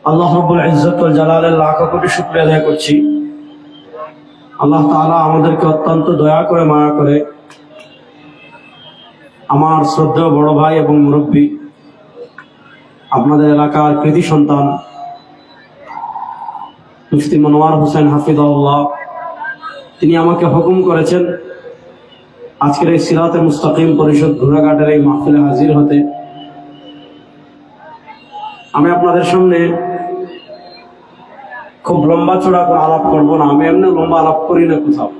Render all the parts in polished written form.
আল্লাহ রাব্বুল ইজ্জত ওয়াল জালালের লাখ কোটি শুকরিয়া আদায় করছি। আল্লাহ তাআলা আমাদেরকে অত্যন্ত দয়া করে মায়া করে আমার শ্রদ্ধেয় বড় ভাই এবং মুরব্বী, আপনাদের এলাকার কৃতি সন্তান মুফতি মনোয়ার হোসেন হাফিজাহুল্লাহ, তিনি আমাকে হুকুম করেছেন আজকের এই সিরাতে মুস্তাকিম পরিষদ ঘোড়াঘাটের এই মাহফিলে হাজির হতে। আমি আপনাদের সামনে খুব লম্বা চূড়া করে আলাপ করবো না, আমি এমনি লম্বা আলাপ করি না কোথাও।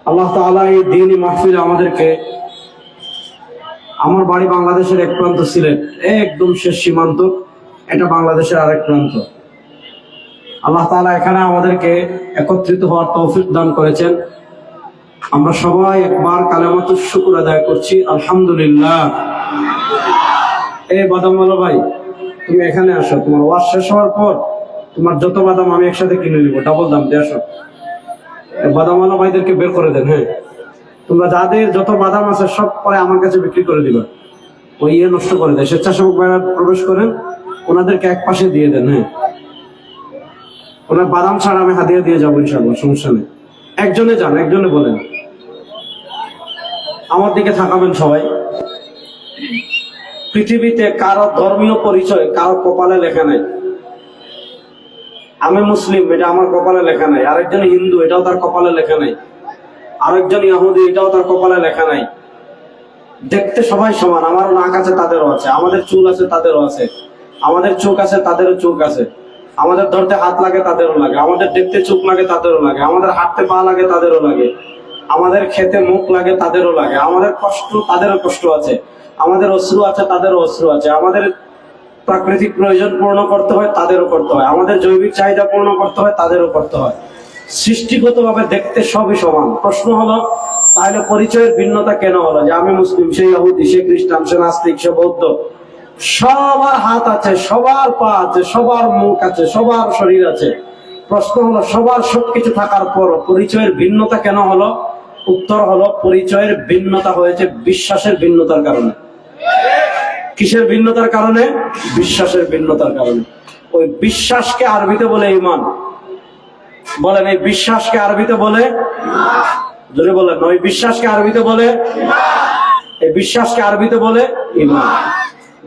আল্লাহ তাআলা এই দ্বীনি মাহফিলে আমাদেরকে, আমার বাড়ি বাংলাদেশের এক প্রান্ত সিলেট, একদম শেষ সীমান্ত, এটা বাংলাদেশের আরেক প্রান্ত। আল্লাহ তাআলা এখানে আমাদেরকে একত্রিত হওয়ার তৌফিক দান করেছেন। আমরা সবাই একবার কালেমাতুশ শুকর আদায় করছি, আলহামদুলিল্লাহ। এই বাদামওয়ালা ভাই, তুমি এখানে আসো, তোমার ওয়াজ শেষ হওয়ার পর তোমার যত বাদাম আমি একসাথে কিনে নিবো, ডাবল দাম দিয়ে আসো। বাদামওয়ালা ভাইদেরকে বের করে দেন। হ্যাঁ, তোমরা যাদের যত বাদাম আছে সব পরে আমার কাছে বিক্রি করে দিবা, ওই নষ্ট করে দেয়। স্বেচ্ছাসেবক ভাইরা প্রবেশ করেন, ওনাদেরকে এক পাশে দিয়ে দেন। হ্যাঁ, ওনার বাদাম ছাড়া আমি হাদিয়া দিয়ে যাবো ইনশাআল্লাহ, সমস্যা নেই। একজনে যান, একজনে বলেন, আমার দিকে থাকাবেন সবাই। পৃথিবীতে কারো ধর্মীয় পরিচয় কারো কপালে লেখা নাই। আমি মুসলিম, এটা আমার কপালে লেখা নাই। আরেকজন হিন্দু, এটাও তার কপালে লেখা নাই। আরেকজন ইহুদি, এটাও তার কপালে লেখা নাই। দেখতে সবাই সমান। আমারও নাক আছে, তাদেরও আছে। আমাদের চুল আছে, তাদেরও আছে। আমাদের চোখ আছে, তাদেরও চোখ আছে। আমাদের ধরতে হাত লাগে, তাদেরও লাগে। আমাদের দেখতে চোখ লাগে, তাদেরও লাগে। আমাদের হাঁটতে পা লাগে, তাদেরও লাগে। আমাদের খেতে মুখ লাগে, তাদেরও লাগে। আমাদের কষ্ট, তাদেরও কষ্ট আছে। আমাদের অশ্রু আছে, তাদেরও অশ্রু আছে। আমাদের প্রাকৃতিক প্রয়োজন পূর্ণ করতে হয়, তাদেরও করতে হয়। আমাদের জৈবিক চাহিদা পূর্ণ করতে হয়, তাদেরও করতে হয়। সৃষ্টিগতভাবে দেখতে সবই সমান। প্রশ্ন হলো, তাহলে পরিচয়ের ভিন্নতা কেন হলো? যে আমি মুসলিম, সে ইহুদি, সে খ্রিস্টান, সে নাস্তিক, সে বৌদ্ধ। সবার হাত আছে, সবার পা আছে, সবার মুখ আছে, সবার শরীর আছে। প্রশ্ন হলো, সবার সবকিছু থাকার পর পরিচয়ের ভিন্নতা কেন হলো? উত্তর হলো, পরিচয়ের ভিন্নতা হয়েছে বিশ্বাসের ভিন্নতার কারণে। কিসের ভিন্নতার কারণে? বিশ্বাসের ভিন্নতার কারণে। ওই বিশ্বাসকে আরবিতে বলে ঈমান। বলেন, এই বিশ্বাসকে আরবিতে বলে? জোরে বলেন, ওই বিশ্বাসকে আরবিতে বলে? এই বিশ্বাসকে আরবিতে বলে ঈমান।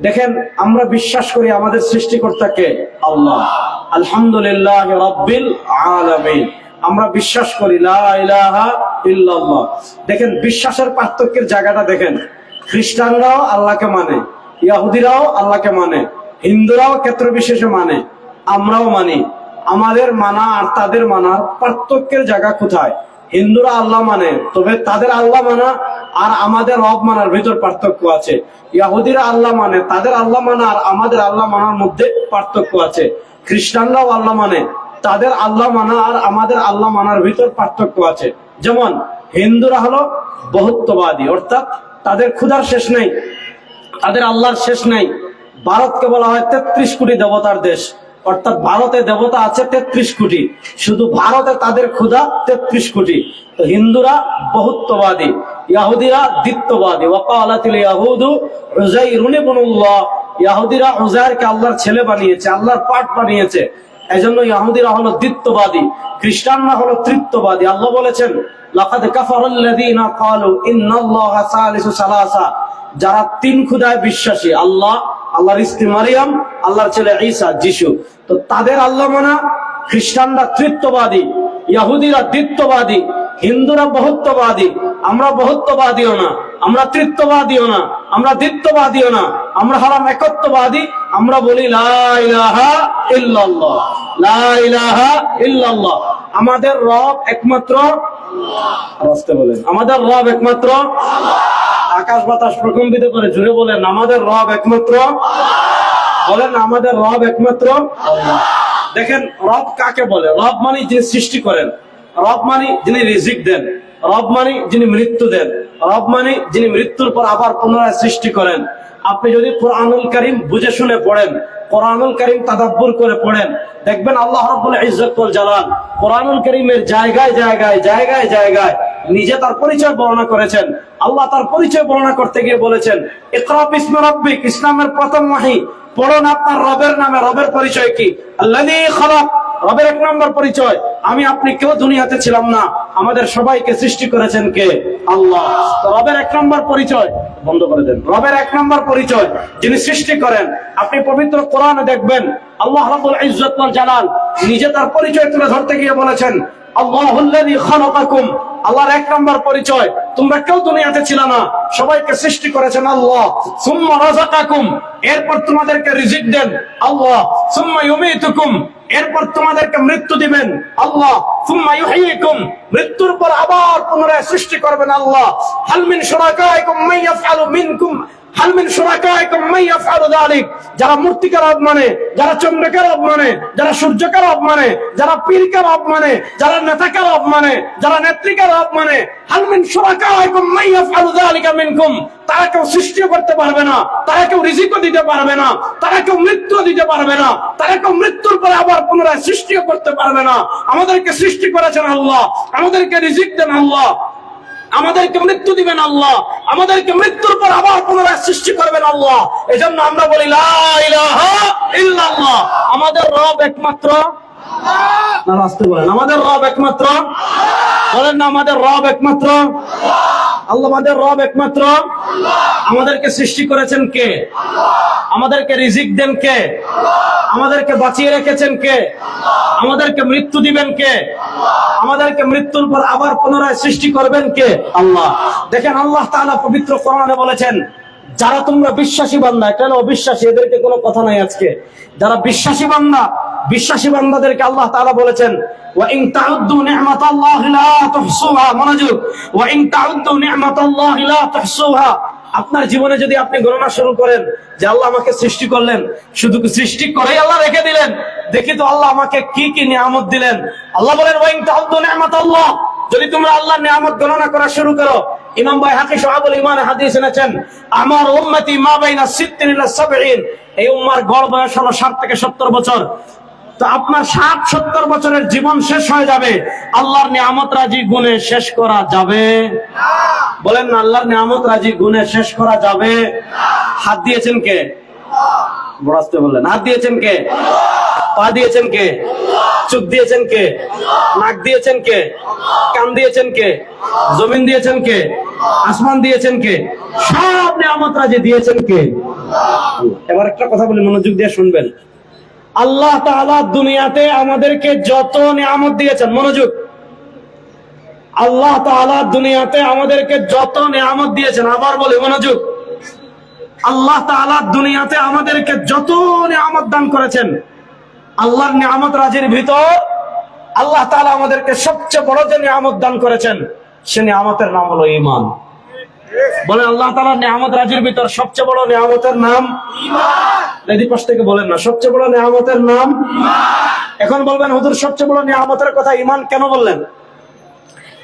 দেখেন, আমরা বিশ্বাস করি আমাদের সৃষ্টিকর্তাকে আল্লাহ, আলহামদুলিল্লাহ রাব্বিল আলামিন। আমরা বিশ্বাস করি লা ইলাহা ইল্লাল্লাহ। দেখেন, বিশ্বাসের পার্থক্যের জায়গাটা দেখেন। খ্রিস্টানরাও আল্লাহকে মানে, ইহুদিরাও আল্লাহকে মানে, হিন্দুরাও ক্ষেত্র বিশেষে মানে, আমরাও মানি। আমাদের মানা আর তাদের মানার পার্থক্যের জায়গা কোথায়? হিন্দুরা আল্লাহ মানে, তবে তাদের আল্লাহ মানা আর আমাদের রব মানার ভিতর পার্থক্য আছে। ইহুদিরা আল্লাহ মানে, তাদের আল্লাহ মানা আর আমাদের আল্লাহ মানার মধ্যে পার্থক্য আছে। খ্রিস্টানরাও আল্লাহ মানে, তাদের আল্লাহ মানা আর আমাদের আল্লাহ মানার ভিতর পার্থক্য আছে। যেমন হিন্দুরা হলো বহুত্ববাদী, অর্থাৎ তাদের ক্ষুধার শেষ নেই, তাদের আল্লাহর শেষ নেই। ভারতকে বলা হয় 33 কোটি দেবতার দেশ, অর্থাৎ ভারতে দেবতা আছে 33 কোটি, শুধু ভারতে তাদের ক্ষুধা 33 কোটি। তো হিন্দুরা বহুত্ববাদী, ইহুদিরা দ্বিত্ববাদী। ওয়াকালাতিল ইয়াহুদু উযাইরুন ইবনুল্লাহ, ইহুদিরা উযাইরকে আল্লাহর ছেলে বানিয়েছে, আল্লাহর পার্ট বানিয়েছে। এজন্য ইহুদিরা হলো দ্বিত্ববাদী, খ্রিস্টানরা হলো তৃত্ববাদী। আল্লাহ বলেছেন, লাকাদ কাফারাল্লাযীনা ক্বালু ইন্নাল্লাহা সালিসু সালাসা, যারা তিন খোদায় বিশ্বাসী, আল্লাহ, আল্লাহর স্ত্রী মারিয়াম, আল্লাহর ছেলে ঈসা, যিশু। তো তাদের আল্লাহ মানা। খ্রিস্টানরা তৃত্ববাদী, ইহুদিরা দ্বিত্ববাদী, হিন্দুরা বহুত্ববাদী। আমরা বহুত্ববাদীও না, আমরা তৃত্ববাদীও না, আমরা দ্বিত্ববাদীও না, আমরা হলাম একত্ববাদী। আমরা বলি লা ইলাহা ইল্লাল্লাহ, লা ইলাহা ইল্লাল্লাহ। আমাদের রব একমাত্র আল্লাহ। আসতে বলেন, আমাদের রব একমাত্র আল্লাহ। আকাশ বাতাস প্রকম্পিত করে জুড়ে বলেন, আমাদের রব একমাত্র আল্লাহ। বলেন, আমাদের রব একমাত্র আল্লাহ। দেখেন, রব কাকে বলে? রব মানে যিনি সৃষ্টি করেন, রব মানে যিনি রিজিক দেন, রব মানে যিনি মৃত্যু দেন, রব মানে যিনি মৃত্যুর পর আবার পুনরায় সৃষ্টি করেন। আপনি যদি কুরআনুল কারীম বুঝে শুনে পড়েন, কুরআনুল কারীম তাদাব্বুর করে পড়েন, দেখবেন আল্লাহ রাব্বুল ইজ্জত ওয়াল জালাল কুরআনুল কারীমের জায়গায় জায়গায় জায়গায় জায়গায় নিজে তার পরিচয় বর্ণনা করেছেন। আল্লাহ তার পরিচয় বর্ণনা করতে গিয়ে বলেছেন, ইকরা বিসমি রাব্বিক, ইসলামের প্রথম ওহী পড়ুন আপনার রবের নামে। রবের পরিচয় কি? আল্লাযী খালাক। রবের এক নম্বর পরিচয়, আমি আপনি কেউ দুনিয়াতে ছিলাম না, আমাদের সবাইকে সৃষ্টি করেছেন কে? আল্লাহ। তো রবের এক নম্বর পরিচয় বন্ধ করে দেন। রবের এক নম্বর পরিচয় যিনি সৃষ্টি করেন। আপনি পবিত্র কোরআনে দেখবেন আল্লাহ রাব্বুল ইজ্জত ওয়াল জালাল নিজে তার পরিচয় তুলে ধরতে গিয়ে বলেছেন আল্লাহুল্লাযী খালাকাকুম। আল্লাহর এক নম্বর পরিচয়, তোমরা কেউ দুনিয়াতে ছিল না, সবাইকে সৃষ্টি করেছেন আল্লাহ। সুম্মা রাযাকাকুম, এরপর তোমাদেরকে রিজিক দেন আল্লাহ। সুম্মা ইউমীতুকুম, এরপর তোমাদেরকে মৃত্যু দিবেন আল্লাহ। সুম্মা ইউহয়িকুম, মৃত্যুর পর আবার পুনরায় সৃষ্টি করবেন আল্লাহ। হাল মিন শুরাকাইকুম মান ইয়াফআলু মিনকুম হাল মিন শুরাকাইকুম মান ইয়াফআলু যালিক। যারা মূর্তিকে রব মানে, যারা চন্দ্রকে রব মানে, যারা সূর্যকে রব মানে, যারা পীরকে রব মানে, যারা নেতাকে রব মানে, যারা নেত্রীকে রব মানে, হাল মিন শুরাকাইকুম মান ইয়াফআলু যালিকা মিনকুম। তারা কেউ সৃষ্টি করতে পারবে না, তারা কেউ রিজিকও দিতে পারবে না, তারা কেউ মৃত্যু দিতে পারবে না, তারা কেউ মৃত্যুর পরে আবার পুনরায় সৃষ্টিও করতে পারবে না। আমাদেরকে সৃষ্টি করেছেন আল্লাহ, আমাদেরকে রিজিক দেন আল্লাহ, আমাদেরকে মৃত্যু দিবেন আল্লাহ, আমাদেরকে মৃত্যুর পর আবার পুনরায় সৃষ্টি করবেন আল্লাহ। এই জন্য আমরা বলি লা ইলাহা ইল্লাল্লাহ। আমাদের রব একমাত্র না, আসতে বলেন আমাদের রব একমাত্র। বলেন না আমাদের রব একমাত্র আল্লাহ। আমাদের রব একমাত্র। আমাদেরকে সৃষ্টি করেছেন কে? আমাদেরকে রিজিক দেন কে? আমাদেরকে বাঁচিয়ে রেখেছেন কে? আমাদেরকে মৃত্যু দিবেন কে? আমাদেরকে মৃত্যুর পর আবার পুনরায় সৃষ্টি করবেন কে? আল্লাহ। দেখেন আল্লাহ তাআলা পবিত্র কোরআনে বলেছেন, যারা তোমরা বিশ্বাসী বান্দা, এটা হলো অবিশ্বাসী, এদেরকে কোনো কথা নাই আজকে। যারা বিশ্বাসী বান্দা, বিশ্বাসী বান্দাদেরকে আল্লাহ তাআলা বলেছেন ওয়া ইন তাউদ্দু নি'মাতাল্লাহি লা তুহসুহা। মনোযোগ, ওয়া ইন তাউদ্দু নি'মাতাল্লাহি লা তুহসুহা। আপনার জীবনে যদি আপনি গণনা শুরু করেন যে আল্লাহ আমাকে সৃষ্টি করলেন, শুধু সৃষ্টি করেই আল্লাহ রেখে দিলেন, দেখি তো আল্লাহ আমাকে কি কি নিয়ামত দিলেন। আল্লাহ বলেন ওয়া ইন তাউদ্দু নি'মাতাল্লাহ, যদি তোমরা আল্লাহর নিয়ামত গণনা করা শুরু করো। ইমাম বাইহাকী শুআবুল ঈমান হাদিস এনেছেন, আমার উম্মতি মা বাইনা 60 ইলা 70। এই উম্মার গড় বয়স হলো 60 থেকে 70 বছর। তো আপনার 60-70 বছরের জীবন শেষ হয়ে যাবে, আল্লাহর নিয়ামত রাজি গুণে শেষ করা যাবে? বলেন না, আল্লাহর নিয়ামত রাজি গুণে শেষ করা যাবে? হাত দিয়েছেন কে? বড় আস্তে বললেন। হাত দিয়েছেন কে? পা দিয়েছেন কে? চোখ দিয়েছেন কে? নাক দিয়েছেন কে? কান দিয়েছেন কে? জমিন দিয়েছেন কে? আসমান দিয়েছেন কে? সব নিয়ামত রাজি দিয়েছেন কে? এবার একটা কথা বলি, মনোযোগ দিয়ে শুনবেন। আল্লাহ তাআলা দুনিয়াতে আমাদেরকে যত নিয়ামত দিয়েছেন, মনোযোগ, আল্লাহ তাআলা দুনিয়াতে আমাদেরকে যত নিয়ামত দিয়েছেন, আবার বলি মনোযোগ, আল্লাহ তাআলা দুনিয়াতে আমাদেরকে যত নিয়ামত দান করেছেন, আল্লাহর নিয়ামত রাজির ভিতর আল্লাহ তাআলা আমাদেরকে সবচেয়ে বড় যে নিয়ামত দান করেছেন, সে নিয়ামতের নাম হলো ঈমান। বলেন আল্লাহ তাআলার নিয়ামত রাজির ভিতর সবচেয়ে বড় নিয়ামতের নাম ঈমান। এই পাশ থেকে বলেন না, সবচেয়ে বড় নিয়ামতের নাম ঈমান। এখন বলবেন হুজুর সবচেয়ে বড় নিয়ামতের কথা ঈমান কেন বললেন?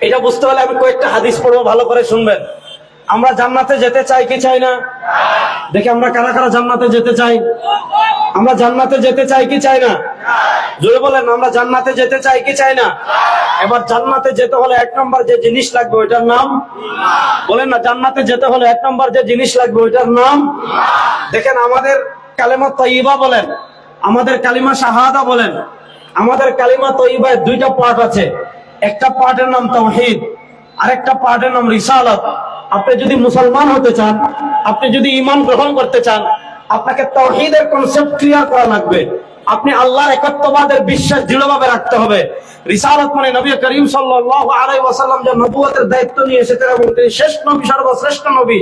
এটা বুঝতে হলে আমি কয়েকটা হাদিস পড়বো, ভালো করে শুনবেন। আমরা জান্নাতে যেতে চাই কি চাই না? দেখি আমরা কারা কারা জান্নাতে যেতে চাই? আমরা জান্নাতে যেতে চাই কি চাই না? জোরে বলেন, আমরা জান্নাতে যেতে চাই কি চাই না? এবার জান্নাতে যেতে হলে এক নম্বর যে জিনিস লাগবে ওইটার নাম ঈমান। বলেন না, জান্নাতে যেতে হলে এক নম্বর যে জিনিস লাগবে ওইটার নাম ঈমান। দেখেন আমাদের কালেমা তয়্যিবা বলেন, আমাদের কালিমা শাহাদা বলেন, আমাদের কালিমা তয়্যিবায় দুইটা পার্ট আছে। একটা পার্টের নাম তাওহীদ, আরেকটা পার্টের নাম রিসালাত। আপনি যদি মুসলমান হতে চান, আপনি যদি ঈমান গ্রহণ করতে চান, আপনাকে তাওহীদের কনসেপ্ট ক্লিয়ার করা লাগবে। আপনি আল্লাহর একত্ববাদের বিশ্বাস দৃঢ়ভাবে রাখতে হবে। রিসালাত মানে নবী করিম সাল্লাল্লাহু আলাইহি ওয়াসাল্লাম যে নবুয়তের দায়িত্ব নিয়ে এসেছেন এবং তিনি শেষ নবী, সর্বশ্রেষ্ঠ নবী,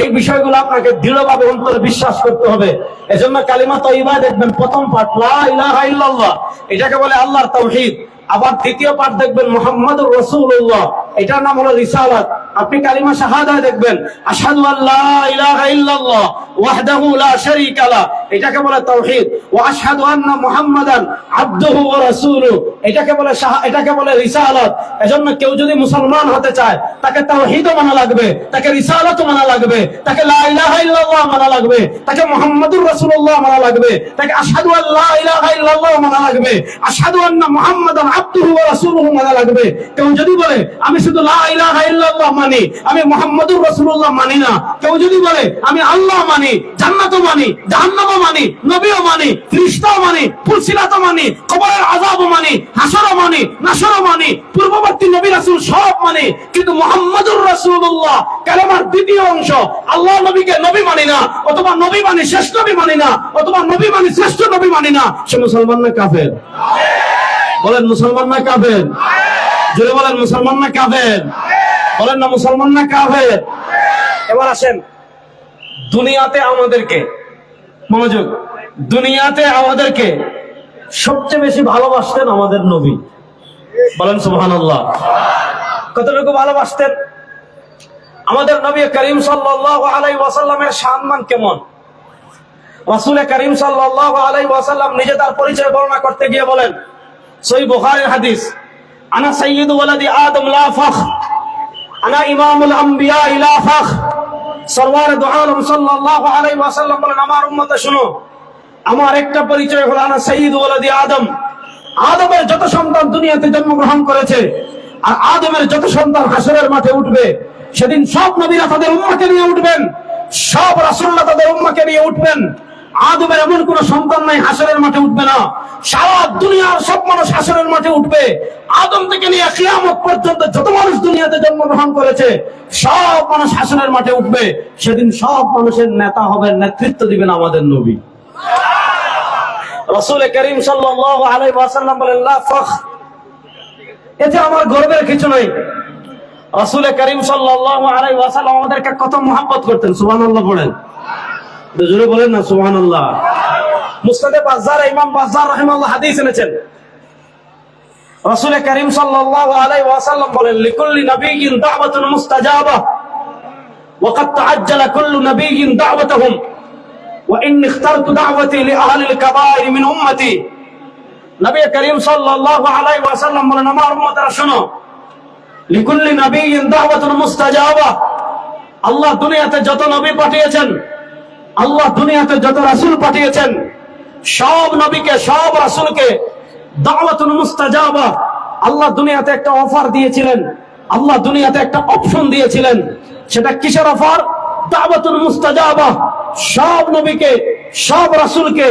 এই বিষয়গুলো আপনাকে দৃঢ়ভাবে অন্তরে বিশ্বাস করতে হবে। এজন্য কালিমা তয়্যিবা দেখবেন প্রথম পার্ট লা ইলাহা ইল্লাল্লাহ, এটাকে বলে আল্লাহর তাওহীদ। আবার দ্বিতীয় পার্ট দেখবেন মুহাম্মাদুর রাসূলুল্লাহ, এটার নাম হলো রিসালাত। আপনি কালিমা শাহাদা দেখবেন আশহাদু আল্লা ইলাহা ইল্লাল্লাহ ওয়াহদাহু লা শারীকা লা, এটাকে বলে তাওহীদ। ওয়া আশহাদু আন্না মুহাম্মাদান আবদুহু ওয়া রাসূলুহু, এটাকে বলে রিসালাত। এজন্য কেউ যদি মুসলমান হতে চায় তাকে তাওহীদও মানা লাগবে, তাকে রিসালাতও মানা লাগবে, তাকে লা ইলাহা ইল্লাল্লাহ মানা লাগবে, তাকে মুহাম্মাদুর রাসূলুল্লাহ মানা লাগবে, তাকে আশহাদু আল্লা ইলাহা ইল্লাল্লাহ মানা লাগবে, আশহাদু আন্না মুহাম্মাদান আবদুহু ওয়া রাসূলুহু মানা লাগবে। কেউ যদি বলে আমি শুধু লা ইলাহা ইল্লাল্লাহ মানি, আমি মুহাম্মাদুর রাসূলুল্লাহ মানি না, কেউ যদি বলে আমি আল্লাহ মানি, জান্নাতও মানি, জাহান্নামও মানি, নবীও মানি, ফেরেশতাও মানি, ফুলসিরাতও মানি, কবরের আযাবও মানি, হাসরও মানি, নাসরও মানি, পূর্ববর্তী নবী রাসূল সব মানি, কিন্তু মুহাম্মাদুর রাসূলুল্লাহ কালেমার দ্বিতীয় অংশ, আল্লাহ নবীকে নবী মানি না, অথবা নবী মানি শ্রেষ্ঠ নবী মানি না, অথবা নবী মানি শ্রেষ্ঠ নবী মানি না, সে মুসলমান না কাফের? বলেন মুসলমান না কাফের? জোরে বলেন মুসলমান না কাফের? বলেন না মুসলমান না কাফের? এবার আসেন, দুনিয়াতে আমাদেরকে, মনোযোগ, দুনিয়াতে আমাদেরকে সবচেয়ে বেশি ভালোবাসতেন আমাদের নবী। বলেন সুবহানাল্লাহ। কতটুকু ভালোবাসতেন? আমাদের নবী করিম সাল্লাল্লাহু আলাইহি ওয়াসাল্লামের সম্মান কেমন? রাসূল করিম সাল্লাল্লাহু আলাইহি ওয়াসাল্লাম নিজে তার পরিচয় বর্ণনা করতে গিয়ে বলেন, সহিহ বুখারীর হাদিস, আনা সাইয়্যিদু ওয়ালাদি আদম লা ফখর, আনা ইমামুল আম্বিয়া লা ফখর। সরওয়ারে দু আলম সাল্লাল্লাহু আলাইহি ওয়াসাল্লাম বলেন, আমার উম্মতে শুনো, আমার একটা পরিচয় হলো আনা সাইয়্যিদু ওয়ালাদি আদম। আদমের যত সন্তান দুনিয়াতে জন্মগ্রহণ করেছে, আর আদমের যত সন্তান হাসরের মাঠে উঠবে, সেদিন সব নবীরা তাদের উম্মতকে নিয়ে উঠবেন, সব রাসূলরা তাদের উম্মতকে নিয়ে উঠবেন। আদমের এমন কোন সন্তান নাই হাসরের মাঠে উঠবে না, সারা দুনিয়ার সব মানুষ হাসরের মাঠে উঠবে। আদম থেকে নিয়ে কিয়ামত পর্যন্ত যত মানুষ দুনিয়াতে জন্মগ্রহণ করেছে, সব মানুষ হাসরের মাঠে উঠবে। সেদিন সব মানুষের নেতা হবেন, নেতৃত্ব দিবেন আমাদের নবী। রাসূল করিম সাল্লাল্লাহু আলাইহি ওয়াসাল্লাম বলেন, লা ফখর, এতে আমার গর্বের কিছু নাই। রাসূল করিম সাল্লাল্লাহু আলাইহি ওয়াসাল্লাম আমাদেরকে কত মহব্বত করতেন, সুবহানাল্লাহ বলেন, জোরে বলেন না সুবহানাল্লাহ। মুসনাদে বাজ্জার, ইমাম বাজ্জার রাহিমাহুল্লাহ হাদিস এনেছেন, রাসূল করিম সাল্লাল্লাহু আলাইহি ওয়াসাল্লাম বলেন, লিকুল্লি নাবিয়্যিন দাওয়াতুন মুস্তাজাবা ওয়া ক্বাদ তাআজ্জালা কুল্লু নাবিয়্যিন দাওয়াতাহুম ওয়া ইন্নী ইখতারতু দাওয়াতি লিআহলিল কাবাইর মিন উম্মতি। নবী করিম সাল্লাল্লাহু আলাইহি ওয়াসাল্লাম বলেন, আমার উম্মতরা শোনো, লিকুল্লি নাবিয়্যিন দাওয়াতুন মুস্তাজাবা, আল্লাহ দুনিয়াতে যত নবী পাঠিয়েছেন, আল্লাহ দুনিয়াতে যত রাসূল পাঠিয়েছেন, সব নবীকে, সব রাসূলকে দাওয়াতুন মুস্তাজাবা, আল্লাহ দুনিয়াতে একটা অফার দিয়েছিলেন, আল্লাহ দুনিয়াতে একটা অপশন দিয়েছিলেন। সেটা কিসের অফার? দাওয়াতুন মুস্তাজাবা। সব নবীকে, সব রাসূলকে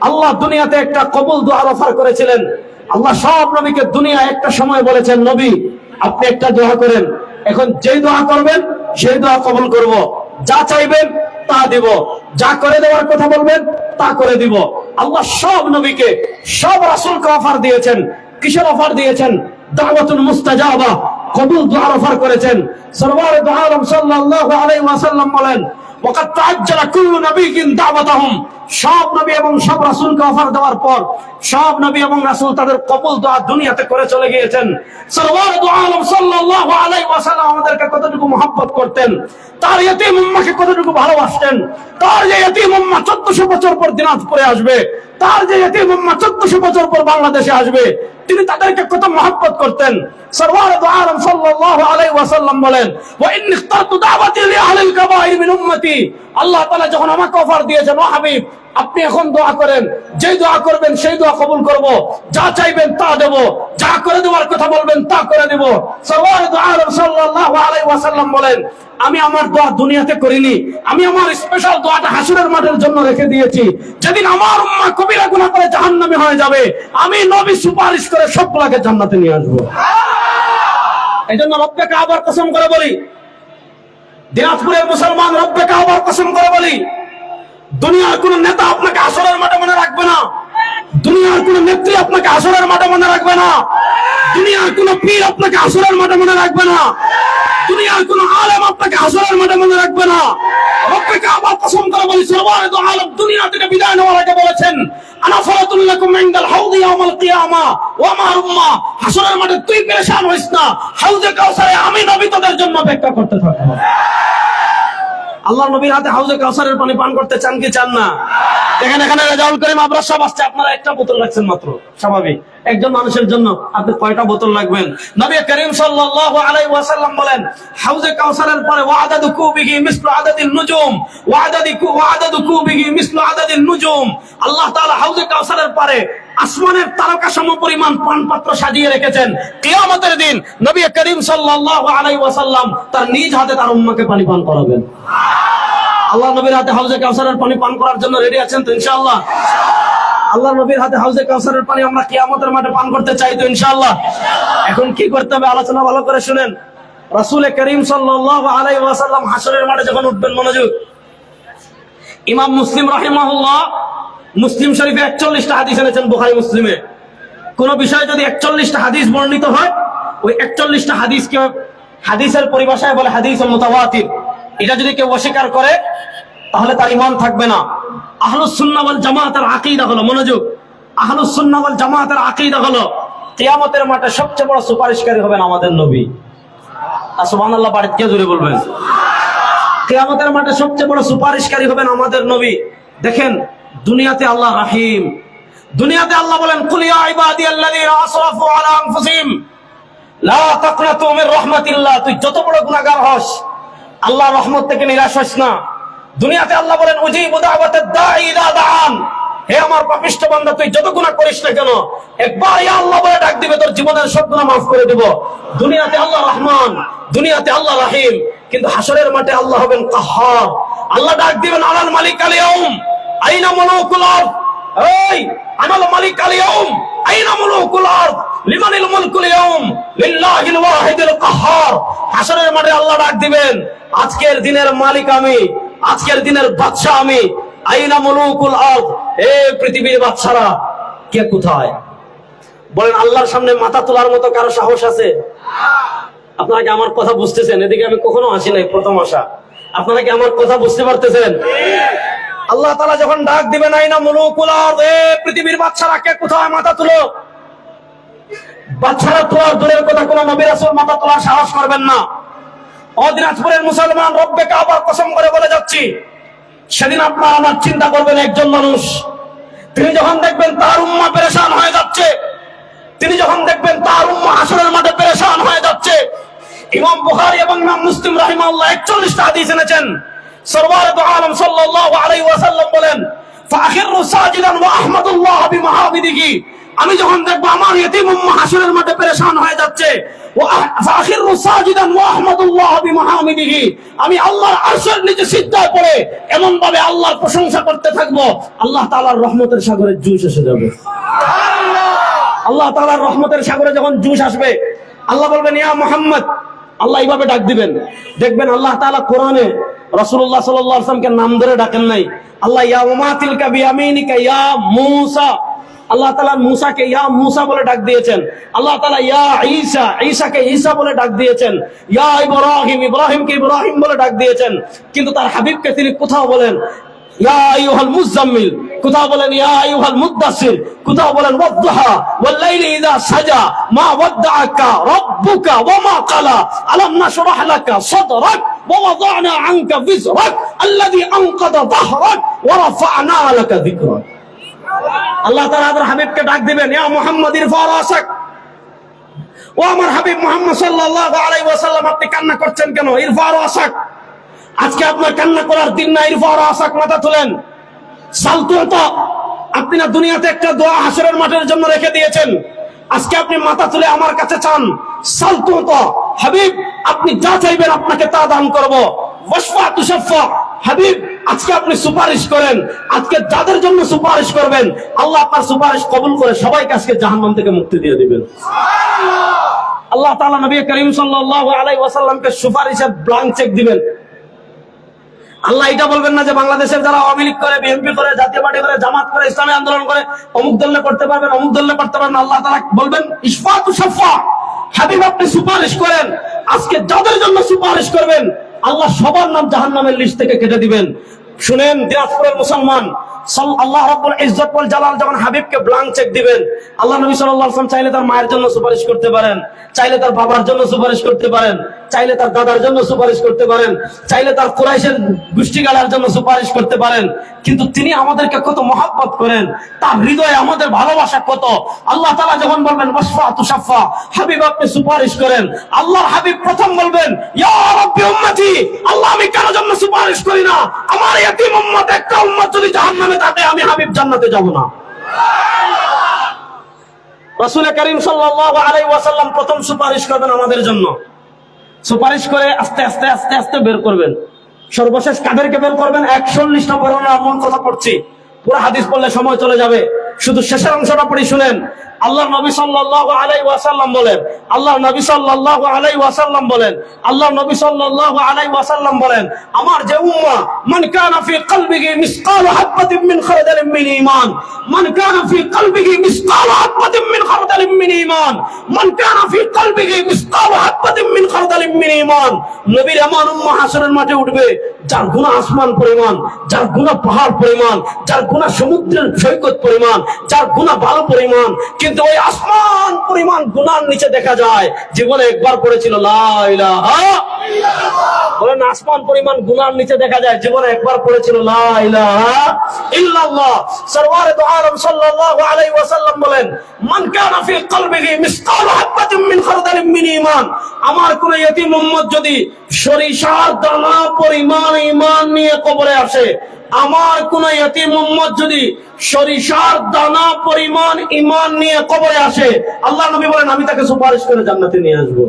আল্লাহ দুনিয়াতে একটা কবুল দোয়ার অফার করেছিলেন। আল্লাহ সব নবীকে দুনিয়ায় একটা সময় বলেছেন, নবী আপনি একটা দোয়া করেন, এখন যেই দোয়া করবেন সেই দোয়া কবুল করব, যা চাইবেন তা দিব, যা করে দেওয়ার কথা বলবেন তা করে দিব। আল্লাহ সব নবীকে, সব রাসূলকে অফার দিয়েছেন। কিসের অফার দিয়েছেন? দাওয়াতুল মুস্তাজাবা, কবুল দোয়ার অফার করেছেন। সরওয়ারে দু আলম সাল্লাল্লাহু আলাইহি ওয়াসাল্লাম বলেন, ওয়া ক্বাদ তাআজ্জালা কুল্লু নাবিয়্যিন দাওয়াতাহুম, সব নবী এবং সব রাসূলকে অফার দেওয়ার পর সব নবী এবং রাসূল তাদের কবুল দোয়া দুনিয়াতে করে চলে গিয়েছেন। সরওয়ারে দু আলম সাল্লাল্লাহু আলাইহি ওয়াসাল্লাম আমাদেরকে কতটুকু মহব্বত করতেন, তার ইয়তীম উম্মাহকে কতটুকু ভালোবাসতেন। তার যে ইয়তীম উম্মাহ 1400 বছর পর দিনাজপুরে আসবে, তার যে ইয়তীম উম্মাহ 1400 বছর পর বাংলাদেশে আসবে, তিনি তাদেরকে কত মহব্বত করতেন। সরওয়ারে দু আলম সাল্লাল্লাহু আলাইহি ওয়াসাল্লাম বলেন, ওয়া ইন্নী ইখতারতু দাওয়াতি লিআহলিল কাবাইর মিন উম্মতি, আল্লাহ তাআলা যখন আমাকে অফার দিয়েছেন, ও হাবিব আপনি এখন দোয়া করেন, যেই দোয়া করবেন সেই দোয়া কবুল করব, যা চাইবেন তা দেব, যা করে দেওয়ার কথা বলবেন তা করে দেব। সরওয়ারে দু আলম সাল্লাল্লাহু আলাইহি ওয়াসাল্লাম বলেন, আমি আমার দোয়া দুনিয়াতে করিনি, আমি আমার স্পেশাল দোয়াটা হাসরের মাঠের জন্য রেখে দিয়েছি। যেদিন আমার উম্মাহ কবিরা গুনাহ করে জাহান্নামী হয়ে যাবে, আমি নবী সুপারিশ করে সবগুলোকে জান্নাতে নিয়ে আসবো। এইজন্য রব্বে কাবার কসম করে বলি, দিনাজপুরের মুসলমান রব্বে কাবার কসম করে বলি, দুনিয়ার কোন নেতা আপনাকে হাসরের মাঠে মনে রাখবে না, দুনিয়ার কোন নেত্রী আপনাকে হাসরের মাঠে মনে রাখবে না, দুনিয়ার কোন পীর আপনাকে হাসরের মাঠে মনে রাখবে না, দুনিয়ার কোন আলেম আপনাকে হাসরের মাঠে মনে রাখবে না। রব্বে কাবার কসম করে বলি, সরওয়ারে দু আলম দুনিয়া থেকে বিদায় নেওয়ার আগে বলেছেন, আনা ফারাতুল লাকুম ইনদাল হাউদি ইয়াউমাল কিয়ামা ওয়া মা উম্মাহ, হাসরের মাঠে তুই পেরেশান হইস না, হাউজে কাউসারে আমি নবী তোদের জন্য অপেক্ষা করতে থাকবো। আল্লাহ নবীর হাতে হাউজে কাউসারের পানি পান করতে চান কি চান না? দেখেন এখানে রেজাউল করিম আবরার সব আসছে, আপনারা একটা বোতল রাখছেন মাত্র। স্বাভাবিক একজন মানুষের জন্য আপনি কয়টা বোতল রাখবেন? নবী করিম সাল্লাল্লাহু আলাইহি ওয়াসাল্লাম বলেন, হাউজে কাউসারের পরে ওয়াদাদু কুবিহি মিসলু আদাদিন নুজুম, ওয়াদাদু কুবিহি মিসলু আদাদিন নুজুম। আল্লাহ তাআলা হাউজে কাউসারের পরে আসমানের তারকা সম পরিমাণ পানপাত্র সাজিয়ে রেখেছেন। কিয়ামতের দিন নবী করিম সাল্লাল্লাহু আলাইহি ওয়াসাল্লাম তার নিজ হাতে তার উম্মতকে পানি পান করাবেন। আল্লাহ নবীর হাতে হাউজে কাউসারের পানি পান করার জন্য রেডি আছেন তো ইনশাআল্লাহ? আল্লাহ নবীর হাতে হাউজে কাউসারের পানি আমরা কিয়ামতের মাঠে পান করতে চাই তো ইনশাআল্লাহ? এখন কি করতে হবে আলোচনা ভালো করে শুনেন। রাসূল করিম সাল্লাল্লাহু আলাইহি ওয়াসাল্লাম হাসরের মাঠে যখন উঠবেন, মনোযোগ, ইমাম মুসলিম রাহিমাহুল্লাহ মুসলিম শরীফে 41টা হাদিস এনেছেন। বুখারী মুসলিমে কোন বিষয়ে যদি 41টা হাদিস বর্ণিত হয়, ওই 41টা হাদিসকে হাদিসের পরিভাষায় বলে হাদিসুল মুতাওয়াতির। এটা যদি কেউ অস্বীকার করে তাহলে তার ঈমান থাকবে না। আহলুস সুন্নাহ ওয়াল জামাতের আকীদা হলো, মনোযোগ, আহলুস সুন্নাহ ওয়াল জামাতের আকীদা হলো কিয়ামতের মাঠে সবচেয়ে বড় সুপারিশকারী হবেন আমাদের নবী। সুবহানাল্লাহ, বাড়িতে কে জোরে বলবেন? কিয়ামতের মাঠে সবচেয়ে বড় সুপারিশকারী হবেন আমাদের নবী। দেখেন দুনিয়াতে আল্লাহ রাহিম, দুনিয়াতে আল্লাহ বলেন, কুল ইয়া ইবাদিয়াল্লাযীনা আসরাফু আলা আনফুসিহিম লা তাকনাতু মির রাহমাতিল্লাহ। তুই যত বড় গুনাহগার হস, আল্লাহর রহমত থেকে নিরাশ হস না। দুনিয়াতে আল্লাহ বলেন, উজিবু দাওয়াতাদ দাঈ ইযা দাআন। হে আমার পাপিষ্ঠ বান্দা, তুই যত গুনাহ করিস না কেন, একবার ইয়া আল্লাহ বলে ডাক দিবে, তোর জীবনের সব গুনাহ মাফ করে দেব। দুনিয়াতে আল্লাহ রহমান, দুনিয়াতে আল্লাহ রহিম, কিন্তু হাসরের মাঠে আল্লাহ হবেন কাহ্হার। আল্লাহ ডাক দিবেন, আনাল মালিক আল ইয়াউম আইনা মুলুকুল আরদ। এই আনাল মালিক আল ইয়াউম আইনা মুলুকুল আরদ লিমানিল মুলকুল ইয়াউম লিল্লাহিল ওয়াহিদিল কাহ্হার। হাসরের মাঠে আল্লাহ ডাক দিবেন, আজকের দিনের মালিক আমি, আজকের দিনের বাদশা আমি। আইনা মুলুকুল আরদ, এ পৃথিবীর বাদশারা কে কোথায়? বলেন আল্লাহর সামনে মাথা তোলার মতো কারো সাহস আছে? আপনারা কি আমার কথা বুঝতেছেন? এদিকে আমি কখনো আসি নাই, প্রথম আসা। আপনারা কি আমার কথা বুঝতে পারতেছেন? আল্লাহ তাআলা যখন ডাক দিবেন, আইনা মুলুকুল আরদ, এ পৃথিবীর বাদশারা কে কোথায়, মাথা তুলো। বাদশারা তোলার দূরের কথা, কোন নবী রাসূল মাথা তোলার সাহস করবেন না। ও দিনাজপুরের মুসলমান, রব্বে কাবার কসম করে বলে যাচ্ছি, সেদিন আপনার আমার চিন্তা করবেন একজন মানুষ, তিনি যখন দেখবেন তার উম্মাহ পেরেশান হয়ে যাচ্ছে, তিনি যখন দেখবেন তার উম্মাহ হাসরের মাঠে পেরেশান হয়ে যাচ্ছে। ইমাম বুখারী এবং ইমাম মুসলিম রাহিমাহুল্লাহ 41টা হাদিস এনেছেন। সরওয়ারে দু আলম সাল্লাল্লাহু আলাইহি ওয়াসাল্লাম বলেন, ফাখিরু সাজিদান ওয়া আহমাদুল্লাহ বিমাহামিদিহি। আমি যখন দেখবো আমার ইতিম উম্মাহ হাসরের মাঠে পেরেশান হয়ে যাচ্ছে, ফাখিরু সাজিদান ওয়া আহমাদুল্লাহ বিমাহামিদিহি, আমি আল্লাহর আরশের নিচে সিজদায় পড়ে এমন ভাবে আল্লাহর প্রশংসা করতে থাকবো, আল্লাহ তাআলার রহমতের সাগরে জুস এসে যাবে। আল্লাহ তাআলার রহমতের সাগরে যখন জুস আসবে, আল্লাহ বলবেন, ইয়া মুহাম্মদ। আল্লাহ এইভাবে ডাক দিবেন। দেখবেন আল্লাহ তাআলা কোরআনে রাসূলুল্লাহ সাল্লাল্লাহু আলাইহি ওয়াসাল্লামকে নাম ধরে ডাকেন নাই। আল্লাহ ইয়া উমাতিলকা বিয়ামিনিকা ইয়া মূসা, আল্লাহ তাআলা মূসাকে ইয়া মূসা বলে ডাক দিয়েছেন। আল্লাহ তাআলা ইয়া ঈসা, ঈসাকে ঈসা বলে ডাক দিয়েছেন। ইয়া ইব্রাহিম, ইব্রাহিমকে ইব্রাহিম বলে ডাক দিয়েছেন। কিন্তু তার হাবিবকে তিনি কোথাও বলেন ইয়া আইয়ুহাল মুযাম্মিল, কোথাও বলেন ইয়া আইয়ুহাল মুদ্দাসির, কোথাও বলেন ওয়াদ্দুহা ওয়াল লাইলি ইযা সাজা মা ওয়াদ্দাআকা রাব্বুকা ওয়া মা ক্বালা আলাম নাশরাহ লাকা সাদরাক ওয়া ওয়াদা'না আনকা বিজরাক আল্লাযী আনকাদা যাহরাক ওয়া রাফা'না লাকা যিকরাক। আল্লাহ তাআলা তার হাবিবকে ডাক দিবেন, ইয়া মুহাম্মদ ইরফা রাসাক। ও আমার হাবিব মুহাম্মদ সাল্লাল্লাহু আলাইহি ওয়াসাল্লাম, আপনি কান্না করছেন কেন? ইরফা রাসাক। আজকে আপনার কান্না করার দিন না, ইরফা রাসাক, মাথা তুলেন। সালতুতা, আপনি না দুনিয়াতে একটা দোয়া হাসরের মাঠের জন্য রেখে দিয়েছেন, আজকে আপনি মাথা তুলে আমার কাছে চান। সালতুতা, হাবিব আপনি যা চাইবেন আপনাকে তা দান করব। ওয়াশফা তুশাফা, হাবিব আজকে আপনি সুপারিশ করেন। আজকে যাদের জন্য সুপারিশ করবেন, আল্লাহ আপনার সুপারিশ কবুল করে সবাইকে আজকে জাহান্নাম থেকে মুক্তি দিয়ে দিবেন। আল্লাহ তাআলা নবী করিম সাল্লাল্লাহু আলাইহি ওয়াসাল্লামকে সুপারিশের ব্ল্যাঙ্ক চেক দিবেন। আল্লাহ এটা বলবেন না যে বাংলাদেশের যারা আওয়ামী লীগ করে, বিএনপি করে, জাতীয় পার্টি করে, জামাত করে, ইসলামী আন্দোলন করে, অমুক দলে করতে পারবেন, অমুক দলে করতে পারবেন। আল্লাহ তাআলা বলবেন ইশফাতু শাফা, হাবিব আপনি সুপারিশ করেন। আজকে যাদের জন্য সুপারিশ করবেন, আল্লাহ সবার নাম জাহান্নামের লিস্ট থেকে কেটে দিবেন। শুনেন দিনাজপুরের মুসলমান, আল্লাহ রাব্বুল ইজ্জত ওয়াল জালাল যখন হাবিবকে ব্ল্যাঙ্ক চেক দিবেন, আল্লাহ নবী সাল্লাল্লাহু আলাইহি ওয়াসাল্লাম চাইলে তার মায়ের জন্য সুপারিশ করতে পারেন, চাইলে তার বাবার জন্য সুপারিশ করতে পারেন, চাইলে তার দাদার জন্য সুপারিশ করতে পারেন, চাইলে তার কুরাইশের গোষ্ঠী গাড়ার জন্য সুপারিশ করতে পারেন, কিন্তু তিনি আমাদেরকে কত মহব্বত করেন, তার হৃদয়ে আমাদের ভালোবাসা কত। আল্লাহ তাআলা যখন বলবেন ওয়াশফাতু শাফা, হাবিব আপনি সুপারিশ করেন, আল্লাহর হাবিব প্রথম বলবেন ইয়া রাব্বি উম্মতি, আল্লাহ আমি কারো জন্য সুপারিশ করি না, আমার ইতিম উম্মত একটা উম্মত যদি জাহান্নামে থাকে আমি হাবিব জান্নাতে যাব না। রাসূল করিম সাল্লাল্লাহু আলাইহি ওয়াসাল্লাম প্রথম সুপারিশ করবেন আমাদের জন্য। সুপারিশ করে আস্তে আস্তে আস্তে আস্তে বের করবেন। সর্বশেষ কাদেরকে বের করবেন? 41টা বর্ণনা এমন কথা পড়ছি, পুরো হাদিস পড়লে সময় চলে যাবে, শুধু শেষের অংশটা পড়ি শুনেন। আল্লাহর নবী সাল্লাল্লাহু আলাইহি ওয়াসাল্লাম বলেন, আল্লাহর নবী সাল্লাল্লাহু আলাইহি ওয়াসাল্লাম বলেন, আল্লাহর নবী সাল্লাল্লাহু আলাইহি ওয়াসাল্লাম বলেন, আমার যে উম্মাহ মান কানা ফি কলবিহি মিসকালু হাববাতিন মিন খারদালিন মিন ঈমান, মান কানা ফি কলবিহি মিসকালু হাববাতিন মিন খারদালিন মিন ঈমান, মান কানা ফি কলবিহি মিসকালু হাববাতিন মিন খারদালিন মিন ঈমান। নবীর এমন উম্মাহ হাসরের মাঠে উঠবে যার গুনাহ আসমান পরিমাণ, যার গুনাহ পাহাড় পরিমাণ, যার গুনাহ সমুদ্রের সৈকত পরিমাণ, যার গুনাহ বালু পরিমাণ, কিন্তু ওই আসমান পরিমাণ গুনার নিচে দেখা যায় জীবনে একবার পড়েছিল লা ইলাহা ইল্লাল্লাহ। বলেন আসমান পরিমাণ গুনার নিচে দেখা যায় জীবনে একবার পড়েছিল লা ইলাহা ইল্লাল্লাহ। সরওয়ারে দু আলম সাল্লাল্লাহু আলাইহি ওয়াসাল্লাম বলেন, মান কানা ফি কলবিহি মিসকালু হাববাতিন মিন খারদালিন মিন ঈমান, আমার কোন ইতিম উম্মত যদি সরিষার দানা পরিমাণ ঈমান নিয়ে কবরে আসে, আমার কোন ইতিম উম্মত যদি সরিষার দানা পরিমাণ ঈমান নিয়ে কবরে আসে, আল্লাহ নবী বলেন আমি তাকে সুপারিশ করে জান্নাতে নিয়ে আসবো।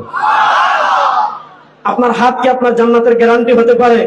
আপনার হাত কি আপনার জান্নাতের গ্যারান্টি হতে পারে?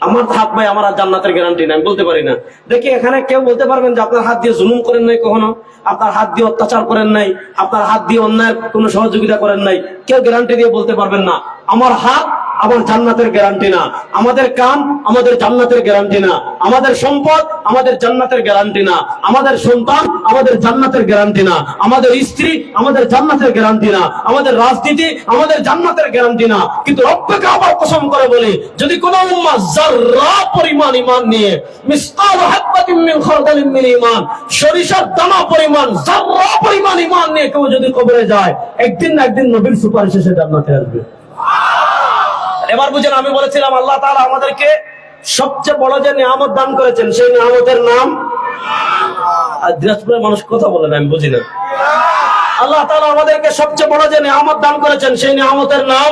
আমার হাত ভাই আমার জান্নাতের গ্যারান্টি নাই, আমি বলতে পারি না। দেখি এখানে কেউ বলতে পারবেন যে আপনার হাত দিয়ে জুলুম করেন নাই কখনো, আপনার হাত দিয়ে অত্যাচার করেন নাই, আপনার হাত দিয়ে অন্যায় কোনো সহযোগিতা করেন নাই? কেউ গ্যারান্টি দিয়ে বলতে পারবেন না আমার হাত আমার জান্নাতের গ্যারান্টি না, আমাদের কান আমাদের জান্নাতের গ্যারান্টি না, আমাদের সম্পদ আমাদের জান্নাতের গ্যারান্টি না, আমাদের সন্তান আমাদের জান্নাতের গ্যারান্টি না, আমাদের স্ত্রী আমাদের জান্নাতের গ্যারান্টি না, আমাদের রাজনীতি আমাদের জান্নাতের গ্যারান্টি না। কিন্তু রব্বকে আবার কসম করে বলি, যদি কোন উম্মাহ যাররা পরিমাণ ঈমান নিয়ে মিসকালু হাববাতিন মিন খারদালিন মিন ঈমান, সরিষার দানা পরিমাণ যাররা পরিমাণ ঈমান নিয়ে কেউ যদি কবরে যায়, একদিন না একদিন নবীর সুপারিশে সে জান্নাতে আসবে। এবার বুঝেন, আমি বলেছিলাম আল্লাহ তাআলা আমাদেরকে সবচেয়ে বড় যে নিয়ামত দান করেছেন সেই নিয়ামতের নাম, আর দিনাজপুরের মানুষ কথা বলে না আমি বুঝি না। আল্লাহ তাআলা আমাদেরকে সবচেয়ে বড় যে নিয়ামত দান করেছেন সেই নিয়ামতের নাম,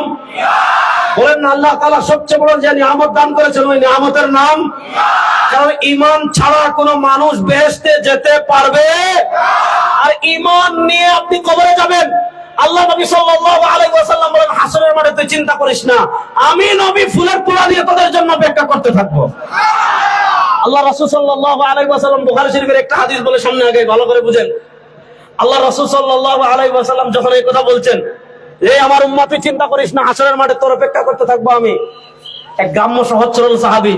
বলেন না আল্লাহ তাআলা সবচেয়ে বড় যে নিয়ামত দান করেছেন ওই নিয়ামতের নাম। কারণ ঈমান ছাড়া কোনো মানুষ বেহেশতে যেতে পারবে, আর ঈমান নিয়ে আপনি কবরে যাবেন। আল্লাহ নবী সাল্লাল্লাহু আলাইহি ওয়াসাল্লাম বলেন, হাসরের মাঠে তুই চিন্তা করিস না, আমি নবী ফুলের তোড়া নিয়ে তোদের জন্য অপেক্ষা করতে থাকবো। আল্লাহ রাসূল সাল্লাল্লাহু আলাইহি ওয়াসাল্লাম বুখারী শরীফের একটা হাদিস বলে সামনে আগে ভালো করে বুঝেন। আল্লাহ রাসূল সাল্লাল্লাহু আলাইহি ওয়াসাল্লাম যখন এই কথা বলছেন, এই আমার উম্মত তুই চিন্তা করিস না, হাসরের মাঠে তোর অপেক্ষা করতে থাকবো আমি। এক গ্রাম্য সহজ সরল সাহাবী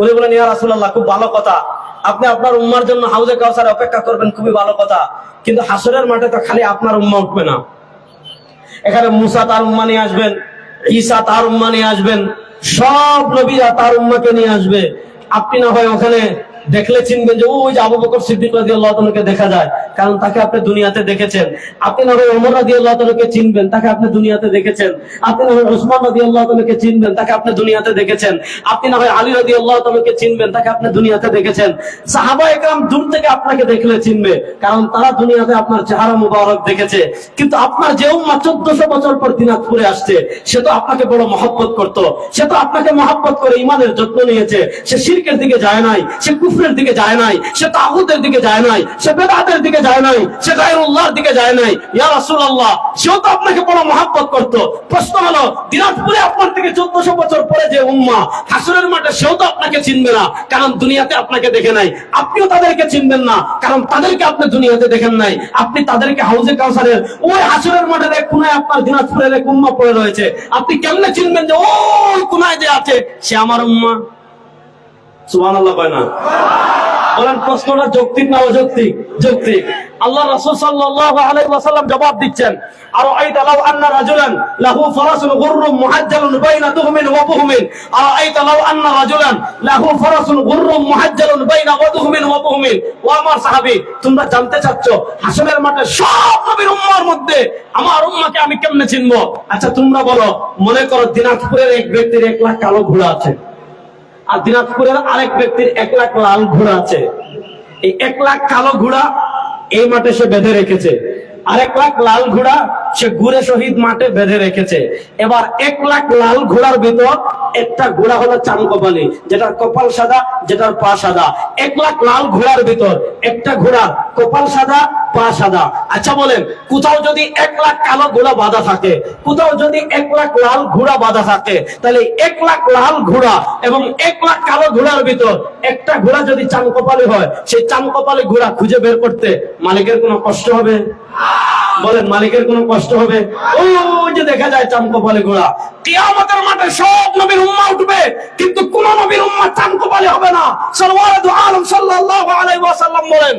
উনি বলেন, ইয়া রাসূলুল্লাহ খুব ভালো কথা, আপনি আপনার উম্মার জন্য হাউজে কাউসারে অপেক্ষা করবেন, খুবই ভালো কথা, কিন্তু হাসরের মাঠে তো খালি আপনার উম্মা উঠবে না, এখানে মুসা তার উম্মা নিয়ে আসবেন, ঈসা তার উম্মা নিয়ে আসবেন, সব নবীরা তার উম্মাকে নিয়ে আসবে। আপনি না হয় ওখানে দেখলে চিনবেন যে ওই যে আবু বকর সিদ্দিক রাদিয়াল্লাহু তাআলাকে দেখা যায়, কারণ তাকে আপনি দুনিয়াতে দেখেছেন। আপনি না হয় ওমর রাদিয়াল্লাহু তাআলাকে চিনবেন, তাকে আপনি দুনিয়াতে দেখেছেন। আপনি না হয় ওসমান রাদিয়াল্লাহু তাআলাকে চিনবেন, তাকে আপনি দুনিয়াতে দেখেছেন। আপনি না হয় আলী রাদিয়াল্লাহু তাআলাকে চিনবেন, তাকে আপনি দুনিয়াতে দেখেছেন। সাহাবায়ে কেরাম দূর থেকে আপনাকে দেখলে চিনবে, কারণ তারা দুনিয়াতে আপনার চেহারা মুবারক দেখেছে। কিন্তু আপনার যে উম্মাহ 1400 বছর পর দিনাজপুরে আসছে, সে তো আপনাকে বড় মহব্বত করত, সে তো আপনাকে মহব্বত করে ঈমানের যত্ন নিয়েছে। সে শিরকের দিকে যায় নাই, সে কুফরের দিকে যায় নাই, সে তাগুতের দিকে যায় নাই, সে বেদাতের দিকে যায় নাই, সে গায়রুল্লাহর দিকে যায় নাই। ইয়া রাসূলুল্লাহ, সেও তো আপনাকে বড় মহব্বত করত। প্রশ্ন হলো, দিনাজপুরে আপনার থেকে 1400 বছর পরে যে উম্মাহ, হাসরের মাঠে সেও তো আপনাকে চিনবে না, কারণ দুনিয়াতে আপনাকে দেখে নাই। আপনিও তাদেরকে চিনবেন না, কারণ তাদেরকে আপনি দুনিয়াতে দেখেন নাই। আপনি তাদেরকে হাউজে কাউসারের ওই হাসরের মাঠে এক কোনায় আপনার দিনাজপুরের এক উম্মাহ পড়ে রয়েছে, আপনি কেমনে চিনবেন যে ওই কোনায় যে আছে সে আমার উম্মাহ? সুবহানাল্লাহ কয় না? বলেন প্রশ্নটা যৌক্তিক না অযৌক্তিক? যৌক্তিক। আল্লাহ রাসূল সাল্লাল্লাহু আলাইহি ওয়াসাল্লাম জবাব দিচ্ছেন, আরাআইতা লাউ আন্না রাজুলান লাহু ফারাসুন গুররুম মুহাজ্জালুন বাইনা দুহমিন ওয়া বুহমিন, আরাআইতা লাউ আন্না রাজুলান লাহু ফারাসুন গুররুম মুহাজ্জালুন বাইনা দুহমিন ওয়া বুহমিন। ও আমার সাহাবী, তোমরা জানতে চাচ্ছ হাসরের মাঠে সব নবীর উম্মাহর মধ্যে আমার উম্মাহকে আমি কেমনে চিনবো? আচ্ছা তোমরা বলো, মনে করো দিনাজপুরের এক ব্যক্তির 1 লাখ কালো ঘোড়া আছে, আর দিনাজপুরের আরেক ব্যক্তির 1 লাখ লাল ঘোড়া আছে। এই 1 লাখ কালো ঘোড়া এই মাঠে সে বেঁধে রেখেছে, আর 1 লাখ লাল ঘোড়া সে ঘুরে শহীদ মাঠে বেঁধে রেখেছে। এবার 1 লাখ লাল ঘোড়ার ভিতর একটা ঘোড়া হলো চামকপালি, যেটার কপাল সাদা, যেটার পা সাদা। 1 লাখ লাল ঘোড়ার ভিতর একটা ঘোড়া কপাল সাদা, পা সাদা। আচ্ছা বলেন, কোথাও যদি 1 লাখ কালো ঘোড়া বাঁধা থাকে, কোথাও যদি 1 লাখ লাল ঘোড়া বাঁধা থাকে, তাহলে 1 লাখ লাল ঘোড়া এবং 1 লাখ কালো ঘোড়ার ভিতর একটা ঘোড়া যদি চামকপালি হয়, সেই চামকপালি ঘোড়া খুঁজে বের করতে মালিকের কোনো কষ্ট হবে? বলেন, মালিকের কোনো কষ্ট হবে? ওই যে দেখা যায় চামকপালি ঘোড়া। কিয়ামতের মাঠে সব নবীর উম্মাহ উঠবে, কিন্তু কোন নবীর উম্মাহ চামকপালি হবে না। সাল্লাল্লাহু আলাইহি সাল্লাল্লাহু আলাইহি ওয়াসাল্লাম বলেন,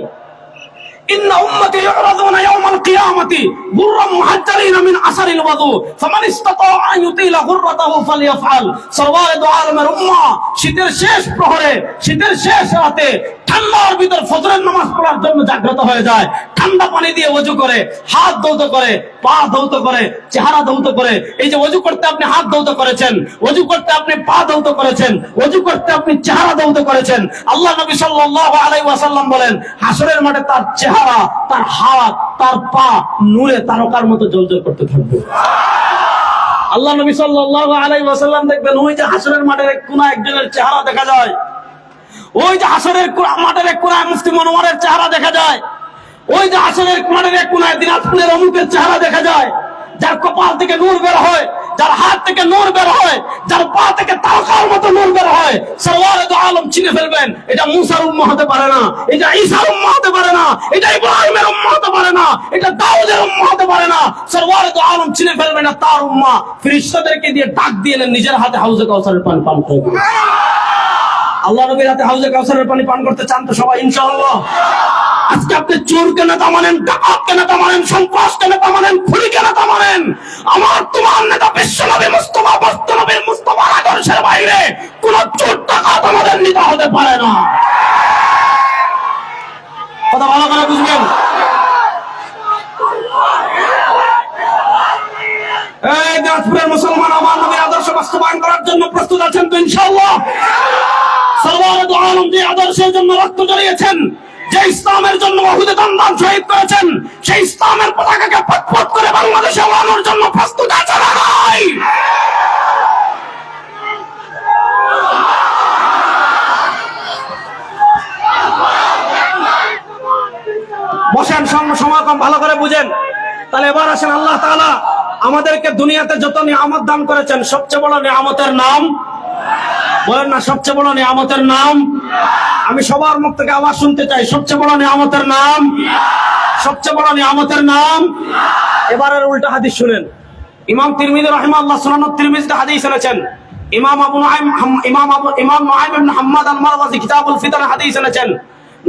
ইন্না উম্মতি ইউরাদুনা ইয়াওমাল কিয়ামাতি গুররাম মুহাজ্জালিনা মিন আসারিল ওয়াদু ফামান ইসতাতাআ আন ইউতিলা গুররাতাহু ফালইয়াফআল। সাল্লাল্লাহু আলাইহি উম্মাহ শীতের শেষ প্রহরে, শীতের শেষ রাতে ঠান্ডার ভিতর ফজরের নামাজ পড়ার জন্য জাগ্রত হয়ে যায়। ঠান্ডা পানি দিয়ে ওযু করে, হাত ধৌত করে, পা ধৌত করে, চেহারা ধৌত করে। এই যে ওযু করতে আপনি হাত ধৌত করেছেন, ওযু করতে আপনি পা ধৌত করেছেন, ওযু করতে আপনি চেহারা ধৌত করেছেন, আল্লাহ নবী সাল্লাল্লাহু আলাইহি ওয়াসাল্লাম বলেন, হাসরের মাঠে তার চেহারা, তার হাত, তার পা নূরে তারকার মতো জ্বলজ্বল করতে থাকবে। আল্লাহ নবী সাল্লাল্লাহু আলাইহি ওয়াসাল্লাম দেখবেন, ওই যে হাসরের মাঠের এক কোণায় একজনের চেহারা দেখা যায়, ওই যে হাসরের মাঠের এক কোণায় মুফতি মনোয়ারের চেহারা দেখা যায়, ওই যে হাসরের মাঠের এক কোণায় দিনাজপুরের অমুকের চেহারা দেখা যায়, যার কপাল থেকে নূর বের হয়, যার হাত থেকে নূর বের হয়, যার পা থেকে তারকার মতো নূর বের হয়। সরওয়ারে দু আলম চিনে ফেলবেন, এটা মুসার উম্মাহ হতে পারে না, এটা ঈসার উম্মাহ হতে পারে না, এটা ইব্রাহিমের উম্মাহ হতে পারে না, এটা দাউদের উম্মাহ হতে পারে না। সরওয়ারে দু আলম চিনে ফেলবেন না তার উম্মাহ। ফেরেশতাদেরকে দিয়ে ডাক দিয়ে নিজের হাতে হাউজে কাউসারের পানি পান করবে। আল্লাহ নবীর হাতে হাউজে কাউসারের পানি পান করতে চান তো সবাই ইনশাআল্লাহ? আজকে আপনি চোরকে নেতা মানেন, ডাকাতকে নেতা মানেন, সন্ত্রাসকে নেতা মানেন, খুনিকে নেতা মানেন, আমার তোমার নেতা বিশ্বনবী মুস্তাফা নবীর মুস্তাফার আদর্শের বাইরে কোন চোর ডাকাত আমাদের নেতা হতে পারে না। কথা ভালো করে বুঝবেন। এই দিনাজপুরের মুসলমান আমার নবীর আদর্শ বাস্তবায়ন করার জন্য প্রস্তুত আছেন তো ইনশাআল্লাহ? সরওয়ারে দু আলম যে আদর্শের জন্য রক্ত ঝরিয়েছেন, যে ইসলামের জন্য উহুদে দান শহীদ করেছেন, সেই ইসলামের পতাকাকে ফটফট করে বাংলাদেশে ওড়ানোর জন্য প্রস্তুত আছে না নাই? বসেন, সময় কম, ভালো করে বুঝেন। তাহলে এবার আসেন, আল্লাহ তাআলা আমাদেরকে দুনিয়াতে যত নিয়ামত দান করেছেন, সবচেয়ে বড় নিয়ামতের নাম বলেন না, সবচেয়ে বড় নিয়ামতের নাম? আমি সবার মুখ থেকে আওয়াজ শুনতে চাই, সবচেয়ে বড় নিয়ামতের নাম, সবচেয়ে বড় নিয়ামতের নাম। এবারের উল্টা হাদিস শুনেন। ইমাম তিরমিজি রাহিমাহুল্লাহ সুনান তিরমিজিতে হাদিস এনেছেন। ইমাম নুআইম ইবনে হাম্মাদ আল-মারওয়াজি কিতাবুল ফিতান হাদিস এনেছেন।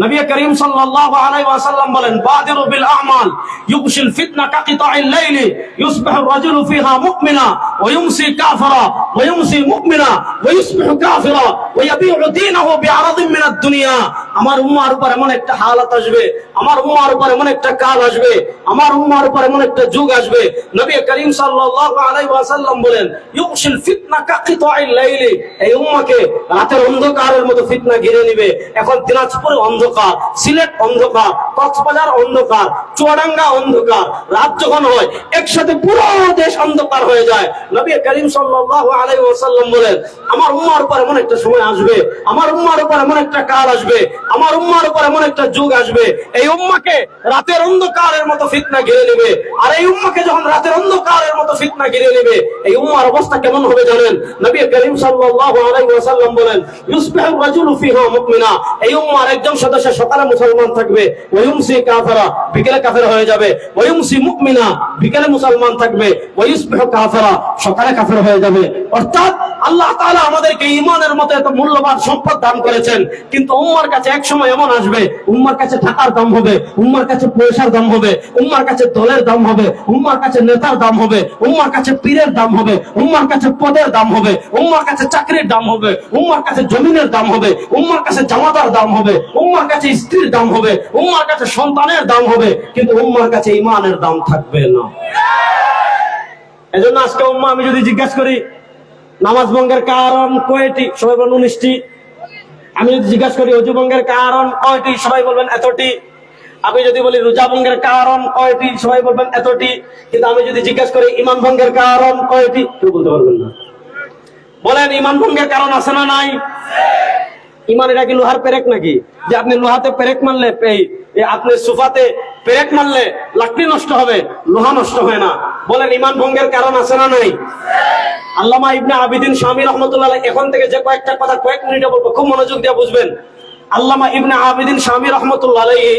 নবী করিম সাল্লাল্লাহু আলাইহি ওয়াসাল্লাম বলেন, বাদিরু বিল আমাল ইউবশিল ফিতনা কাকিতাইল লাইলি ইউসবিহু আর-রাজুলু ফিহা মুমিনা ওয়া ইউমসি কাফিরা ওয়া ইউমসি মুমিনা ওয়া ইউসবিহু কাফিরা ওয়া ইয়াবিউ দীনহু বিআরাদিন মিনাদ দুনিয়া। আমার উম্মার উপর এমন একটা হালাত আসবে, আমার উম্মার উপর এমন একটা কাল আসবে, আমার উম্মার উপর এমন একটা যুগ আসবে। নবী করিম সাল্লাল্লাহু আলাইহি ওয়াসাল্লাম বলেন, ইউবশিল ফিতনা কাকিতাইল লাইলি, এই উম্মাকে রাতের অন্ধকারের মতো ফিতনা ঘিরে নেবে। এখন দিনাজপুরে অন্ধকার, সিলেট অন্ধকার, কক্সবাজার অন্ধকার, চুয়াডাঙ্গা অন্ধকার। রাত যখন হয় একসাথে পুরো দেশ অন্ধকার হয়ে যায়। নবী করিম সাল্লাল্লাহু আলাইহি ওয়াসাল্লাম বলেন, আমার উম্মার উপর এমন একটা সময় আসবে, আমার উম্মার উপর এমন একটা কাল আসবে, আমার উম্মার উপর এমন একটা যুগ আসবে, এই উম্মাকে রাতের অন্ধকারের মতো ফিতনা ঘিরে নেবে। আর এই উম্মাকে যখন রাতের অন্ধকারের মতো ফিতনা ঘিরে নেবে, এই উম্মার অবস্থা কেমন হবে জানেন? নবী করিম সাল্লাল্লাহু আলাইহি ওয়াসাল্লাম বলেন, ইউসবিহু আর-রাজুলু ফিহা মুমিনা, এই উম্মার একজন সদস্য সকালে মুসলমান থাকবে, ওয়া ইউমসি কাফিরা, বিকেলে কাফের হয়ে যাবে, ওয়া ইউমসি মুমিনা, বিকেলে মুসলমান থাকবে, ওয়া ইউসবিহু কাফিরা, সকালে কাফের হয়ে যাবে। অর্থাৎ আল্লাহ তাআলা আমাদেরকে ঈমানের মতো এত মূল্যবান সম্পদ দান করেছেন, কিন্তু উম্মার কাছে এক সময় এমন আসবে, উম্মার কাছে টাকার দাম হবে, উম্মার কাছে পয়সার দাম হবে, উম্মার কাছে দলের দাম হবে, উম্মার কাছে নেতার দাম হবে, উম্মার কাছে পীরের দাম হবে, উম্মার কাছে পদের দাম হবে, উম্মার কাছে চাকরির দাম হবে, উম্মার কাছে জমিনের দাম হবে, উম্মার কাছে জামাতার দাম হবে, উম্মার কাছে স্ত্রীর দাম হবে, উম্মার কাছে সন্তানের দাম হবে, কিন্তু উম্মার কাছে ঈমানের দাম থাকবে না। এজন্য আজকে উম্মাহ আমি যদি জিজ্ঞাসা করি নামাজ ভঙ্গের কারণ কয়টি, সবাই বলবেন 19টি। আমি যদি জিজ্ঞাসা করি অজু ভঙ্গের কারণ কয়টি, সবাই বলবেন এতটি। আমি যদি বলি রোজা ভঙ্গের কারণ কয়টি, সবাই বলবেন এতটি। কিন্তু আমি যদি জিজ্ঞাসা করি ঈমান ভঙ্গের কারণ কয়টি, কেউ বলতে পারবেন না। বলেন ঈমান ভঙ্গের কারণ আছে না নাই? ঈমান এটা কি লোহার পেরেক নাকি, যে আপনি লোহাতে পেরেক মারলে, আপনি সোফাতে পেরেক মারলে লাকড়ি নষ্ট হবে, লোহা নষ্ট হয় না। বলেন ঈমান ভঙ্গের কারণ আছে না নাই? আল্লামা ইবনে আবিদিন শামী রাহমাতুল্লাহ আলাইহি, এখন থেকে যে কয়েকটা কথা কয়েক মিনিটে বলবো, খুব মনোযোগ দিয়ে বুঝবেন। আল্লামা ইবনে আবিদিন শামী রাহমাতুল্লাহ আলাইহি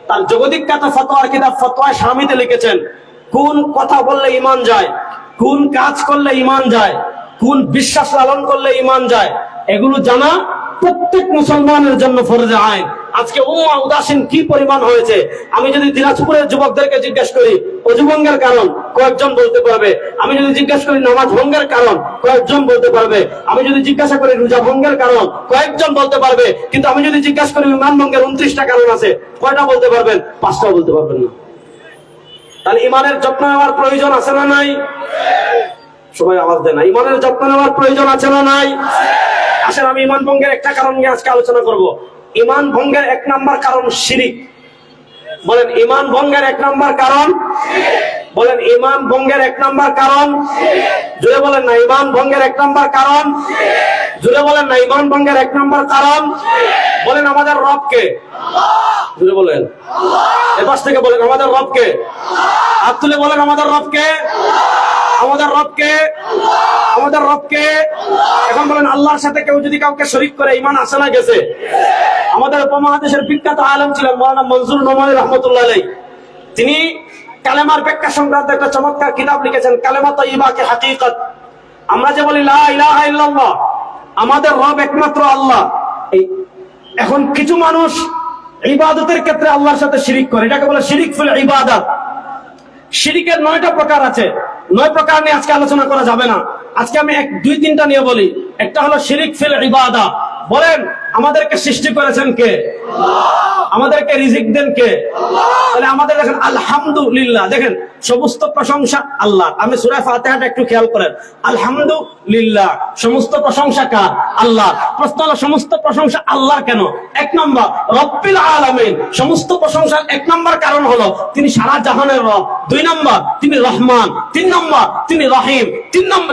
তার জগদিক কাতা ফতোয়ার কিতাব ফতোয়া শামীতে লিখেছেন, কোন কথা বললে ঈমান যায়, কোন কাজ করলে ঈমান যায়, কোন বিশ্বাস লালন করলে ঈমান যায়, এগুলো জানা প্রত্যেক মুসলমানের জন্য ফরজে আইন। আজকে উম্মাহ উদাসীন কি পরিমাণ হয়েছে। আমি যদি দিনাজপুরের যুবকদেরকে জিজ্ঞেস করি অজু ভঙ্গের কারণ, কয়েকজন বলতে পারবে। আমি যদি জিজ্ঞাসা করি নামাজ ভঙ্গের কারণ, কয়েকজন বলতে পারবে। আমি যদি জিজ্ঞাসা করি রোজা ভঙ্গের কারণ, কয়েকজন বলতে পারবে। কিন্তু আমি যদি জিজ্ঞাসা করি ঈমান ভঙ্গের 29টা কারণ আছে, কয়টা বলতে পারবেন? 5টাও বলতে পারবেন না। তাহলে ঈমানের যত্ন নেওয়ার প্রয়োজন আছে না নাই? সবাই আওয়াজ দেন না। ঈমানের যত্ন নেওয়ার প্রয়োজন আছে না নাই? আসেন আমি ঈমান ভঙ্গের একটা কারণ নিয়ে আজকে আলোচনা করব। ঈমান ভঙ্গের 1 নাম্বার কারণ শিরিক। বলেন ঈমান ভঙ্গের 1 নাম্বার কারণ, বলেন ঈমান ভঙ্গের 1 নাম্বার কারণ, জোরে বলেন না ঈমান ভঙ্গের 1 নাম্বার কারণ, জোরে বলেন না ঈমান ভঙ্গের 1 নাম্বার কারণ। বলেন আমাদের রব কে? জোরে বলেন আল্লাহ। এপাশ থেকে বলেন আমাদের রব কে? হাত তুলে বলেন আমাদের রব কে? আমাদের রব কে? আমাদের রব কে? এখন বলেন আল্লাহর সাথে কেউ যদি কাউকে শরীক করে ঈমান আসে না গেছে? আমাদের উপমহাদেশের বিখ্যাত আলেম ছিলেন মাওলানা মনজুর নোমানী রাহমাতুল্লাহ আলাইহি। তিনি কালেমার ব্যাখ্যা সংক্রান্ত একটা চমৎকার কিতাব লিখেছেন, কালেমা তাইয়্যিবা কি হাকিকত। আমরা যে বলি লা ইলাহা ইল্লাল্লাহ, আমাদের রব একমাত্র আল্লাহ। এখন কিছু মানুষ ইবাদতের ক্ষেত্রে আল্লাহর সাথে শিরিক করে, এটাকে বলে শিরিক ফিল ইবাদত। শিরিকের 9টা প্রকার আছে। 9 প্রকার নিয়ে আজকে আলোচনা করা যাবে না। আজকে আমি 2-3টা নিয়ে বলি। একটা হলো শিরিক ফিল ইবাদা। বলেন আমাদেরকে সৃষ্টি করেছেন কে? আল্লাহ। আমাদেরকে রিজিক দেন কে? আল্লাহ। তাহলে আমাদের দেখেন আলহামদুলিল্লাহ, দেখেন সমস্ত প্রশংসা আল্লাহ। আমি সূরা ফাতিহাটা একটু খেয়াল করেন, আলহামদুলিল্লাহ সমস্ত প্রশংসা কার? আল্লাহ। প্রশ্ন হলো সমস্ত প্রশংসা আল্লাহর কেন? 1 নম্বর রব্বিল আলামিন, সমস্ত প্রশংসার 1 নম্বর কারণ হলো তিনি সারা জাহানের রব। 2 নম্বর তিনি রহমান, 3 নম্বর তিনি রহিম,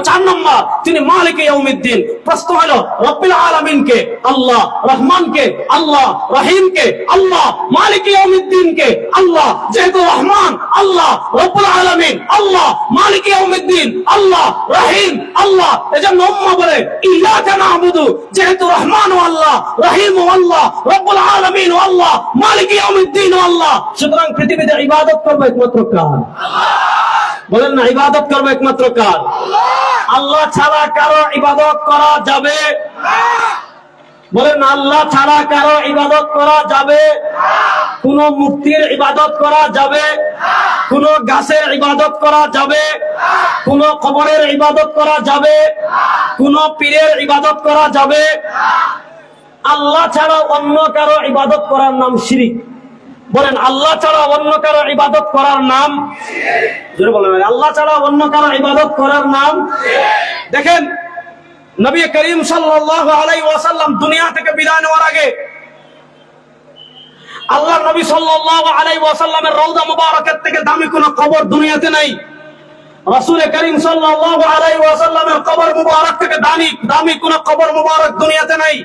4 নম্বর তিনি মালিক ইয়াউমিদ্দিন। প্রশ্ন হলো রব্বিল আলামিন কে? আল্লাহ। রহমান কে? আল্লাহ। রহিম কে? আল্লাহ। মালিক ইয়াউমিদ্দিন কে? আল্লাহ। যেহেতু রহমান আল্লাহ, রব্বুল আলামিন আল্লাহ, মালিক ইয়াউমিদ্দিন আল্লাহ, রহিম আল্লাহ, এজন্য উম্মাহ বলে ইয়্যাকা না'বুদু। যেহেতু রহমান ও আল্লাহ, রহিম ও আল্লাহ, রব্বুল আলামিন ও আল্লাহ, মালিক ইয়াউমিদ্দিন ও আল্লাহ, সুতরাং পৃথিবীতে ইবাদত করবে একমাত্র কার? আল্লাহ। বলেন না ইবাদত করবে একমাত্র কার? আল্লাহ। আল্লাহ ছাড়া কারো ইবাদত করা যাবে না। বলেন আল্লাহ ছাড়া কারো ইবাদত করা যাবে না। কোন মূর্তির ইবাদত করা যাবে না। কোন গাছের ইবাদত করা যাবে না। কোন কবরের ইবাদত করা যাবে না। কোন পীরের ইবাদত করা যাবে না। আল্লাহ ছাড়া অন্য কারো ইবাদত করার নাম শিরিক। বলেন আল্লাহ ছাড়া অন্য কারো ইবাদত করার নাম শিরিক। জোরে বলেন আল্লাহ ছাড়া অন্য কারো ইবাদত করার নাম শিরিক। দেখেন নবী করিম সাল্লাল্লাহু আলাইহি ওয়াসাল্লাম দুনিয়া থেকে বিদায় নেওয়ার আগে আল্লাহর নবী সাল্লাল্লাহু আলাইহি ওয়াসাল্লামের রওজা মুবারকের থেকে দামি কোনো কবর দুনিয়াতে নাই। রাসূল করিম সাল্লাল্লাহু আলাইহি ওয়াসাল্লামের কবর মুবারক থেকে দামি কোনো কবর মুবারক দুনিয়াতে নাই।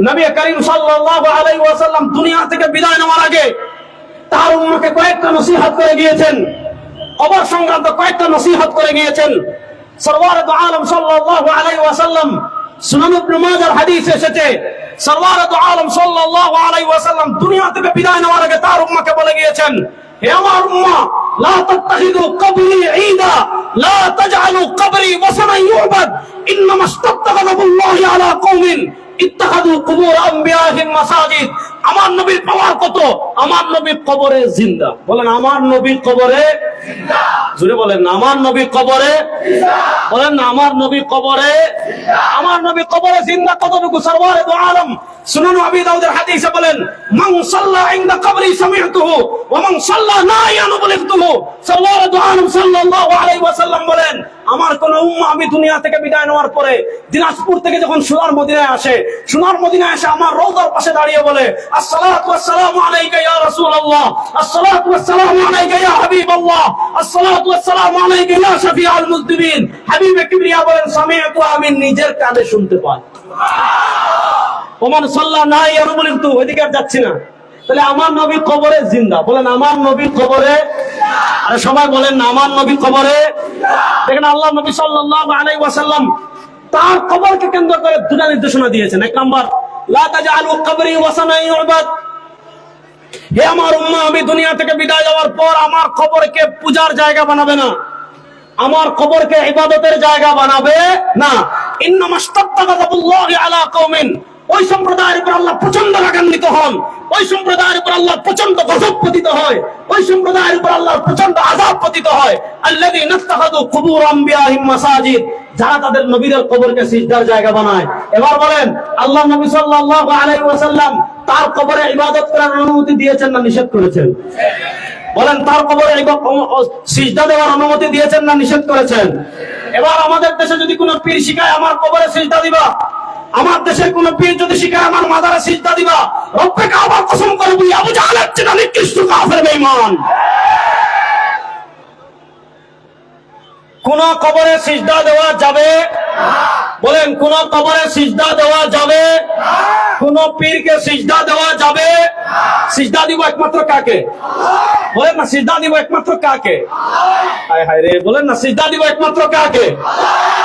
নবী করিম সাল্লাল্লাহু আলাইহি ওয়াসাল্লাম দুনিয়া থেকে বিদায় নেওয়ার আগে তার উম্মতকে কয়েকটা নসিহত করে গিয়েছেন, কবর সংক্রান্ত কয়েকটা নসিহত করে গিয়েছেন। সরওয়ার দু আলম সাল্লাল্লাহু আলাইহি ওয়াসাল্লাম, সুনান ইবনে মাজার হাদিসে এসেছে, সরওয়ার দু আলম সাল্লাল্লাহু আলাইহি ওয়াসাল্লাম দুনিয়া থেকে বিদায় নেওয়ার আগে তার উম্মতকে বলে গিয়েছেন, হে আমার উম্মাহ, লা তাত্তাখিযু কবরি ঈদা, লা তাজআলু কবরি ওয়াসানান ইউবাদ, ইন্নামা ইসতাত্তাখা নাবিয়ুল্লাহি আলা কওমিন ইত্তাখাযু কুবুর আম্বিয়াহিম মাসাজিদ। আমার নবীর পাওয়ার কত? আমার নবীর কবরে জিন্দা। বলেন আমার নবীর কবরে জিন্দা। জোরে বলেন না আমার নবীর কবরে জিন্দা। বলেন না আমার নবীর কবরে জিন্দা। আমার নবীর কবরে জিন্দা কতটুকু? সরওয়ারে দু আলম সুনান আবি দাউদের হাদিসে বলেন, মান সাল্লা ইনদা কবরি সামি'তুহু ওয়া মান সাল্লা নাইয়ান বলিগতুহু। সরওয়ারে দু আলম সাল্লাল্লাহু আলাইহি ওয়াসাল্লাম বলেন, আমার কোন উম্মাহ আমি দুনিয়া থেকে বিদায় নেওয়ার পরে দিনাজপুর থেকে যখন সোনার মদিনায় আসে, সোনার মদিনায় এসে আমার রওজার পাশে দাঁড়িয়ে বলে, আসসালাতু ওয়াসসালামু আলাইকা ইয়া রাসূলুল্লাহ, আসসালাতু ওয়াসসালামু আলাইকা ইয়া হাবিবাল্লাহ, আসসালাতু ওয়াসসালামু আলাইকা ইয়া শাফিউল মুযনিবিন। হাবিবে কিবরিয়া বলেন, সামি'তু, আমি নিজের কানে শুনতে পাই। সুবহানাল্লাহ। ওমান সাল্লা না ইয়ারু বলিতু, ওইদিকে আর যাচ্ছি না। তাহলে আমার নবী কবরে জিন্দা। বলেন আমার নবী কবরে, আরে সবাই বলেন না আমার নবী কবরে। দেখেন আল্লাহ নবী সাল্লাল্লাহু আলাইহি ওয়াসাল্লাম তার কবরকে কেন্দ্র করে দুটো নির্দেশনা দিয়েছেন। এক নাম্বার, লা তাজআলু কবরি ওয়াসানান ইউবাদ। হে আমার উম্মাহ, আমি দুনিয়া থেকে বিদায় যাওয়ার পর আমার কবরকে পূজার জায়গা বানাবে না, আমার কবরকে ইবাদতের জায়গা বানাবে না। ইন্নামা ইসতাত্তাখা নাবিয়ুল্লাহি আলা কওমিন, ওই সম্প্রদায়ের উপর আল্লাহ প্রচন্ড রাগান্বিত হন, ওই সম্প্রদায়ের উপর আল্লাহ প্রচন্ড গজব পতিত হয়, ওই সম্প্রদায়ের উপর আল্লাহ প্রচন্ড আযাব পতিত হয়। আল্লাযীনা ইত্তাখাযু কুবুর আম্বিয়াহিম মাসাজিদ, যারা তাদের নবীদের কবরকে সিজদার জায়গা বানায়। এবার বলেন আল্লাহ নবী সাল্লাল্লাহু আলাইহি ওয়াসাল্লাম তার কবরে ইবাদত করার অনুমতি দিয়েছেন না নিষেধ করেছেন? বলেন তার কবরে সিজদা দেওয়ার অনুমতি দিয়েছেন না নিষেধ করেছেন? এবার আমাদের দেশে যদি কোনো পীর শিখায় আমার কবরে সিজদা দিবা, আমার দেশের কোন পীর যদি শিখায় আমার মাজারে সিজদা দিবা, রব্বে কাবার কসম করে বলি আবু জাহলের চেয়ে নিকৃষ্ট কাফের বেঈমান। কোন কবরে সিজদা দেওয়া যাবে না। বলেন কোন কবরে সিজদা দেওয়া যাবে না। কোন পীরকে সিজদা দেওয়া যাবে না। সিজদা দিব একমাত্র কাকে? বলেন না সিজদা দিব একমাত্র কাকে? হায় হায় রে, বলেন না সিজদা দিব একমাত্র কাকে?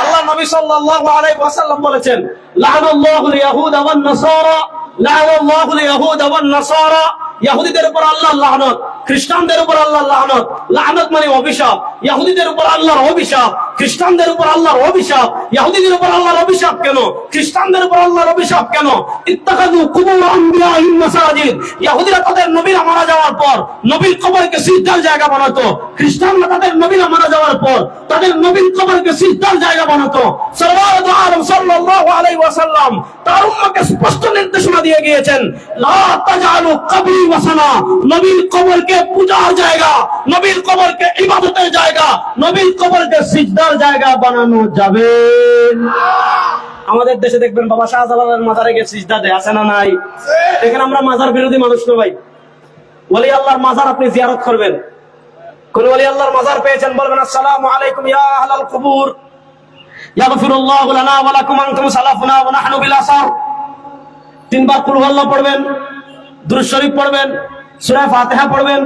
আল্লাহ নবী সাল্লাল্লাহু আলাইহি ওয়াসাল্লাম বলেছেন, লা'নাল্লাহুল ইয়াহুদা ওয়ান নাসারা, লা'নাল্লাহুল ইয়াহুদা ওয়ান নাসারা। ইহুদিদের উপর আল্লাহর লানত, খ্রিস্টানদের উপর আল্লাহর লানত। লানত মানে অভিশাপ। ইহুদিদের উপর আল্লাহর অভিশাপ, খ্রিস্টানদের উপর আল্লাহর অভিশাপ। ইহুদিদের উপর আল্লাহর অভিশাপ কেন? খ্রিস্টানদের উপর আল্লাহর অভিশাপ কেন? ইত্তাখাযু কুবুর আম্বিয়াহিম মাসাজিদ। ইহুদিরা তাদের নবীরা মারা যাওয়ার পর নবীর কবরকে সিজদার জায়গা বানাতো, খ্রিস্টানরা তাদের নবীরা মারা যাওয়ার পর তাদের নবীর কবরকে সিজদার জায়গা বানাতো। সরওয়ারে দু আলম সাল্লাল্লাহু আলাইহি ওয়াসাল্লাম তার উম্মতকে স্পষ্ট নির্দেশনা দিয়ে গিয়েছেন, লা তাজআলু কবরি ওয়াসানা, নবীর কবরকে পূজার জায়গা, নবীর কবরকে ইবাদতের জায়গা, নবীর কবরকে সিজদার জায়গা বানানো যাবে না। আমাদের দেশে দেখবেন বাবা শাহজালালের মাজারে গিয়ে সিজদা দেয়, আছে না নাই? দেখেন আমরা মাজার বিরোধী মানুষ না ভাই। ওলি আল্লাহর মাজার আপনি জিয়ারত করবেন, কোন ওলি আল্লাহর মাজার পেয়েছেন বলবেন, আসসালামু আলাইকুম ইয়া আহলাল কুবুর, ইয়াগফিরুল্লাহু লানা ওয়া লাকুম আনতুম সালাফুনা ওয়া নাহনু বিল আসার। তিনবার কুল হুয়াল্লাহ পড়বেন, দুরূদ শরীফ পড়বেন, সূরা ফাতিহা পড়বেন,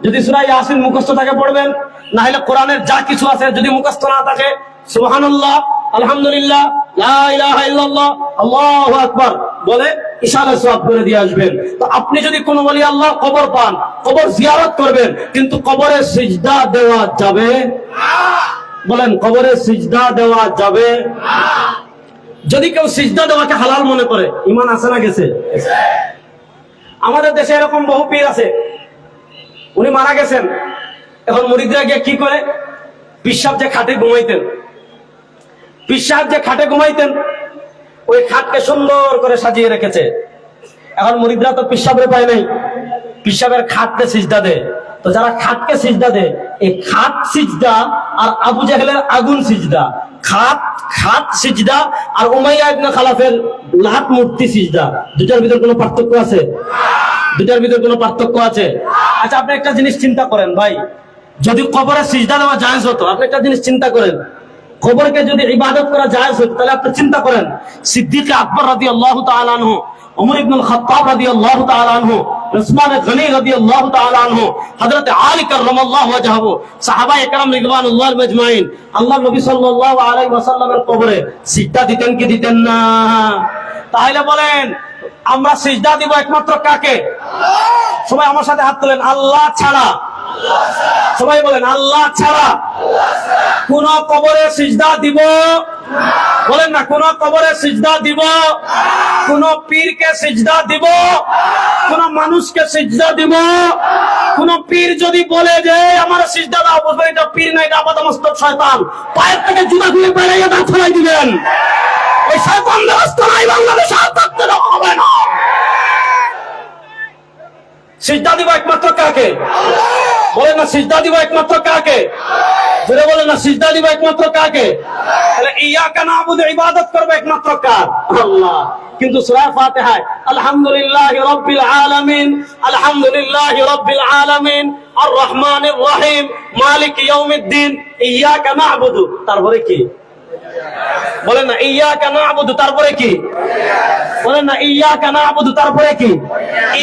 যদি সূরা ইয়াসিন মুখস্থ থাকে পড়বেন, না হলে কোরআনের যা কিছু আছে যদি মুখস্থ না থাকে সুবহানাল্লাহ, আলহামদুলিল্লাহ, লা ইলাহা ইল্লাল্লাহ, আল্লাহু আকবার বলে ইশারা সওয়াব করে দিয়ে আসবেন। তো আপনি যদি কোন ওলি আল্লাহর কবর পান, কবর জিয়ারত করবেন, কিন্তু কবরে সিজদা দেওয়া যাবে না। বলেন কবরে সিজদা দেওয়া যাবে না। যদি কেউ সিজদা দেওয়াকে হালাল মনে করে, ঈমান আছে না গেছে? আমাদের দেশে এরকম বহু পীর আছে, উনি মারা গেছেন, এখন মুরিদরা গিয়ে কি করে, পীর সাহেব যে খাটে ঘুমাইতেন, পীর সাহেব যে খাটে ঘুমাইতেন ওই খাটকে সুন্দর করে সাজিয়ে রেখেছে। এখন মুরিদরা তো পীর সাহেবের পায় নাই, পীর সাহেবের খাটকে সিজদা দেয়। তো যারা খাটকে সিজদা দেয়, এই খাট সিজদা আর আবু জাহেলের আগুন সিজদা, খাট সিজদা আর উমাইয়া ইবনে খালাফের লাত মূর্তি সিজদা, দুটার ভিতর কোনো পার্থক্য আছে? দুটার ভিতর কোনো পার্থক্য আছে? আচ্ছা আপনি একটা জিনিস চিন্তা করেন ভাই, যদি কবরে সিজদা দেওয়া জায়েজ হতো, আপনি একটা জিনিস চিন্তা করেন, কবরকে যদি ইবাদত করা জায়েজ হতো, তাহলে আপনি চিন্তা করেন সিদ্দিক আকবর রাদিয়াল্লাহু তাআলা আনহু, উমর ইবনুল খাত্তাব রাদিয়াল্লাহু তাআলা আনহু, উসমান গনি রাদিয়াল্লাহু তাআলা আনহু, হযরত আলী কাররামাল্লাহু ওয়াজহাহু, সাহাবায়ে কেরাম রিদওয়ানুল্লাহ আজমাইন আল্লাহর নবী সাল্লাল্লাহু আলাইহি ওয়াসাল্লামের কবরে সিজদা দিতেন কি দিতেন না? তাহলে বলেন আমরা সিজদা দিব একমাত্র কাকে? সবাই আমার সাথে হাত তোলেন, আল্লাহ ছাড়া সবাই বলেন আল্লাহ ছাড়া কোন কবরে সিজদা দিব, বলেন না কোন কবরে সিজদা দিব, কোন পীরকে সিজদা দিব, কোন মানুষকে সিজদা দিব। কোন পীর যদি বলে যে আমার সিজদা দাও, বুঝবেন এটা পীর না, এটা আপাদমস্তক শয়তান। পায়ের থেকে জুতা খুলে বেরিয়ে দাঁত ফেলাই দিবেন। ওই শয়তান রাস্তা নাই বাংলাদেশে, আর থাকতে দেওয়া হবে না। সিজদা দিব একমাত্র কাকে? বলেন না সিজদা দিব একমাত্র কাকে? জোরে বলেন না সিজদা দিব একমাত্র কাকে? তাহলে ইয়াকা নাবুদু ইবাদত করবে একমাত্র কার? আল্লাহ। কিন্তু সূরা ফাতিহায় আলহামদুলিল্লাহি রাব্বিল আলামিন, আলহামদুলিল্লাহি রাব্বিল আলামিন, আর রহমানির রহিম, মালিক ইয়াউমিদ্দিন, ইয়াকা নাবুদু, তারপরে কি? বলেন না ইয়াকা নাবুদু, তারপরে কি? বলেন না ইয়াকা নাবুদু, তারপরে কি?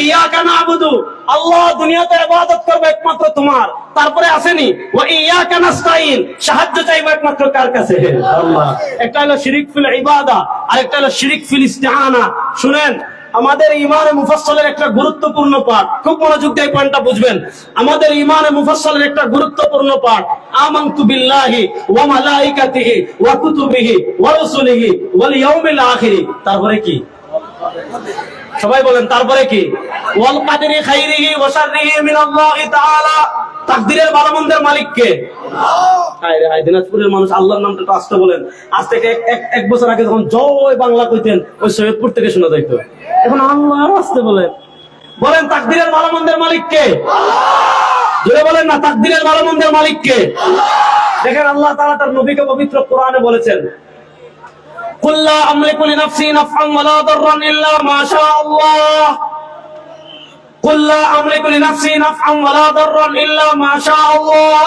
ইয়াকা নাবুদু, আল্লাহ দুনিয়াতে ইবাদত করবে একমাত্র তোমার। তারপরে আসেনি ওয়া ইয়াকা নাস্তাইন, সাহায্য চাইবে একমাত্র কার কাছে? আল্লাহ। একটা হলো শিরক ফিল ইবাদা, আর একটা হলো শিরক ফিল ইস্তিআনা। শুনেন, আমাদের ইমানে মুফাসসালের একটা গুরুত্বপূর্ণ পাঠ, খুব মনোযোগ দিয়ে পয়েন্টটা বুঝবেন। আমাদের ইমানে মুফাসসালের একটা গুরুত্বপূর্ণ পাঠ, আমানতু বিল্লাহি ওয়া মালাইকাতিহি ওয়া কুতুবিহি ওয়া রুসুলিহি ওয়াল ইয়াউমিল আখির। তারপরে কি? সবাই বলেন তারপরে কি? ওয়াল কাদরি খাইরিহি ওয়া শাররিহি মিনাল্লাহি তাআলা। তাকদীরের ভালো মন্দের মালিক কে? আল্লাহ। দিনাজপুরের মানুষ আল্লাহর নামটা একটু আস্তে বলেন। আজ থেকে এক বছর আগে যখন জয় বাংলা কইতেন, ওই সৈয়দপুর থেকে শোনা যাইতো। এখন আল্লাহ আস্তে বলেন। বলেন তাকদীরের ভালো মন্দের মালিক কে? জোরে বলেন না তাকদীরের ভালো মন্দের মালিক কে? দেখেন আল্লাহ তাআলা তার নবীকে পবিত্র কোরআনে বলেছেন, কুল লা আমলিকু লিনাফসি নাফআন ওয়া লা দাররান ইল্লা মা শাআল্লাহ। قل لا أملك لنفسي نفعا ولا ضرا إلا ما شاء الله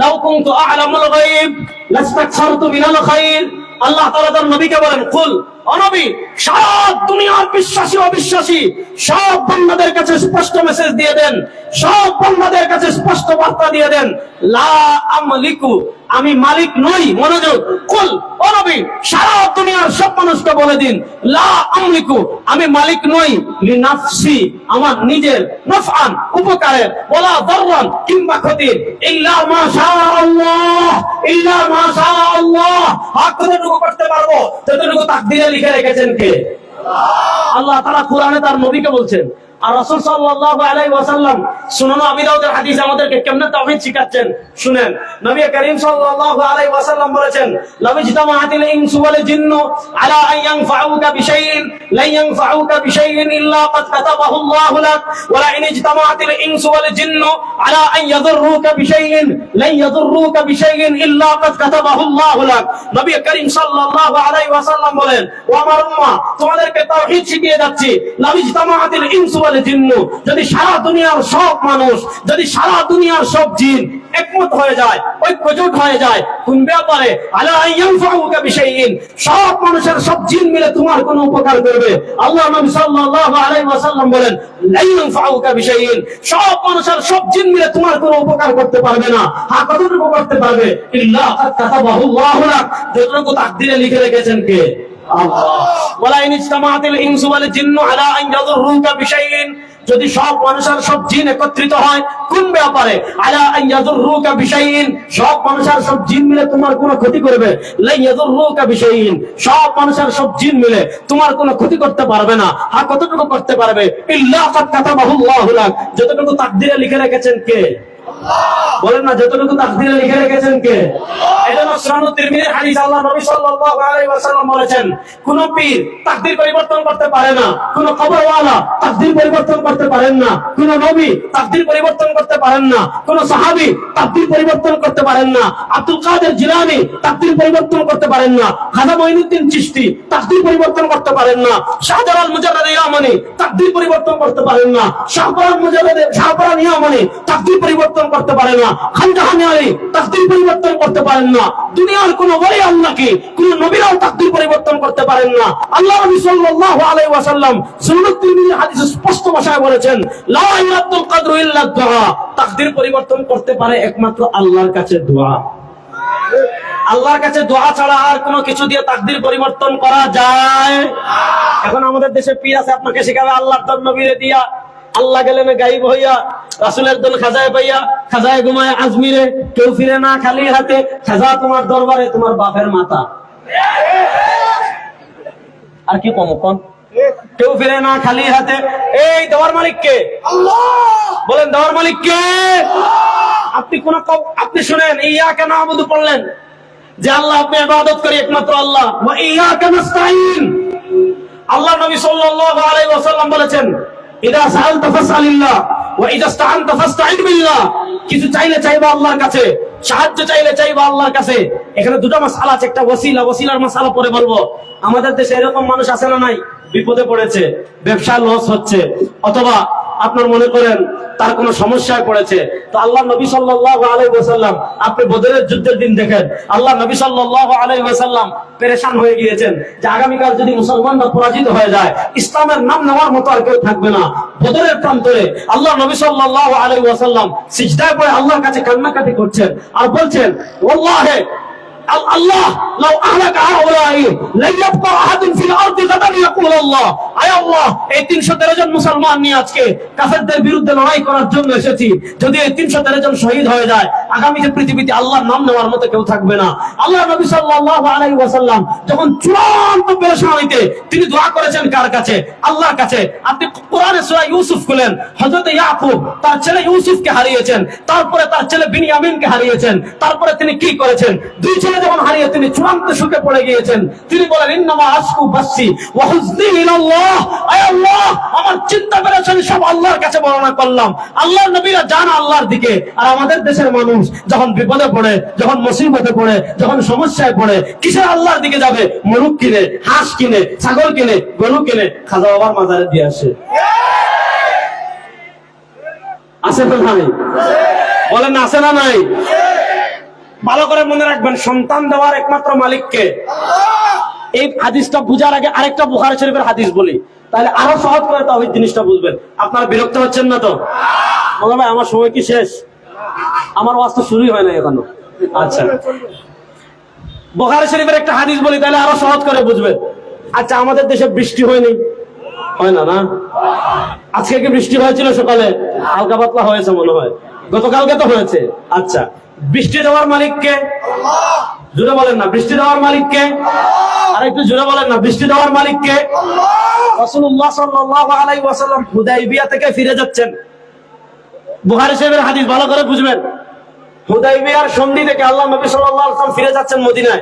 لو كنت أعلم الغيب لاستكثرت من الخير। আল্লাহ তাআলা তার নবীকে বলেন, কুল, ও নবী, সারা দুনিয়ার বিশ্বাসী অবিশ্বাসী সব বান্দাদের কাছে স্পষ্ট মেসেজ দিয়ে দেন, সব বান্দাদের কাছে স্পষ্ট বার্তা দিয়ে দেন, লা আমলিকু, আমি মালিক নই। মনোযোগ, কুল, ও নবী, সারা দুনিয়ার সব মানুষকে বলে দিন, লা আমলিকু, আমি মালিক নই, লিনাফসি, আমার নিজের, নাফআন, উপকারের, ওয়ালা দাররান, কিংবা ক্ষতির, ইল্লা মা শাআল্লাহ, ইল্লা মা শাআল্লাহ। কতটুকু করতে পারবো ততটুকু তাকদীরে লিখে রেখেছেন কে? আল্লাহ তাআলা কোরআনে তার নবীকে বলছেন। আর রাসূল সাল্লাল্লাহু আলাইহি ওয়াসাল্লাম সুনান আবি দাউদের হাদিসে আমাদেরকে কেমনে তাওহীদ শিখাচ্ছেন শুনেন। নবী করিম সাল্লাল্লাহু আলাইহি ওয়াসাল্লাম বলেছেন, লাবিজতামাআতিল ইনসু ওয়াল জিন্নু আলা আন ইয়ানফাউকা বিশাইইন লা ইয়ানফাউকা বিশাইইন ইল্লা ক্বাদ কাতাবাহু আল্লাহু লাক ওয়া লা ইন ইজতামাআতিল ইনসু ওয়াল জিন্নু আলা আন ইয়াদুররুকা বিশাইইন লা ইয়াদুররুকা বিশাইইন ইল্লা ক্বাদ কাতাবাহু আল্লাহু লাক। নবী করিম সাল্লাল্লাহু আলাইহি ওয়াসাল্লাম বলেন, ও আমার উম্মাহ, তোমাদেরকে তাওহীদ শিখিয়ে যাচ্ছি, লাবিজতামাআতিল ইনসু ওয়াল জিন্নু, যদি সারা দুনিয়ার সব মানুষ, যদি সারা দুনিয়ার সব জিন একমত হয়ে যায়, ঐক্যজোট হয়ে যায় কোন ব্যাপারে? আলা ইয়ানফাউকা বিশাইইন, সব মানুষের সব জিন মিলে তোমার কোনো উপকার করবে। আল্লাহ নবী সাল্লাল্লাহু আলাইহি ওয়াসাল্লাম বলেন, লা ইয়ানফাউকা বিশাইইন, সব মানুষের সব জিন মিলে তোমার কোনো উপকার করতে পারবে না। হ্যাঁ, কতটুকু করতে পারবে? ইল্লা ক্বাদ কাতাবাহু আল্লাহু লাক, যতটুকু তাকদীরে লিখে রেখেছেন কে? আল্লাহ। ওয়ালা ইন ইজতামাআতিল ইনসু ওয়াল জিন্নু আলা আন ইয়াদুররুকা বিশাইইন, যদি সব মানুষের সব জিন একত্রিত হয় কোন ব্যাপারে? আলা আন ইয়াদুররুকা বিশাইইন, সব মানুষের সব জিন মিলে তোমার কোনো ক্ষতি করবে। লা ইয়াদুররুকা বিশাইইন, সব মানুষের সব জিন মিলে তোমার কোনো ক্ষতি করতে পারবে না। হ্যাঁ, কতটুকু করতে পারবে? ইল্লা ক্বাদ কাতাবাহু আল্লাহু লাক, যতটুকু তাকদীরে লিখে রেখেছেন কে? বলেন না যতটুকু তাকদীরে লিখে রেখেছেন কে? এজন্য সুনান তিরমিজির হাদিস, আল্লাহ নবী সাল্লাল্লাহু আলাইহি ওয়াসাল্লাম বলেছেন, কোন পীর তাকদীর পরিবর্তন করতে পারে না, কোন কবরওয়ালা তাকদীর পরিবর্তন করতে পারেন না, কোন নবী তাকদীর পরিবর্তন করতে পারেন না, কোন সাহাবী তাকদীর পরিবর্তন করতে পারেন না, আব্দুল কাদের জিলানী তাকদীর পরিবর্তন করতে পারেন না, খাজা মঈনুদ্দিন চিশতি তাকদীর পরিবর্তন করতে পারেন না, শাহজালাল মুজাদ্দিদ ইয়ামানি তাকদীর পরিবর্তন করতে পারেন না, শাহপরান ইয়ামানি তাকদীর পরিবর্তন করতে পারে না, খানজাহান আলী তাকদীর পরিবর্তন করতে পারেন না, দুনিয়ার কোন ওলি আল্লাহকে কোন নবীরাও তাকদীর পরিবর্তন করতে পারেন না। আল্লাহ নবী সাল্লাল্লাহু আলাইহি ওয়াসাল্লাম সুনান তিরমিজির হাদিসে স্পষ্ট ভাষায় বলেছেন, লা ইয়াতুল কদরু ইল্লা দুআ, তাকদীর পরিবর্তন করতে পারে একমাত্র আল্লাহর কাছে দোয়া। আল্লাহর কাছে দোয়া ছাড়া আর কোনো কিছু দিয়ে তাকদীর পরিবর্তন করা যায়? এখন আমাদের দেশে পীর আছে, আপনাকে শেখাবে আল্লাহর নবীরে দিয়া আল্লাহ গেলেন গাইব হইয়া, রাসূলের দল খাজায় পাইয়া, খাজায় ঘুমায় আজমিরে, কেউ ফিরে না খালি হাতে, খাজা তোমার দরবারে তোমার বাপের মাথা। আর কি কম কোন? কেউ ফিরে না খালি হাতে। এই দেওয়ার মালিক কে? আল্লাহ। বলেন দেওয়ার মালিক কে? আপনি কোন আপনি শুনেন ইয়াকা না'বুদু পড়লেন যে আল্লাহ আপনি ইবাদত করি একমাত্র আল্লাহ, ওয়া ইয়াকা নাস্তাঈন। আল্লাহ নবী সাল্লাল্লাহু আলাইহি ওয়াসাল্লাম বলেছেন ইদা সাআলতা ফাসআলিল্লাহ ওয়া ইদা ইসতাআনতা ফাসতাঈন বিল্লাহ। কিছু চাইলে চাইবা আল্লাহর কাছে, সাহায্য চাইলে চাইবা আল্লাহর কাছে। এখানে দুটো মাসআলা আছে, একটা ওসিলা, ওসিলার মাসআলা পরে বলবো। আমাদের দেশে এরকম মানুষ আছে না নাই, বিপদে পড়েছে, ব্যবসা লস হচ্ছে, অথবা আপনার মনে করেন তার কোনো সমস্যায় পড়েছে, তো আল্লাহ নবী সাল্লাল্লাহু আলাইহি ওয়াসাল্লাম, আপনি বদরের যুদ্ধের দিন দেখেন আল্লাহ নবী সাল্লাল্লাহু আলাইহি ওয়াসাল্লাম পেরেশান হয়ে গিয়েছেন যে আগামীকাল যদি মুসলমানরা পরাজিত হয়ে যায়, ইসলামের নাম নেওয়ার মতো আর কেউ থাকবে না। বদরের প্রান্তরে আল্লাহ নবী সাল্লাল্লাহু আলাইহি ওয়াসাল্লাম সিজদায় পড়ে আল্লাহর কাছে কান্নাকাটি করছেন আর বলছেন ওয়াল্লাহি আল্লাহ লাউ আহলাকা হাউলাই লা ইয়াবকা আহাদুন ফিল আরদি গাদান ইয়াকুল আল্লাহ। আয় আল্লাহ, এই 313 জন মুসলমান নিয়ে আজকে কাফেরদের বিরুদ্ধে লড়াই করার জন্য এসেছি, যদি এই 313 জন শহীদ হয়ে যায়, আগামীতে পৃথিবীতে আল্লাহর নাম নেওয়ার মতো কেউ থাকবে না। আল্লাহ নবী সাল্লাল্লাহু আলাইহি ওয়াসাল্লাম যখন চূড়ান্ত পেরেশানিতে তিনি দোয়া করেছেন কার কাছে? আল্লাহর কাছে। আপনি কোরআনে সূরা ইউসুফ খুলেন, হযরত ইয়াকুব তার ছেলে ইউসুফকে হারিয়েছেন, তারপরে তার ছেলে বিনিয়ামিনকে হারিয়েছেন, তারপরে তিনি কি করেছেন? দুই ছেলে যখন হারিয়ে তিনি চূড়ান্ত সুখে পড়ে গিয়েছেন, তিনি বলেন ইন্নামা আশকু বাসসি ওয়া হুজনি ইলাল্লাহ। আয় আল্লাহ, আমার চিন্তা পেরেশানি সব আল্লাহর কাছে বর্ণনা করলাম। আল্লাহর নবীরা যান আল্লাহর দিকে, আর আমাদের দেশের মানুষ যখন বিপদে পড়ে, যখন মুসিবতে পড়ে, যখন সমস্যায় পড়ে, কিসের আল্লাহর দিকে যাবে? মুরগ কিনে, হাঁস কিনে, ছাগল কিনে, গরু কিনে, খাজা বাবার মাজারে দিয়ে আসে। আছে তো নাই? বলেন না আছে না নাই? ভালো করে মনে রাখবেন, সন্তান দেওয়ার একমাত্র মালিককে। এই হাদিসটা বুঝার আগে আরেকটা বুখারী শরীফের হাদিস বলি, তাহলে আরো সহজ করে তাওহীদ জিনিসটা বুঝবেন। আপনারা বিরক্ত হচ্ছেন না তো? বলো ভাই আমার সময় কি শেষ? আমার ওয়াজ তো শুরুই হয় না এখনো। আচ্ছা, বুখারী শরীফের একটা হাদিস বলি, তাহলে আরো সহজ করে বুঝবেন। আচ্ছা, আমাদের দেশে বৃষ্টি হয়নি? হয় না না? আজকে কি বৃষ্টি হয়েছিল? সকালে হালকা পাতলা হয়েছে মনে হয়, গতকালকে তো হয়েছে। আচ্ছা, বৃষ্টি দেওয়ার মালিক কে? আল্লাহ। জোরে বলেন না বৃষ্টি দেওয়ার মালিক কে? আল্লাহ। আর একটু জোরে বলেন না বৃষ্টি দেওয়ার মালিক কে? আল্লাহ। রাসূলুল্লাহ সাল্লাল্লাহু আলাইহি ওয়াসাল্লাম হুদায়বিয়া থেকে ফিরে যাচ্ছেন। বুখারী শরীফের হাদিস ভালো করে বুঝবেন। হুদায়বিয়ার সন্ধি থেকে আল্লাহ নবী সাল্লাল্লাহু আলাইহি ওয়াসাল্লাম ফিরে যাচ্ছেন মদিনায়।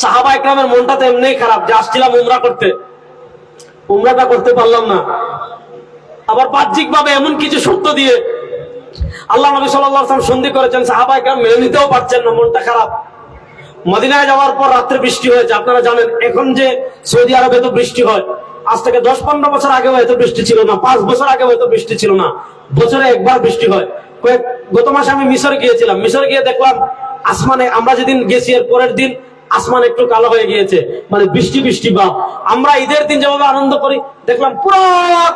সাহাবা ইকরামের মনটা তো এমনিই খারাপ যে আসছিলাম উমরা করতে, উমরাটা করতে পারলাম না। আবার বাহ্যিকভাবে এমন কিছু শর্ত দিয়ে আল্লাহ নবী সাল্লাল্লাহু আলাইহি ওয়াসাল্লাম সন্ধি করেছেন, সাহাবা ইকরাম মেনে নিতেও পারছেন না, মনটা খারাপ। মদিনায় যাওয়ার পর রাত্রে বৃষ্টি হয়েছে। আপনারা জানেন এখন যে সৌদি আরবে তো বৃষ্টি হয়, আজ থেকে 10-15 বছর আগেও এত বৃষ্টি ছিল না, 5 বছর আগেও এত বৃষ্টি ছিল না। বছরে একবার বৃষ্টি হয়। গত মাসে আমি মিশর গিয়েছিলাম, মিশর গিয়ে দেখলাম আসমানে, আমরা যেদিন গেছি এর পরের দিন আসমান একটু কালো হয়ে গিয়েছে, মানে বৃষ্টি বৃষ্টি ভাব। আমরা ঈদের দিন যেভাবে আনন্দ করি, দেখলাম পুরো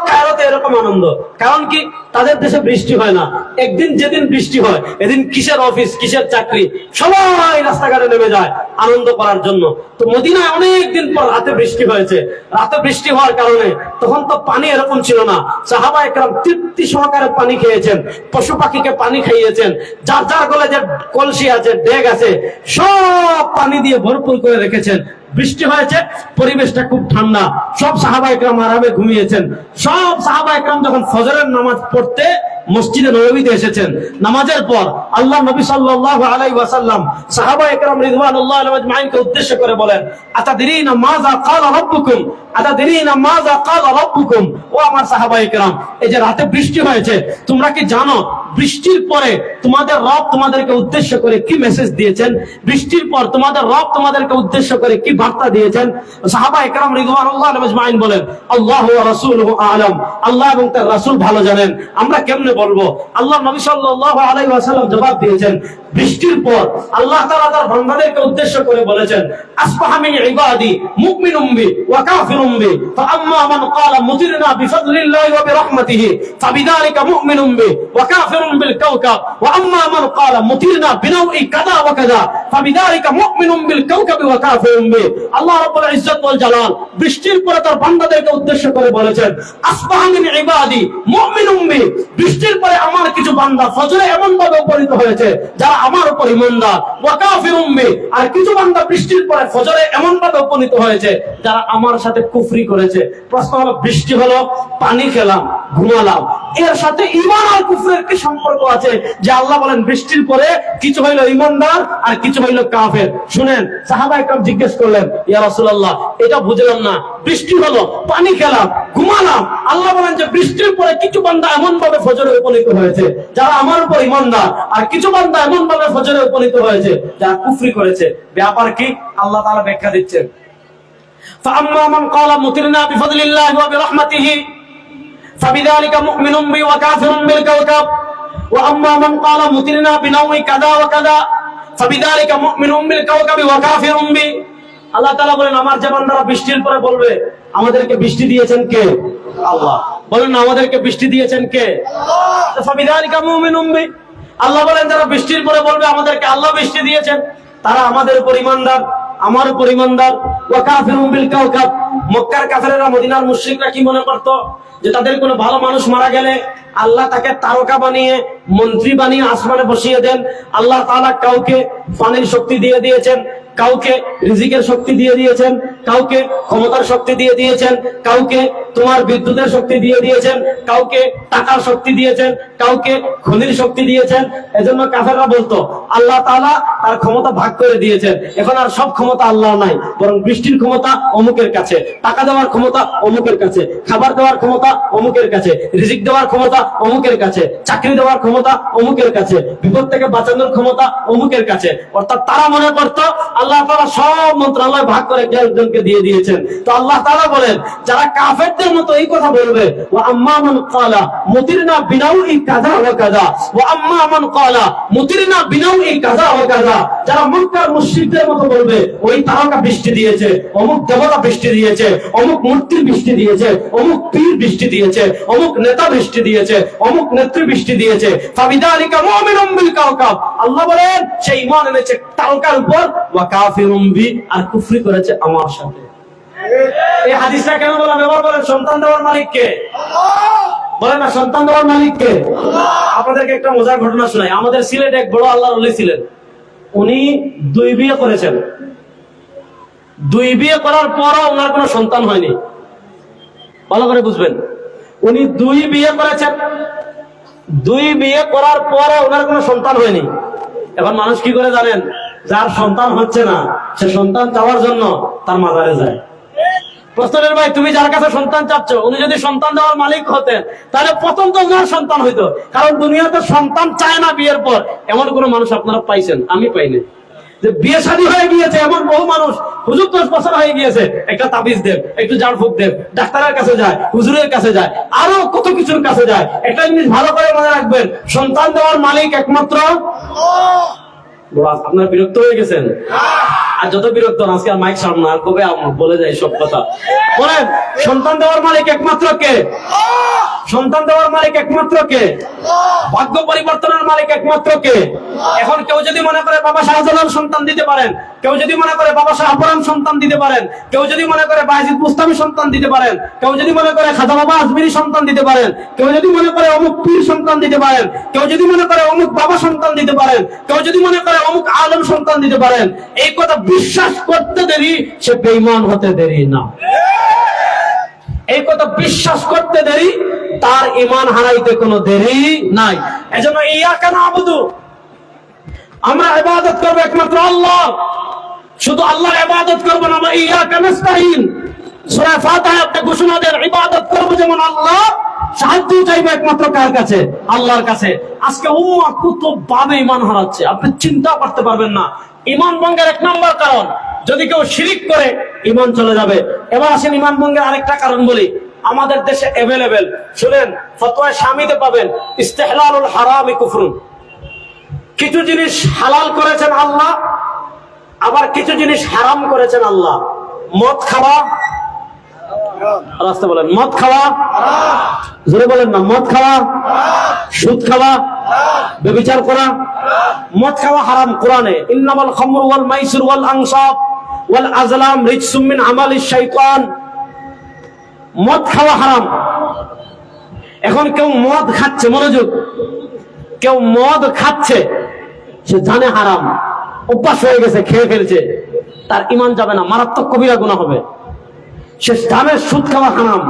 কায়রোতে এরকম আনন্দ। কারণ কি? তাদের দেশে বৃষ্টি হয় না। একদিন যেদিন বৃষ্টি হয়, এদিন কিসের অফিস, কিসের চাকরি, সবাই রাস্তাঘাটে নেমে যায় আনন্দ করার জন্য। তো মদিনায় অনেকদিন পর রাতে বৃষ্টি হয়েছে। রাতে বৃষ্টি হওয়ার কারণে তখন তো পানি এরকম ছিল না। সাহাবা একরাম তৃপ্তি সহকারে পানি খেয়েছেন, পশু পাখিকে পানি খাইয়েছেন, যার যার গলে যে কলসি আছে, ডেক আছে, সব পানি দিয়ে ভরপুর করে রেখেছেন। বৃষ্টি হয়েছে, পরিবেশটা খুব ঠান্ডা, সব সাহাবা ইকরাম আরামে ঘুমিয়েছেন। সব সাহাবা ইকরাম যখন ফজরের নামাজ পড়তে মসজিদে নববীতে এসেছেন, নামাজের পর আল্লাহ নবী সাল্লাল্লাহু আলাইহি ওয়াসাল্লাম সাহাবা ইকরাম রিদওয়ানুল্লাহি আলাইহিম আজমাইনকে উদ্দেশ্য করে বলেন, আতাদরিনা মাযা ক্বালা রাব্বুকুম, আতাদরিনা মাযা ক্বালা রাব্বুকুম। ও আমার সাহাবা ইকরাম, এই যে রাতে বৃষ্টি হয়েছে, তোমরা কি জানো বৃষ্টির পরে তোমাদের রব তোমাদেরকে উদ্দেশ্য করে কি মেসেজ দিয়েছেন? বৃষ্টির পর তোমাদের রব তোমাদেরকে উদ্দেশ্য করে কি বার্তা দিয়েছেন? সাহাবা ইকরাম রিদওয়ানুল্লাহি আলাইহিম আজমাইন বলেন, আল্লাহু ওয়া রাসূলুহু আ'লাম, আল্লাহ এবং তার রাসূল ভালো জানেন, আমরা কেমনে বলবো? আল্লাহ নবী সাল্লাল্লাহু আলাইহি ওয়াসাল্লাম জবাব দিয়েছেন, বৃষ্টির পর আল্লাহ তাআলা তার বান্দাদেরকে উদ্দেশ্য করে বলেছেন, আসবাহা মিন ইবাদি মুমিনুম বি ওয়া কাফিরুম বি, ফাআম্মা মান ক্বালা মুতিরনা বিফাদলিল্লাহি ওয়া বিরহমাতিহি ফাবিযালিকা মুমিনুম বি ওয়া কাফিরুম بالكوكب واما من قال مطرنا بنوء كذا وكذا فبذلك مؤمن بالكوكب وكافر به আল্লাহ রাব্বুল ইজ্জত ওয়াল জালাল বৃষ্টির পরে তার বান্দাদেরকে উদ্দেশ্য করে বলেছেন আসবাহা মিন ইবাদি মুমিনুম বি বৃষ্টির পরে আমার কিছু বান্দা ফজরে এমন ভাবে উপনীত হয়েছে যারা আমার উপর ঈমানদার ওয়া কাফিরুম বি আর কিছু বান্দা বৃষ্টির পরে ফজরে এমন ভাবে উপনীত হয়েছে যারা আমার সাথে কুফরি করেছে। প্রশ্ন হলো বৃষ্টি হলো, পানি খেলাম, ঘুমালাম, এর সাথে ঈমান আর কুফরের কি সম্পর্ক আছে যে আল্লাহ বলেন বৃষ্টির পরে কিছু হইলো ঈমানদার আর কিছু হইলো কাফের? শুনেন, সাহাবা একরাম জিজ্ঞেস করলেন ইয়া রাসূলুল্লাহ এটা বুঝলাম না, বৃষ্টি হলো, পানি খেলাম, ঘুমালাম, আল্লাহ বলেন যে বৃষ্টির পরে কিছু বান্দা এমন ভাবে ফজরে উপনীত হয়েছে যারা আমার উপর ঈমানদার আর কিছু বান্দা এমন ভাবে ফজরে উপনীত হয়েছে যারা কুফরি করেছে। ব্যাপার কি? আল্লাহ তাআলা ব্যাখ্যা দিচ্ছেন فأما من قال مطرنا بفضل الله وبرحمته فبذلك مؤمن بي وكافر بالكوكب وأما من قال مطرنا بنوء كذا وكذا فبذلك مؤمن بالكوكب وكافر بي আল্লাহ তাআলা বলেন আমার যে বান্দারা বৃষ্টির পরে বলবে আমাদেরকে বৃষ্টি দিয়েছেন কে? আল্লাহ। বলেন না আমাদেরকে বৃষ্টি দিয়েছেন কে? আল্লাহ। ফাবিযালিকা মুমিনুম বি আল্লাহ বলেন যারা বৃষ্টির পরে বলবে আমাদেরকে আল্লাহ বৃষ্টি দিয়েছেন তারা আমাদের উপর ঈমানদার, আমার উপর ঈমানদার। ওয়া কাফিরুম বিল কাওকাব মক্কার কাফেররা মদিনার মুশরিকরা কি মনে করত যে তাদের কোনো ভালো মানুষ মারা গেলে আল্লাহ তাকে তারকা বানিয়ে মন্ত্রী বানিয়ে আসমানে বসিয়ে দেন। আল্লাহ তাআলা কাউকে পানির শক্তি দিয়ে দিয়েছেন, কাউকে রিজিকের শক্তি দিয়ে দিয়েছেন, কাউকে ক্ষমতার শক্তি দিয়ে দিয়েছেন, কাউকে তোমার বিদ্যুতের শক্তি দিয়ে দিয়েছেন, কাউকে টাকার শক্তি দিয়েছেন, কাউকে খনির শক্তি দিয়েছেন। এজন্য কাফেররা বলতো আল্লাহ তাআলা তার ক্ষমতা ভাগ করে দিয়েছেন, এখন আর সব ক্ষমতা আল্লাহ নাই, বরং বৃষ্টির ক্ষমতা অমুকের কাছে, টাকা দেওয়ার ক্ষমতা অমুকের কাছে, খাবার দেওয়ার ক্ষমতা অমুকের কাছে, রিজিক দেওয়ার ক্ষমতা অমুকের কাছে, চাকরি দেওয়ার ক্ষমতা অমুকের কাছে, বিপদ থেকে বাঁচানোর ক্ষমতা অমুকের কাছে। অর্থাৎ তারা মনে করত আল্লাহ তাআলা সব মন্ত্রণালয় ভাগ করে একজনকে দিয়ে দিয়েছেন। তো আল্লাহ তাআলা বলেন যারা কাফেরদের মতো এই কথা বলবে ওয়া আম্মা মান ক্বালা মুতিরনা বিনাউই কাযা ওয়া কাযা ওয়া আম্মা মান ক্বালা মুতিরনা বিনাউই কাযা ওয়া কাযা যারা মক্কার মুশরিকদের মতো বলবে ওই তারকা বৃষ্টি দিয়েছে, অমুক দেবতা বৃষ্টি দিয়েছে, অমুক মূর্তির বৃষ্টি দিয়েছে, অমুক পীর বৃষ্টি দিয়েছে, অমুক নেতা বৃষ্টি দিয়েছে, অমুক নেত্রী বৃষ্টি দিয়েছে, ফাবিযালিকা মুমিনুম বিল কাওকাব আল্লাহ বলেন সে ঈমান এনেছে তারকার উপর ওয়া কাফিরুম বি আর কুফরি করেছে আমার সাথে। এই হাদিসটা কেন বললাম? এবার বলেন সন্তান দেওয়ার মালিক কে? আল্লাহ। বলেন না সন্তান দেওয়ার মালিক কে? আল্লাহ। আপনাদেরকে একটা মজার ঘটনা শোনাই। আমাদের সিলেটে এক বড় আল্লাহর ওলি ছিলেন, উনি 2 বিয়ে করেছেন। 2 বিয়ে করার পরও ওনার কোনো সন্তান হয়নি। ভালো করে বুঝবেন, উনি 2 বিয়ে করেছেন, 2 বিয়ে করার পরও ওনার কোনো সন্তান হয়নি। এখন মানুষ কি করে জানেন? যার সন্তান হচ্ছে না সে সন্তান চাওয়ার জন্য তার মাজারে যায়। প্রশ্নের ভাই তুমি যার কাছে সন্তান চাচ্ছ উনি যদি সন্তান দেওয়ার মালিক হতেন তাহলে প্রথম তো ওনার সন্তান হইতো, কারণ দুনিয়াতে সন্তান চায় না বিয়ের পর। এমন কোন মানুষ আপনারা পাইছেন? আমি পাইনি। যে বিয়ে শাদী হয়ে গিয়েছে এমন বহু মানুষ, হুজুর 10 বছর হয়ে গিয়েছে, একটা তাবিজ দেব, একটু জাড় ফুক দেব, ডাক্তারের কাছে যায়, হুজুরের কাছে যায়, আরো কত কিছুর কাছে যায়। একটা জিনিস ভালো করে মনে রাখবেন, সন্তান দেওয়ার মালিক একমাত্র আল্লাহ। আপনারা বিরক্ত হয়ে গেছেন? আর যত বিরক্ত আজকে আর মাইক সামনে আর কবে বলে যায় সব কথা। বলেন সন্তান দেওয়ার মালিক একমাত্র কে? সন্তান দেওয়ার মালিক একমাত্র কে? ভাগ্য পরিবর্তনের মালিক একমাত্র কে? এখন কেউ যদি মনে করে বাবা শাহজালাল সন্তান দিতে পারেন, কেউ যদি মনে করে বাবা শাহপুরান সন্তান দিতে পারেন, কেউ যদি মনে করে বায়েজিদ বুস্তামি সন্তান দিতে পারেন, কেউ যদি মনে করে খাজা বাবা আজমিরি সন্তান দিতে পারেন, কেউ যদি মনে করে অমুক পীর সন্তান দিতে পারেন, কেউ যদি মনে করে অমুক বাবা সন্তান দিতে পারেন, কেউ যদি মনে করে অমুক আলেম সন্তান দিতে পারেন, এই কথা বিশ্বাস করতে দেরি, সে বেঈমান হতে দেরি না। এই কথা বিশ্বাস করতে দেরি, তার ঈমান হারাইতে কোনো দেরি নাই। এজন্য ইয়াকা নাবুদু, আমরা ইবাদত করব একমাত্র আল্লাহ, শুধু আল্লাহর ইবাদত করব না। আমরা ইয়াকা নাস্তাইন, সূরা ফাতিহা আপনি ঘোষণা দেন ইবাদত করব যেমন আল্লাহ, সাহায্য চাইবে একমাত্র কার কাছে? আল্লাহর কাছে। আজকে উম্মাহ কত ভাবে ঈমান হারাচ্ছে আপনি চিন্তা করতে পারবেন না। ঈমান ভঙ্গের 1 নম্বর কারণ, যদি কেউ শিরিক করে ঈমান চলে যাবে। এবার আসেন ঈমান ভঙ্গের আরেকটা কারণ বলি। আমাদের দেশে अवेलेबल, শুনেন ফতোয়া শামিতে পাবেন, ইস্তিহলালুল হারামি কুফরুন। কিছু জিনিস হালাল করেছেন আল্লাহ, আবার কিছু জিনিস হারাম করেছেন আল্লাহ। মদ খাওয়া, রাস্তা বলেন মদ খাওয়া, জোরে বলেন না মদ খাওয়া, সুদ খাওয়া, ব্যভিচার করা, মদ খাওয়া হারাম কোরআনে। ইন্নামাল খামরু ওয়াল মাইসির ওয়াল আনসাব ওয়াল আজলাম রিজসুম মিন আমালিশ শাইতান। মদ খাওয়া হারাম। এখন কেউ মদ খাচ্ছে, মনোযোগ, কেউ মদ খাচ্ছে, সে জানে হারাম, অভ্যাস হয়ে গেছে, খেয়ে ফেলছে, তার ঈমান যাবে না, মারাত্মক কবিরা গুনাহ হবে। সে জানে সুদ খাওয়া হারাম,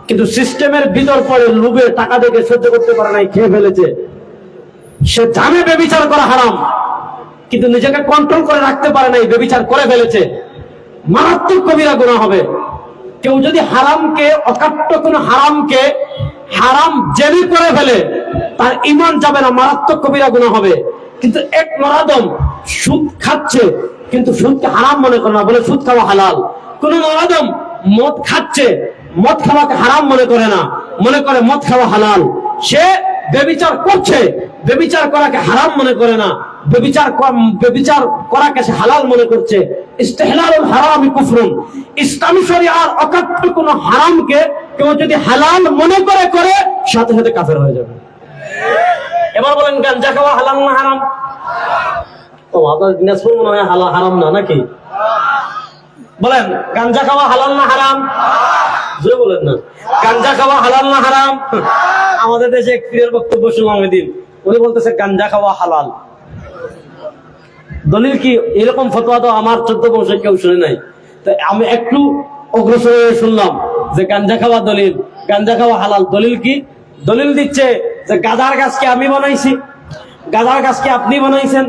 কিন্তু সিস্টেমের ভিতর পড়ে লোভে টাকা দেখে সহ্য করতে পারে নাই, খেয়ে ফেলেছে। সে জানে ব্যভিচার করা হারাম, কিন্তু নিজেকে কন্ট্রোল করে রাখতে পারে নাই, ব্যভিচার করে ফেলেছে, মারাত্মক কবিরা গুনাহ হবে। কেউ যদি হারামকে, অকাট্য কোন হারামকে হারাম জেনে করে ফেলে, তার ঈমান যাবে না, মারাত্মক কবিরা গুনাহ হবে। কিন্তু এক নরাদম সুদ খাচ্ছে, কিন্তু সুদকে হারাম মনে করে না, বলে সুদ খাওয়া হালাল। কোন নরাদম মদ খাচ্ছে, মদ খাওয়াকে হারাম মনে করে না, মনে করে মদ খাওয়া হালাল। সে ব্যভিচার করছে, ব্যভিচার করাকে হারাম মনে করে না, ব্যভিচার করাকে সে হালাল মনে করছে। ইস্তিহলালুল হারামি কুফরুন। ইসলামী শরিয়ার অকাট্য কোন হারামকে কেউ যদি হালাল মনে করে সাথে সাথে কাফের হয়ে যাবে। এবার বলেন, গাঞ্জা খাওয়া হালাল না হারাম? ও আপনার দিনাজপুর মনে হয় হারাম না, নাকি? বলেন, গাঞ্জা খাওয়া হালাল না হারাম? জোরে বলেন না। গাঞ্জা খাওয়া হালাল না হারাম? আমাদের দেশে এক পীরের বক্তব্য শুনলাম এদিন, উনি বলতেছে গাঞ্জা খাওয়া হালাল। দলিল কি? এরকম ফতোয়া তো আমার 14 বছর কেউ শুনে নাই। তো আমি একটু অগ্রসর হয়ে শুনলাম যে গাঞ্জা খাওয়া দলিল, গাঞ্জা খাওয়া হালাল। দলিল কি? দলিল দিচ্ছে যে গাঁজার গাছকে আমি বানাইছি, গাঁজার গাছকে আপনি বানাইছেন,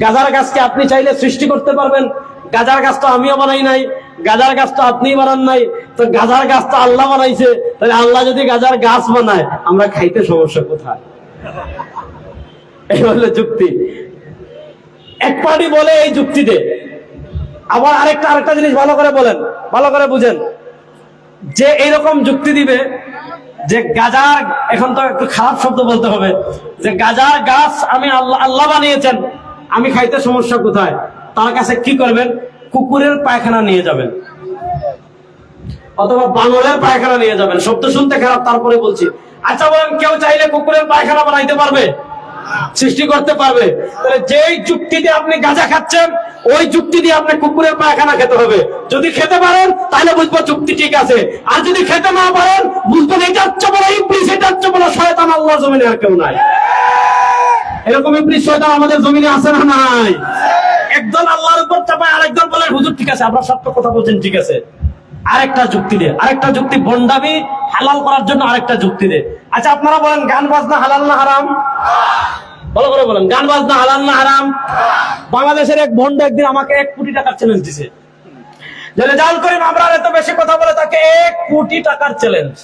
গাঁজার গাছকে আপনি চাইলে সৃষ্টি করতে পারবেন, গাঁজার গাছ তো আমিও বানাই নাই, গাঁজার গাছ তো আপনি বানান নাই, তো গাঁজার গাছ তো আল্লাহ বানাইছে, তাহলে আল্লাহ যদি গাঁজার গাছ বানায়, আমরা খাইতে সমস্যা কোথায়? এই হলো যুক্তি। এক পার্টি বলে এই যুক্তিতে, আবার আরেকটা জিনিস ভালো করে বলেন, ভালো করে বুঝেন, যে এইরকম যুক্তি দিবে যে গাজার, এখন তো একটু খারাপ শব্দ বলতে হবে, যে গাজার গাছ আমি আল্লাহ বানিয়েছেন, আমি খাইতে সমস্যা কোথায়? তার কাছে কি করবেন? কুকুরের পায়খানা নিয়ে যাবেন, অথবা বানরের পায়খানা নিয়ে যাবেন। শব্দ শুনতে খারাপ, তারপরে বলছি। আচ্ছা বলেন, কেউ চাইলে কুকুরের পায়খানা বানাইতে পারবে? সৃষ্টি করতে পারবে? তাহলে যেই যুক্তি দিয়ে আপনি গাঁজা খাচ্ছেন, ওই যুক্তি দিয়ে আপনি কুকুরের পায়খানা খেতে হবে। যদি খেতে পারেন তাহলে বুঝবো যুক্তি ঠিক আছে, আর যদি খেতে না পারেন বুঝবেন এটা হচ্ছে বড় ইবলিস, এটা হচ্ছে বড় শয়তান, আল্লাহর জমিনে আর কেউ নাই। এরকম ইবলিস শয়তান আমাদের জমিনে আছে না নাই? একদল আল্লাহর উপর চাপায়, আরেকদল বলে হুজুর ঠিক আছে, আপনারা সত্য কথা বলছেন, ঠিক আছে। আরেকটা যুক্তি দে, আরেকটা যুক্তি, বন্ডামি হালাল করার জন্য আরেকটা যুক্তি দে। আচ্ছা আপনারা বলেন, গান বাজনা হালাল না হারাম? ভালো করে বলেন, গান বাজনা হালাল না হারাম? বাংলাদেশের এক ভন্ড একদিন আমাকে 1 কোটি টাকার চ্যালেঞ্জ দিছে। যে রেজাউল করিম আমরার এত বেশি কথা বলে, তাকে 1 কোটি টাকার চ্যালেঞ্জ।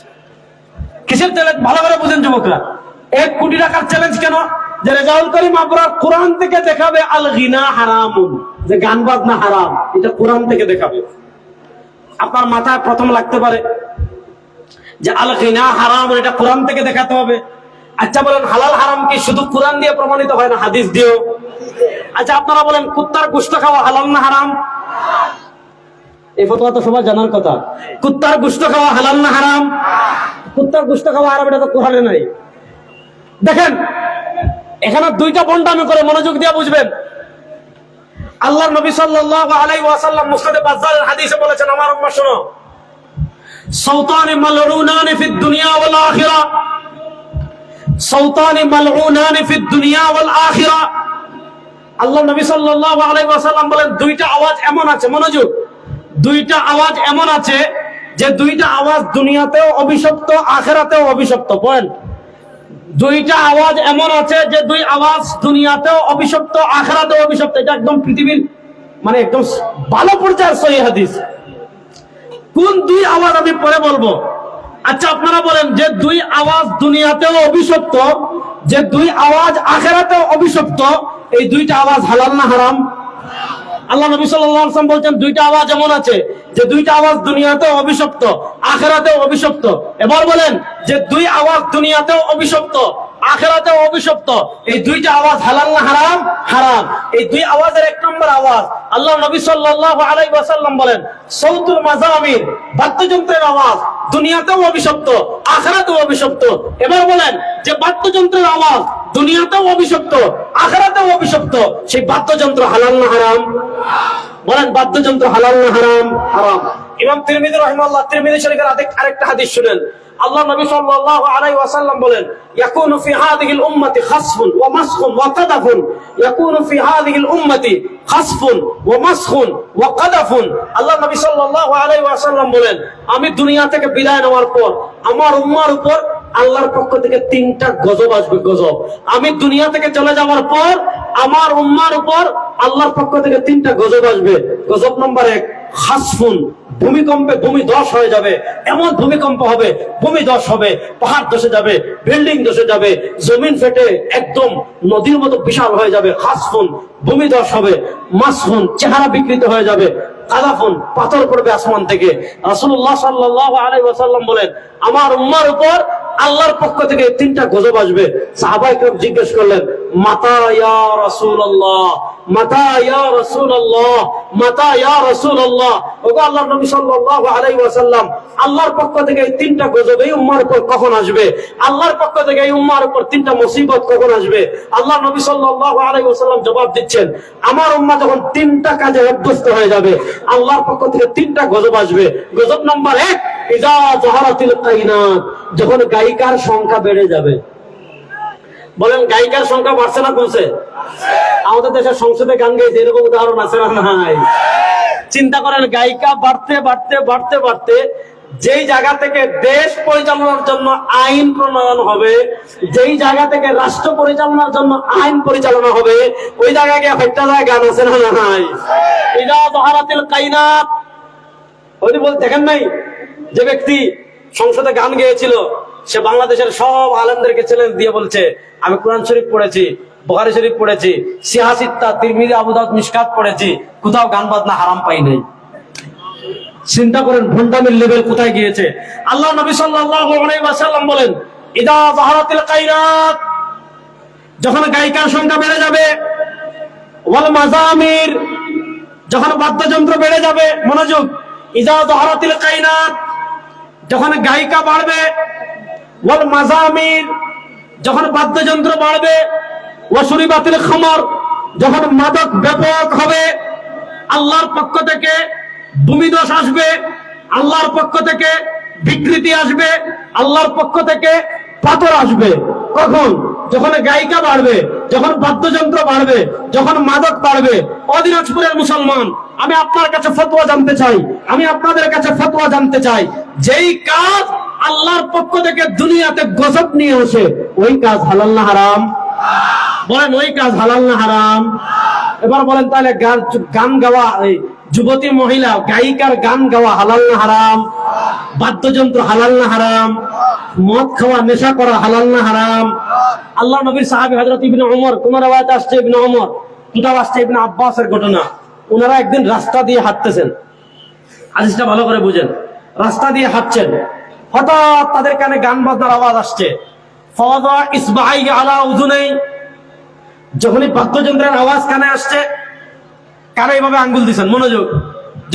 কিসের চ্যালেঞ্জ? ভালো করে বুঝেন যুবকরা। 1 কোটি টাকার চ্যালেঞ্জ কেন? যে রেজাউল করিম আমরার কোরআন থেকে দেখাবে আল গিনা হারামুন, যে গান বাজনা হারাম, এটা কোরআন থেকে দেখাবে। আপনার মাথায় প্রথম লাগতে পারে যে আল গিনা হারাম, এটা কোরআন থেকে দেখাতে হবে। আচ্ছা বলেন, হালাল হারাম কি শুধু কোরআন দিয়ে প্রমাণিত হয় না, হাদিস দিয়েও? আচ্ছা আপনারা বলেন, কুত্তার গোশত খাওয়া হালাল না হারাম? এই ফতোয়া তো সবার জানার কথা। কুত্তার গোশত খাওয়া হালাল না হারাম? কুত্তার গোশত খাওয়া হারাম, এটা তো কোরআনে নাই। দেখেন, এখানে দুইটা বন্ডামি করে, মনোযোগ দিয়ে বুঝবেন। আল্লাহর নবী সাল্লাল্লাহু আলাইহি ওয়াসাল্লাম মুসনাদে বাজ্জারের হাদিসে বলেছেন, আমার উম্মাহ শোনো, সাওতানি মালউনানি ফিদ দুনিয়া ওয়াল আখিরা, সাওতানি মালউনানি ফিদ দুনিয়া ওয়াল আখিরা। আল্লাহ নবী সাল্লাল্লাহু আলাইহি ওয়াসাল্লাম বলেন, দুইটা আওয়াজ এমন আছে, মনোযোগ, দুইটা আওয়াজ এমন আছে যে দুইটা আওয়াজ দুনিয়াতেও অভিশপ্ত, আখিরাতেও অভিশপ্ত। বলেন, দুইটা আওয়াজ এমন আছে যে দুই আওয়াজ দুনিয়াতেও অভিশপ্ত, আখিরাতেও অভিশপ্ত। এটা একদম পৃথিবীর মানে একদম ভালো পর্যায়ের সহিহ হাদিস। কোন দুই আওয়াজ আমি পরে বলবো। আচ্ছা আপনারা বলেন, যে দুই আওয়াজ দুনিয়াতেও অভিশপ্ত, যে দুই আওয়াজ আখিরাতেও অভিশপ্ত, এই দুইটা আওয়াজ হালাল না হারাম? আল্লাহ নবী সাল্লাল্লাহু আলাইহি ওয়াসাল্লাম বলছেন, দুইটা আওয়াজ এমন আছে যে দুইটা আওয়াজ দুনিয়াতেও অভিশপ্ত, আখিরাতেও অভিশপ্ত। এবার বলেন, যে দুই আওয়াজ দুনিয়াতেও অভিশপ্ত, আখিরাতেও অভিশপ্ত, এই দুইটা আওয়াজ হালাল না হারাম? হারাম। এই দুই আওয়াজের 1 নম্বর আওয়াজ, আল্লাহ নবী সাল্লাল্লাহু আলাইহি ওয়াসাল্লাম বলেন, সাউতুল মাযামির, বাদ্যযন্ত্রের আওয়াজ দুনিয়াতেও অভিশপ্ত, আখিরাতেও অভিশপ্ত। এবার বলেন, যে বাদ্যযন্ত্রের আওয়াজ দুনিয়াতেও অভিশপ্ত, আখিরাতেও অভিশপ্ত। সেই বাদ্যযন্ত্র হালাল না হারাম? বলেন, বাদ্যযন্ত্র হালাল না হারাম? হারাম। ইমাম তিরমিজি রাহিমাহুল্লাহ, তিরমিজি শরীফের আরেকটা হাদিস শুনেন। আল্লাহ নবী সাল্লাল্লাহু আলাইহি ওয়াসাল্লাম বলেন, ইয়াকুনু ফি হাযিহিল উম্মতি খাসফুন ওয়া মাসখুন ওয়া কাদাফুন, ইয়াকুনু ফি হাযিহিল উম্মতি খাসফুন ওয়া মাসখুন ওয়া কাদাফুন। আল্লাহ নবী সাল্লাল্লাহু আলাইহি ওয়াসাল্লাম বলেন, আমি দুনিয়া থেকে বিদায় নেওয়ার পর আমার উম্মার উপর আল্লাহর পক্ষ থেকে 3টা গজব আসবে, গজব। আমি দুনিয়া থেকে চলে যাওয়ার পর আমার উম্মার উপর আল্লাহর পক্ষ থেকে 3টা গজব আসবে। গজব নম্বর 1, খাসফুন, ভূমিকম্পে ভূমি ধস হয়ে যাবে, এমন ভূমিকম্প হবে, ভূমি ধস হবে, পাহাড় ধসে যাবে, বিল্ডিং ধসে যাবে, জমিন ফেটে একদম নদীর মতো বিশাল হয়ে যাবে। খাসফুন, ভূমি ধস হবে। মাসফুন, চেহারা বিকৃত হয়ে যাবে। কাদাফুন, পাথর পড়বে আসমান থেকে। রাসূলুল্লাহ সাল্লাল্লাহু আলাইহি ওয়াসাল্লাম বলেন, আমার উম্মার উপর আল্লাহর পক্ষ থেকে 3টা গজব আসবে। সাহাবায়ে কেরাম জিজ্ঞেস করলেন, মাতা ইয়া রাসূলুল্লাহ, মাতা ইয়া রাসূলুল্লাহ, মাতা ইয়া রাসূলুল্লাহ। ওগো আল্লাহর নবী সাল্লাল্লাহু আলাইহি ওয়াসাল্লাম, আল্লাহর পক্ষ থেকে এই 3টা গজব এই উম্মার উপর কখন আসবে? আল্লাহর পক্ষ থেকে এই উম্মার উপর 3টা মুসিবত কখন আসবে? আল্লাহর নবী সাল্লাল্লাহু আলাইহি ওয়াসাল্লাম জবাব দিচ্ছেন, আমার উম্মাহ যখন 3টা কাজে অভ্যস্ত হয়ে যাবে, আল্লাহর পক্ষ থেকে 3টা গজব আসবে। গজব নাম্বার 1, ইযা যাহারাতিল কায়নাত, যখন গায়িকার সংখ্যা বেড়ে যাবে। বলেন, গায়িকার সংখ্যা বাড়ছে না কমছে? আমাদের দেশের সংসদে গান গাইছে, এরকম উদাহরণ আছে না নাই? চিন্তা করেন, গায়িকা বাড়তে বাড়তে বাড়তে বাড়তে যেই জায়গা থেকে দেশ পরিচালনার জন্য আইন প্রণয়ন হবে, যেই জায়গা থেকে রাষ্ট্র পরিচালনার জন্য আইন পরিচালনা হবে, ওই জায়গায় গিয়ে একটা জায়গায় গান আছে না নাই? ইযা যাহারাতিল কায়নাত। ওই বল দেখেন নাই, যে ব্যক্তি সংসদে গান গেয়েছিল, সে বাংলাদেশের সব আলেমদেরকে চ্যালেঞ্জ দিয়ে বলছে, আমি কোরআন শরীফ পড়েছি, বুখারী শরীফ পড়েছি, সিহাহ সিত্তা, তিরমিজি, আবু দাউদ, মিশকাত পড়েছি, কোথাও গান বাজনা হারাম পাই নাই। চিন্তা করেন ভণ্ডামির লেভেল কোথায় গিয়েছে। আল্লাহ নবী সাল্লাল্লাহু আলাইহি ওয়াসাল্লাম বলেন, ইযা যাহারাতিল কায়নাত, যখন গায়িকার সংখ্যা বেড়ে যাবে, ওয়াল মাযামির, যখন বাদ্যযন্ত্র বেড়ে যাবে। মনোযোগ, ইযা যাহারাতিল কায়নাত, যখন গায়িকা বাড়বে, ওয়াল মাযামির, যখন বাদ্যযন্ত্র বাড়বে, ওয়া শুরিবাতিল খামর, যখন মাদক ব্যাপক হবে, আল্লাহর পক্ষ থেকে ভূমিধস আসবে, আল্লাহর পক্ষ থেকে বিকৃতি আসবে, আল্লাহর পক্ষ থেকে পাথর আসবে। কখন? যখন গায়িকা বাড়বে, যখন বাদ্যযন্ত্র বাড়বে, যখন মাদক বাড়বে। অদিনাজপুরের মুসলমান, আমি আপনার কাছে ফতোয়া জানতে চাই, আমি আপনাদের কাছে ফতোয়া জানতে চাই, যেই কাজ আল্লাহর পক্ষ থেকে দুনিয়াতে গজব নিয়ে আসে, ওই কাজ হালাল না হারাম? বলেন, ওই কাজ হালাল না হারাম? এবার বলেন, তাহলে গান গাওয়া, যুবতী মহিলা গায়িকার গান গাওয়া হালাল না হারাম? বাদ্যযন্ত্র হালাল না হারাম? মদ খাওয়া, নেশা করা হালাল না হারাম? আল্লাহ নবীর সাহাবী হযরত ইবনে ওমর, কোন রাওয়ায়াতে আসছে ইবনে ওমর, কোথাও আসছে ইবনে আব্বাসের ঘটনা। ওনারা একদিন রাস্তা দিয়ে হাঁটতেছেন, হাদিসটা ভালো করে বুঝেন। রাস্তা দিয়ে হাঁটছেন, হঠাৎ তাদের কানে গান বাজনার আওয়াজ আসছে। ফাওয়াদা ইসবাইহি আলা উযুনাই, যখনই বাদ্যযন্ত্রের আওয়াজ কানে আসছে, কানে এইভাবে আঙ্গুল দিছেন। মনোযোগ,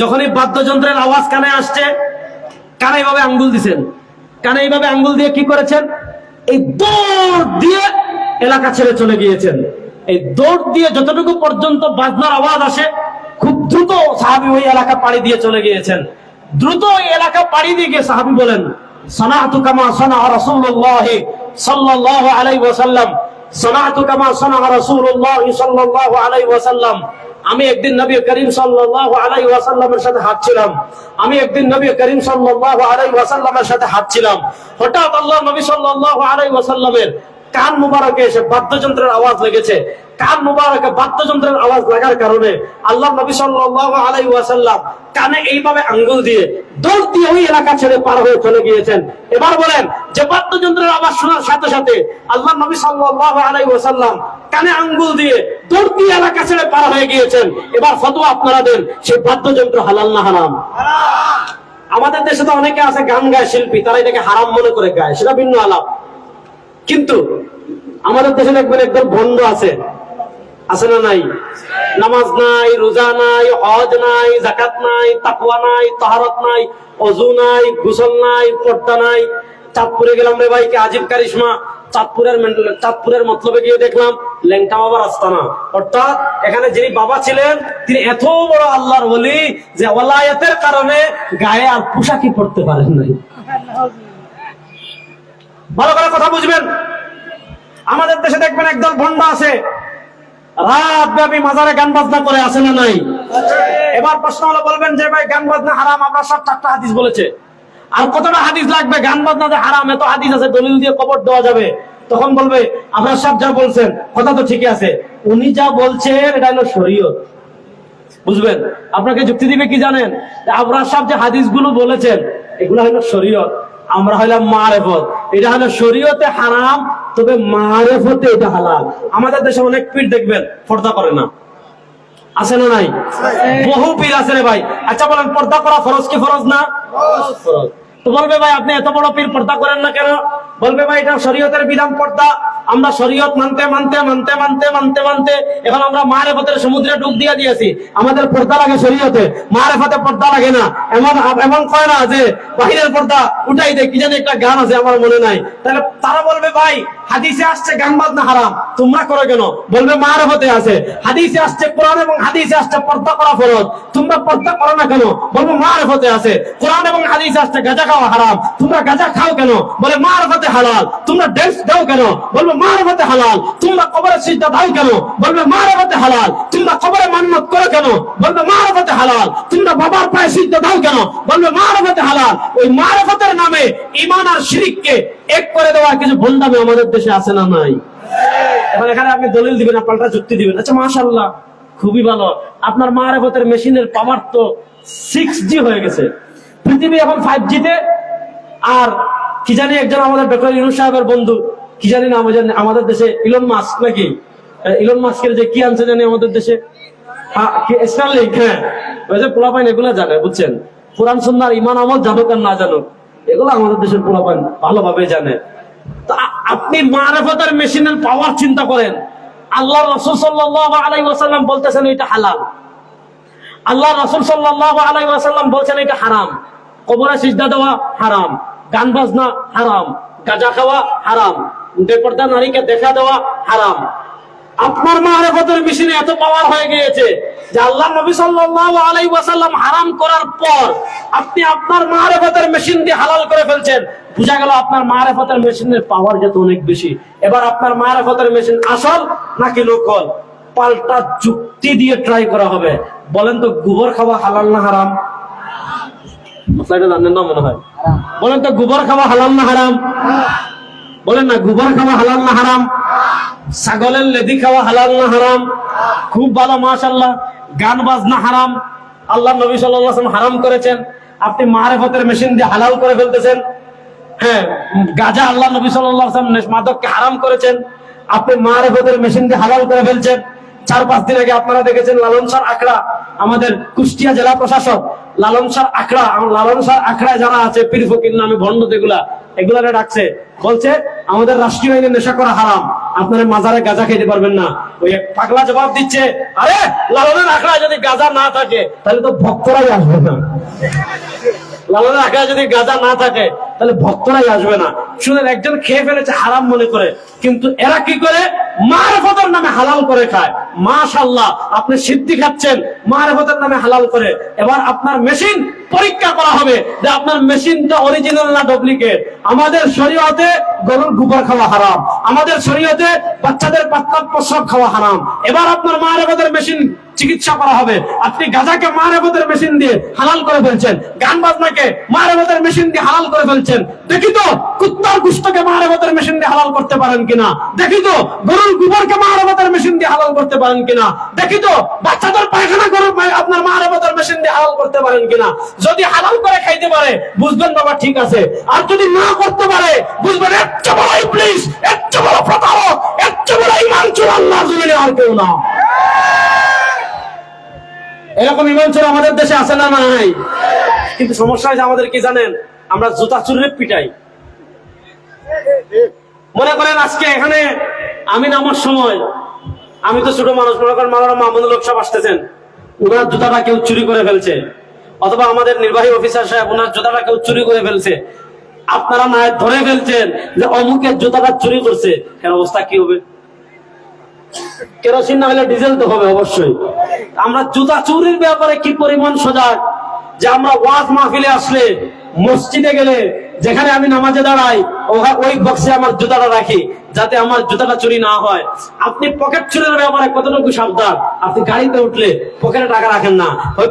যখনই বাদ্যযন্ত্রের আওয়াজ কানে আসছে, কানে এইভাবে আঙ্গুল দিছেন। কানে এইভাবে আঙ্গুল দিয়ে কি করেছেন? এই দৌড় দিয়ে এলাকা ছেড়ে চলে গিয়েছেন। এই দৌড় দিয়ে যতটুকু পর্যন্ত বাজনার আওয়াজ আসে, খুব দ্রুত সাহাবী ওই এলাকা পাড়ি দিয়ে চলে গিয়েছেন। দ্রুত ওই এলাকা পাড়ি দিয়ে গিয়ে সাহাবী বলেন, সানাতু কামা সানা রাসূলুল্লাহ সাল্লাল্লাহু আলাইহি ওয়াসাল্লাম, সানাতু কামা সানা রাসূলুল্লাহ সাল্লাল্লাহু আলাইহি ওয়াসাল্লাম। আমি একদিন নবী করিম সাল্লাল্লাহু আলাইহি ওয়াসাল্লামের সাথে হাঁটছিলাম, আমি একদিন নবী করিম সাল্লাল্লাহু আলাইহি ওয়াসাল্লামের সাথে হাঁটছিলাম। হঠাৎ আল্লাহ নবী সাল্লাল্লাহু আলাইহি ওয়াসাল্লামের কান মুবারকে এসে বাদ্যযন্ত্রের আওয়াজ লেগেছে। কান মুবারকে বাদ্যযন্ত্রের আওয়াজ লাগার কারণে আল্লাহ নবী সাল্লাল্লাহু আলাইহি ওয়াসাল্লাম কানে এইভাবে আঙ্গুল দিয়ে দৌড় দিয়ে ওই এলাকা ছেড়ে পার হয়ে চলে গিয়েছেন। এবার বলেন, যে বাদ্যযন্ত্রের আওয়াজ শোনার সাথে সাথে আল্লাহ নবী সাল্লাল্লাহু আলাইহি ওয়াসাল্লাম কানে আঙ্গুল দিয়ে দৌড় দিয়ে এলাকা ছেড়ে পার হয়ে গিয়েছেন। এবার ফতোয়া আপনারা দেন, সেই বাদ্যযন্ত্র হালাল না হারাম? আমাদের দেশে তো অনেকে আছে গান গায়, শিল্পী, তারা এটাকে হারাম মনে করে গায়, সেটা ভিন্ন আলাপ। কিন্তু আমাদের দেশে দেখবেন একদম ভণ্ড আছে, আছে না নাই? নামাজ নাই, রোজা নাই, হজ নাই, যাকাত নাই, তাকওয়া নাই, তাহারাত নাই, ওযু নাই, গোসল নাই, পর্দা নাই। চাঁদপুরে গেলাম রে ভাই, কি আজীব কারিশমা, চাঁদপুরের মতলবে গিয়ে দেখলাম ল্যাংটা বাবার আস্তানা। অর্থাৎ এখানে যিনি বাবা ছিলেন তিনি এত বড় আল্লাহর ওলি যে ওলায়াতের কারণে গায়ে আর পোশাকই পড়তে পারেন নাই। ভালো করে কথা বুঝবেন। আমাদের দেশে দেখবেন একদল ভন্ডা আছে, রাত ব্যাপী মাজারে গান বাজনা করে, আছে না নাই? এবার প্রশ্ন হলো, বলবেন যে ভাই গান বাজনা হারাম, আপনার সব 4টা হাদিস বলেছে, আর কতটা হাদিস লাগবে? গান বাজনা যে হারাম এত হাদিস আছে, দলিল দিয়ে কবর দেওয়া যাবে। তখন বলবে আপনার সব যা বলছেন কথা তো ঠিকই আছে, উনি যা বলছেন এটা হলো শরীয়ত। বুঝবেন? আপনাকে যুক্তি দিবে কি জানেন? আপনার সব যে হাদিসগুলো বলেছেন এগুলো হলো শরীয়ত, আমরা হইলাম মারেফত। এটা হলো শরীয়তে হারাম, তবে মারেফতে এটা হালাল। আমাদের দেশে অনেক পীর দেখবেন পর্দা করে না, আছে না নাই? বহু পীর আছে রে ভাই। আচ্ছা বলেন, পর্দা করা ফরজ কি ফরজ না? ফরজ। তো বলবে ভাই আপনি এত বড় পীর পর্দা করেন না কেন? বলবে ভাই এটা শরীয়তের বিধান পর্দা, আমরা শরীয়ত মানতে মানতে মানতে মানতে মানতে মানতে এখন আমরা মারেফতের সমুদ্রে ডুব দিয়ে দিয়েছি। আমাদের পর্দা লাগে শরীয়তে, মারেফতে পর্দা লাগে না। এমন এমন কয় না যে বাহিরের পর্দা উঠাই দেয়, কি জানি একটা গান আছে আমার মনে নাই। তাহলে তারা বলবে ভাই হাদিসে আসছে গান বাজনা হারাম, তোমরা করো কেন? বলবে মারেফতে আছে। হাদিসে আসছে কোরআন এবং হাদিসে আসছে পর্দা করা ফরজ, তোমরা পর্দা করো না কেন? বলবে মারেফতে আছে। কোরআন এবং হাদিসে আসছে গাঁজা খাওয়া হারাম, তোমরা গাঁজা খাও কেন? বলে মারেফতে হালাল। তোমরা ড্যান্স দাও কেন? বলবে মারেফতে হালাল। তোমরা কবরে সিজদা দাও কেন? বলবে মারেফতে হালাল। তোমরা কবরে মান্নত করো কেন? বলবে মারেফতে হালাল। তোমরা বাবার পায়ে সিজদা দাও কেন? বলবে মারেফতে হালাল। ওই মারেফতের নামে ঈমান আর শিরককে এক করে দেওয়ার কিছু ভণ্ডামি আমাদের দেশে আছে না নাই? এখন এখানে আপনি দলিল দিবেন, পাল্টা যুক্তি দিবেন। আচ্ছা মাশাআল্লাহ, খুবই ভালো। আপনার মারেফতের মেশিনের পাওয়ার তো 6G হয়ে গেছে, পৃথিবী এখন 5G তে। আর কি জানি একজন আমাদের ডক্টর ইউনূস সাহেবের বন্ধু, কি জানি না আমাদের দেশে ইলন মাস্ক, নাকি ইলন মাস্কের যে কি আনছে জানি আমাদের দেশে, স্টারলিংক। হ্যাঁ, ওই যে পোলাপাইন এগুলা জানে, বুঝছেন? কোরআন সুন্নাহর ঈমান আমল জানুক আর না জানুক, এগুলো আমাদের দেশের পোলাপাইন ভালোভাবে জানে। তো আপনি মারেফতের মেশিনের পাওয়ার চিন্তা করেন। আল্লাহ রাসূল সাল্লাল্লাহু আলাইহি ওয়াসাল্লাম বলতেছেন এটা হালাল, আল্লাহ রাসূল সাল্লাল্লাহু আলাইহি ওয়াসাল্লাম বলছেন এটা হারাম। কবরে সিজদা দেওয়া হারাম, গান বাজনা হারাম, গাঁজা খাওয়া হারাম, বেপরদা নারীকে দেখা দেওয়া হারাম। আপনার মারেফতের মেশিনে এত পাওয়ার হয়ে গিয়েছে যে আল্লাহ নবী সাল্লাল্লাহু আলাইহি ওয়াসাল্লাম হারাম করার পর আপনি আপনার মারেফতের মেশিন দিয়ে হালাল করে ফেলছেন। বুঝা গেল আপনার মারেফতের মেশিনের পাওয়ার যত অনেক বেশি। এবার আপনার মারেফতের মেশিন আসল নাকি নকল, পাল্টা যুক্তি দিয়ে ট্রাই করা হবে। বলেন তো গোবর খাওয়া হালাল না হারাম? জানেন না মনে হয়। বলেন তো গোবর খাওয়া হালাল না হারাম? বলেন না, গোবর খাওয়া হালাল না হারাম? ছাগলের লেদি খাওয়া হালাল না হারাম? খুব ভালো, মাশাআল্লাহ। গান বাজনা হারাম, আল্লাহ নবী সাল্লাল্লাহু আলাইহি ওয়াসাল্লাম হারাম করেছেন, আপনি মারেফতের মেশিন দিয়ে হালাল করে ফেলতেছেন। হ্যাঁ, গাঁজা আল্লাহ নবী সাল্লাল্লাহু আলাইহি ওয়াসাল্লাম মাদককে হারাম করেছেন, আপনি মারেফতের মেশিন দিয়ে হালাল করে ফেলছেন। 4-5 দিন আগে আপনারা দেখেছেন লালন শাহ আখড়া, আমাদের কুষ্টিয়া জেলা প্রশাসক লালন শাহ আখড়ায় যারা আছে পীর ফকির নামে ভণ্ড, এগুলা ডাকছে, বলছে আমাদের রাষ্ট্রীয় আইনে নেশা করা হারাম, আপনারা মাজারে গাঁজা খেতে পারবেন না। ওই এক পাগলা জবাব দিচ্ছে, আরে লালনের আখড়ায় যদি গাঁজা না থাকে তাহলে তো ভক্তরাই আসবে না। লালনের আখড়ায় যদি গাঁজা না থাকে তাহলে ভক্তরাই আসবে না। শুনেন, একজন খেয়ে ফেলেছে হারাম মনে করে, কিন্তু এরা কি করে? মারেফতের নামে হালাল করে খায়। মাশাআল্লাহ, আপনি সিদ্ধি খাচ্ছেন মারেফতের নামে হালাল করে। এবার আপনার মেশিন পরীক্ষা করা হবে যে আপনার মেশিনটা অরিজিনাল না ডুপ্লিকেট। আমাদের শরীয়তে গরুর গোবর খাওয়া হারাম, আমাদের শরীয়তে বাচ্চাদের পাতলা প্রস্রাব খাওয়া হারাম। এবার আপনার মারেফতের মেশিন চিকিৎসা করা হবে। আপনি গাঁজাকে মারেফতের মেশিন দিয়ে হালাল করে ফেলছেন, গান বাজনাকে মারেফতের মেশিন দিয়ে হালাল করে ফেলছেন। দেখি তো কুত্তার গোশতকে মারেফতের মেশিন দিয়ে হালাল করতে পারেন কিনা, দেখি তো গরুর গোবরকে মারেফতের মেশিন দিয়ে হালাল করতে পারেন কিনা, দেখি তো বাচ্চাদের পায়খানা গরুর আপনার মারেফতের মেশিন দিয়ে হালাল করতে পারেন কিনা। যদি হালাল করে খাইতে পারে বুঝবেন বাবা ঠিক আছে, আর যদি না করতে পারে বুঝবেন এর চেয়ে বড় ইবলিস, এর চেয়ে বড় প্রতারক, এর চেয়ে বড় ঈমান চোর আল্লাহর জমিনে আর কেউ না। এরকম ঈমান চোর আমাদের দেশে আছে না নাই? কিন্তু সমস্যা হয় আমাদের কি জানেন, আমরা জুতা চুরির পিটাই। মনে করেন আজকে এখানে আমি নামার সময়, আমি তো ছোট মানুষ, মনে করেন মাওলানা মামুনুল হক সাহেব আসতেছেন, ওনার জুতাটা কেউ চুরি করে ফেলছে, অথবা আমাদের নির্বাহী অফিসার সাহেব ওনার জুতাটা কেউ চুরি করে ফেলছে। আপনারা না ধরে ফেলছেন যে অমুকের জুতাটা চুরি করছে, এর অবস্থা কি হবে? কেরোসিন না হলে ডিজেল তো হবে অবশ্যই। আমরা জুতা চুরির ব্যাপারে কি পরিমাণ সজাগ যে আমরা ওয়াজ মাহফিলে আসলে, মসজিদে গেলে, যেখানে আমি নামাজে দাঁড়াই ওই বক্সে আমার জুতাটা রাখি যাতে আমার জুতাটা চুরি না হয়। আপনি পকেট চুরির ব্যাপারে কতটুকু সাবধান? আপনি গাড়িতে উঠলে পকেটে টাকা রাখেন না, ওই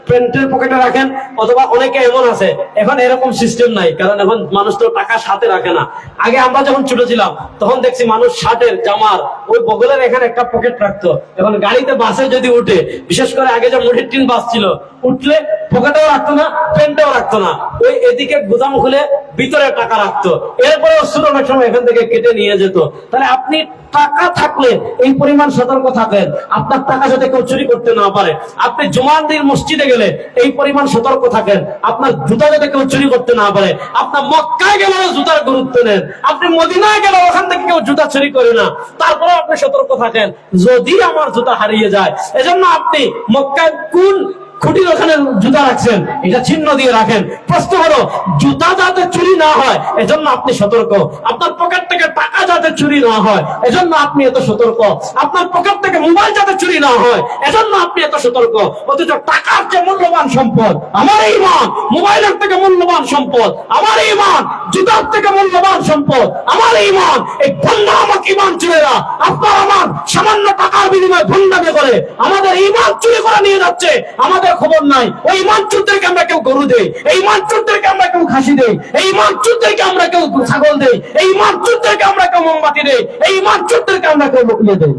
প্যান্টের পকেটে রাখেন, অথবা অনেকে এমন আছে এখন এরকম সিস্টেম নাই, কারণ এখন মানুষ তো টাকা সাথে রাখে না। আগে আমরা যখন ছোট ছিলাম তখন দেখছি মানুষ শার্টের জামার ওই বগলের এখানে একটা পকেট রাখতো। এখন গাড়িতে বাসে যদি উঠে, বিশেষ করে আগে যে মুড়ির টিন বাস ছিল, উঠলে পকেটেও রাখতো না, প্যান্টেও রাখতো না, ওই এদিকে গুদাম খুলে ভিতরে টাকা রাখতো। এরপরে অনেক সময় এখান থেকে কেটে নিয়ে যেত। তাহলে আপনি টাকা থাকলে এই পরিমাণ সতর্ক থাকেন আপনার টাকা যাতে কেউ চুরি করতে না পারে। আপনি জুমার দিন মসজিদে গেলে এই পরিমাণ সতর্ক থাকেন আপনার জুতা যাতে কেউ চুরি করতে না পারে। আপনার মক্কায় গেলেও জুতার গুরুত্ব নেন, আপনি মদিনায় গেলেও ওখান থেকে কেউ জুতা চুরি করে না, তারপরে আপনি সতর্ক থাকেন যদি আমার জুতা হারিয়ে যায়। এজন্য আপনি মক্কায় কোন খুঁটির ওখানে জুতা রাখছেন এটা চিহ্ন দিয়ে রাখেন। প্রশ্ন হলো জুতা যাতে চুরি না হয় এজন্য আপনি সতর্ক, আপনার পকেট থেকে টাকা যাতে চুরি না হয় এজন্য আপনি এত সতর্ক, আপনার পকেট থেকে মোবাইল যাতে চুরি না হয় এজন্য আপনি এত সতর্ক। অথচ টাকার যে মূল্যবান সম্পদ আমার ঈমান, মোবাইলের থেকে মূল্যবান সম্পদ আমার ঈমান, জুতার থেকে মূল্যবান সম্পদ আমার ঈমান। এই ভন্ডা আমাকে ঈমান চুরেরা আপনার আমার সামান্য টাকার বিনিময়ে ভন্ডামি করে আমাদের ঈমান চুরি করে নিয়ে যাচ্ছে, আমাদের খবর নাই। ওই মানচুরদেরকে আমরা কেউ গরু দেই, এই মানচুরদেরকে আমরা কেউ খাসি দেই, এই মানচুরদেরকে আমরা কেউ ছাগল দেই, এই মানচুরদেরকে আমরা কেউ মোমবাতি দেই, এই মানচুরদেরকে আমরা কেউ লুকিয়ে দেই।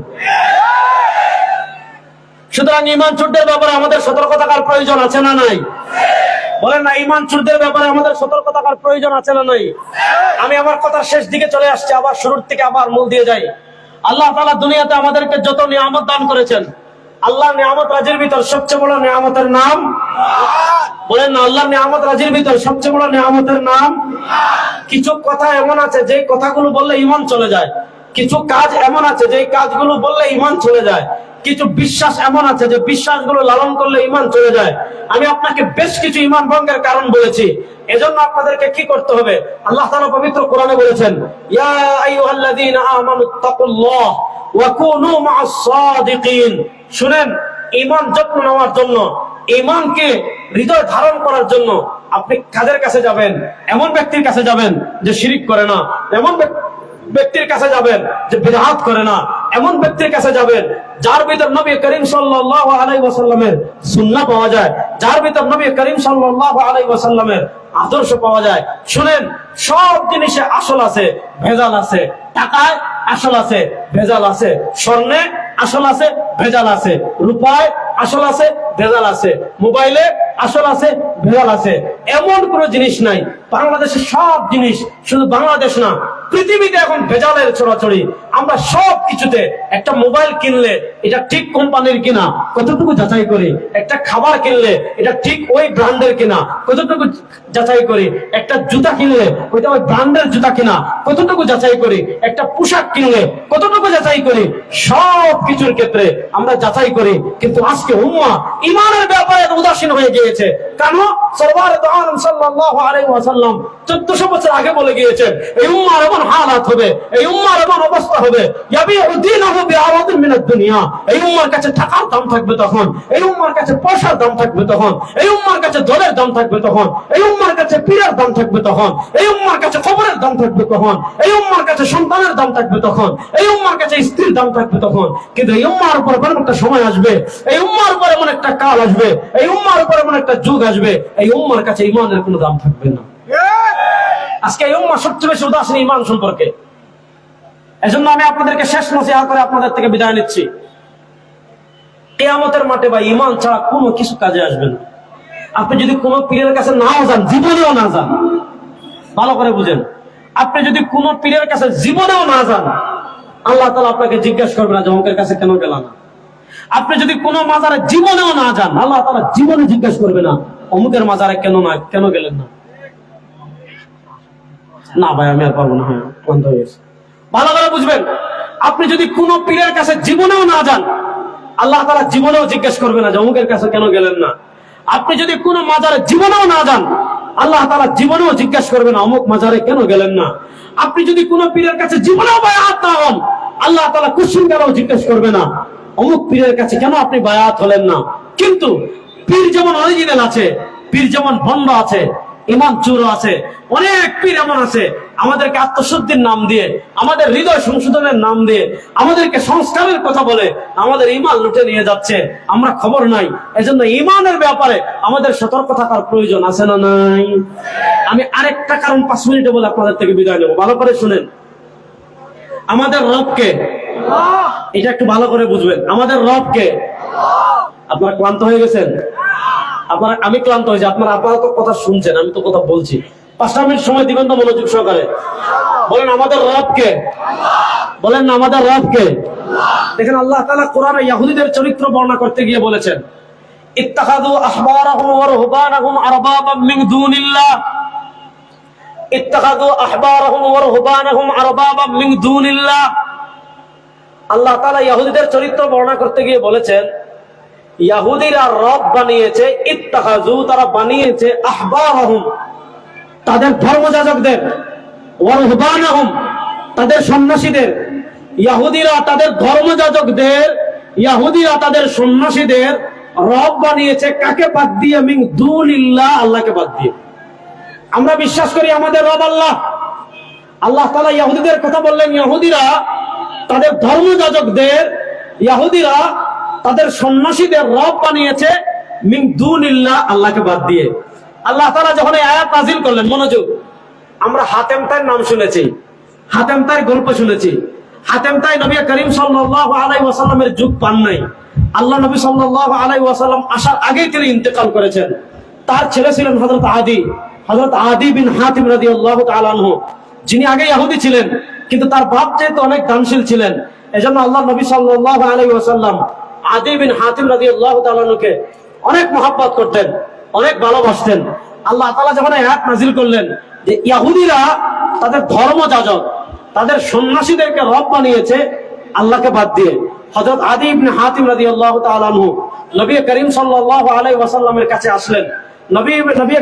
সুতরাং ঈমান চুরদের ব্যাপারে আমাদের সতর্ক থাকার প্রয়োজন আছে না নাই? বলেন না, ঈমান চুরদের ব্যাপারে আমাদের সতর্ক থাকার প্রয়োজন আছে না নাই? আমি আমার কথার শেষ দিকে চলে আসছি, আবার শুরুর থেকে আবার মূল দিয়ে যাই। আল্লাহ তাআলা দুনিয়াতে আমাদেরকে যত নিয়ামত দান করেছেন, আল্লাহ নিয়ামত রাজির ভিতর সবচেয়ে বড় নিয়ামতের নাম, বলেন না, আল্লাহ নিয়ামত রাজির ভিতর সবচেয়ে বড় নিয়ামতের নাম। কিছু কথা এমন আছে যে কথাগুলো বললে ঈমান চলে যায়, কিছু কাজ এমন আছে যে কাজগুলো বললে ঈমান চলে যায়, কিছু বিশ্বাস এমন আছে যে বিশ্বাসগুলো লালন করলে ঈমান চলে যায়। আমি আপনাকে বেশ কিছু ঈমান ভঙ্গের কারণ বলেছি, এজন্য আপনাদেরকে কি করতে হবে? আল্লাহ তাআলা পবিত্র কোরআনে বলেছেন, ইয়া আইয়ুহাল্লাযীনা আমানুত্তাকুল্লাহ ওয়া কুনু মা'আস সাদিকিন। শুনেন, ঈমান যত্ন নেওয়ার জন্য, ঈমানকে হৃদয় ধারণ করার জন্য আপনি কাদের কাছে যাবেন? এমন ব্যক্তির কাছে যাবেন যে শিরিক করে না, এমন ব্যক্তির কাছে যাবেন যে বিদআত করে না, এমন ব্যক্তির কাছে যাবেন যার ভিতর নবী করিম সাল্লাল্লাহু আলাইহি ওয়াসাল্লামের সুন্নাহ পাওয়া যায়, যার ভিতর নবী করিম সাল্লাল্লাহু আলাইহি ওয়াসাল্লামের আদর্শ পাওয়া যায়। শুনেন, সব জিনিসে আসল আছে, ভেজাল আছে। টাকায় আসল আছে, ভেজাল আছে। স্বর্ণে আসল আছে, ভেজাল আছে। রূপায় আসল আছে, ভেজাল আছে। মোবাইলে আসল আছে, ভেজাল আছে। এমন কোন জিনিস নাই। বাংলাদেশের সব জিনিস, শুধু বাংলাদেশ না, পৃথিবীতে এখন ভেজালের ছড়াছড়ি। আমরা সব কিছুতে, একটা মোবাইল কিনলে এটা ঠিক কোম্পানির কিনা কতটুকু যাচাই করি, একটা খাবার কিনলে এটা ঠিক ওই ব্র্যান্ডের কিনা কতটুকু যাচাই করি, একটা জুতা কিনলে ওইটা ওই ব্র্যান্ডের জুতা কিনা কতটুকু যাচাই করি, একটা পোশাক কিনলে কতটুকু যাচাই করি। সব কিছুর ক্ষেত্রে আমরা যাচাই করি, কিন্তু আজকে উম্মাহ ঈমানের ব্যাপারে উদাসীন হয়ে গিয়েছে। কেন? সরওয়ারে দু আলম সাল্লাল্লাহু আলাইহি ওয়াসাল্লাম 1400 বছর আগে বলে গিয়েছেন এই উম্মাহর এমন হালাত হবে, এই উম্মাহর এমন অবস্থা হবে, ইয়াবিউ দীনাহু বিআরাদিন মিনাদ দুনিয়া। এই উম্মাহর কাছে টাকার দাম থাকবে তখন, এই উম্মাহর কাছে পয়সার দাম থাকবে তখন, এই উম্মাহর কাছে দলের দাম থাকবে তখন, এই উম্মাহর কাছে পীরের দাম থাকবে তখন, এই উম্মাহর কাছে খবরের দাম থাকবে তখন, এই উম্মাহর কাছে সন্তানের দাম থাকবে তখন, এই উম্মাহর কাছে স্ত্রীর দাম থাকবে তখন। কিন্তু এই উম্মাহর উপর এমন একটা সময় আসবে, এই উম্মাহর উপর এমন একটা কাল আসবে, এই উম্মাহর উপর এমন একটা যুগ আসবে, এই উম্মাহর কাছে ঈমানের কোনো দাম থাকবে না। আজকে এই উম্মাহ সবচেয়ে বেশি উদাসীন ঈমান সম্পর্কে। এজন্য আমি আপনাদেরকে শেষ নসিহত করে আপনাদের থেকে বিদায় নিচ্ছি। কিয়ামতের মাঠে ভাই ঈমান ছাড়া কোনো কিছু কাজে আসবে না। আপনি যদি কোনো পীরের কাছে নাও যান, জীবনেও না যান, ভালো করে বুঝেন, আপনি যদি কোনো পীরের কাছে জীবনেও না যান, আল্লাহ তাআলা আপনাকে জিজ্ঞাসা করবে না যে অমুকের কাছে কেন গেলেন না। আপনি যদি কোনো মাজারে জীবনেও না যান, আল্লাহ তাআলা জীবনে জিজ্ঞাসা করবে না অমুকের মাজারে কেন গেলেন না। না ভাই আমি আর পারবো না, হ্যাঁ বন্ধ হয়ে গেছে। ভালো করে বুঝবেন, আপনি যদি কোনো পীরের কাছে জীবনেও না যান, আল্লাহ তাআলা জীবনেও জিজ্ঞেস করবে না যে অমুকের কাছে কেন গেলেন না। আপনি যদি কোনো মাজারে জীবনেও না যান, আল্লাহ তাআলা জীবনেও জিজ্ঞাসা করবেন অমুক মাজারে কেন গেলেন না। আপনি যদি কোনো পীরের কাছে জীবনেও বায়াত না হন, আল্লাহ তাআলা কোশ্চেন করেও জিজ্ঞাসা করবে না অমুক পীরের কাছে কেন আপনি বায়াত হলেন না। কিন্তু পীর যেমন অরিজিনাল আছে, পীর যেমন ভণ্ড আছে, ইমান চুর আছে, অনেক পীর এমন আছে আমাদেরকে আত্মশুদ্ধির নাম দিয়ে, আমাদের হৃদয় সংশোধনের নাম দিয়ে, আমাদেরকে সংস্কারের কথা বলে আমাদের ইমান লুটে নিয়ে যাচ্ছে, আমরা খবর নাই। এজন্য ইমানের ব্যাপারে আমাদের সতর্ক থাকার প্রয়োজন আছে না নাই? আমি আরেকটা কারণ 5 মিনিটে বলে আপনাদের থেকে বিদায় নেব, ভালো করে শুনেন। আমাদের রবকে, এটা একটু ভালো করে বুঝবেন, আমাদের রবকে। আপনারা ক্লান্ত হয়ে গেছেন? আপনারা, আমি ক্লান্ত হয়েছি, আপনারা আপাতত কথা শুনছেন, আমি তো কথা বলছি। 5 মিনিট সময় দিবেন তো মনোযোগ সহকারে? বলেন আমাদের রবকে, বলেন না আমাদের রবকে। দেখেন আল্লাহ তাআলা কোরআনে ইহুদিদের চরিত্র বর্ণনা করতে গিয়ে বলেছেন, ইত্তাখাযু আহবারাহুম ওয়া রুহবানাহুম আরবাবাম মিন দুনিল্লাহ, ইত্তাখাযু আহবারাহুম ওয়া রুহবানাহুম আরবাবাম মিন দুনিল্লাহ। আল্লাহ তাআলা ইহুদিদের চরিত্র বর্ণনা করতে গিয়ে বলেছেন, ইহুদিরা রব বানিয়েছে, ইত্তাখাযু তারা বানিয়েছে, আহবারাহুম তাদের ধর্মযাজকদের, ওয়া রুহবানাহুম তাদের সন্ন্যাসীদের। ইহুদিরা তাদের ধর্মযাজকদের, ইহুদিরা তাদের সন্ন্যাসীদের রব বানিয়েছে কাকে বাদ দিয়ে? মিন দুনিল্লাহ, আল্লাহকে বাদ দিয়ে। আমরা বিশ্বাস করি আমাদের রব আল্লাহ। আল্লাহ তাআলা ইহুদিদের কথা বললেন, ইহুদিরা তাদের ধর্মযাজকদের, ইহুদিরা তাদের সন্ন্যাসীদের রব বানিয়েছে মিন দুনিল্লাহ, আল্লাহকে বাদ দিয়ে। আল্লাহ তাআলা যখন এই আয়াত নাযিল করলেন, মনোযোগ, আমরা হাতেম তাইর নাম শুনেছি, হাতেম তাইর গল্প শুনেছি। হাতেম তাই নবী করিম সাল্লাল্লাহু আলাইহি ওয়াসাল্লামের যুগ পান নাই। আল্লাহ নবী সাল্লাল্লাহু আলাইহি ওয়াসাল্লাম আসার আগেই তিনি ইন্তেকাল করেছেন। তার ছেলে ছিলেন হযরত আদি বিন হাতিম রাদিয়াল্লাহু তাআলা আনহু, যিনি আগে ইহুদি ছিলেন, কিন্তু তার বাপ যেহেতু অনেক দানশীল ছিলেন, এজন্য আল্লাহ নবী সাল্লাল্লাহু আলাইহি ওয়াসাল্লাম আদি বিন হাতিম রাদিয়াল্লাহু তাআলা আনহুকে অনেক মহব্বত করতেন, অনেক ভালোবাসতেন। আল্লাহ তাআলা যখন আয়াত নাযিল করলেন যে ইহুদিরা তাদের ধর্মযাজক, তাদের সন্ন্যাসীদেরকে রব বানিয়েছে আল্লাহকে বাদ দিয়ে, হযরত আদি ইবনে হাতিম রাদিয়াল্লাহু তাআলা আনহু নবী করিম সাল্লাল্লাহু আলাইহি ওয়াসাল্লামের কাছে আসলেন। নবী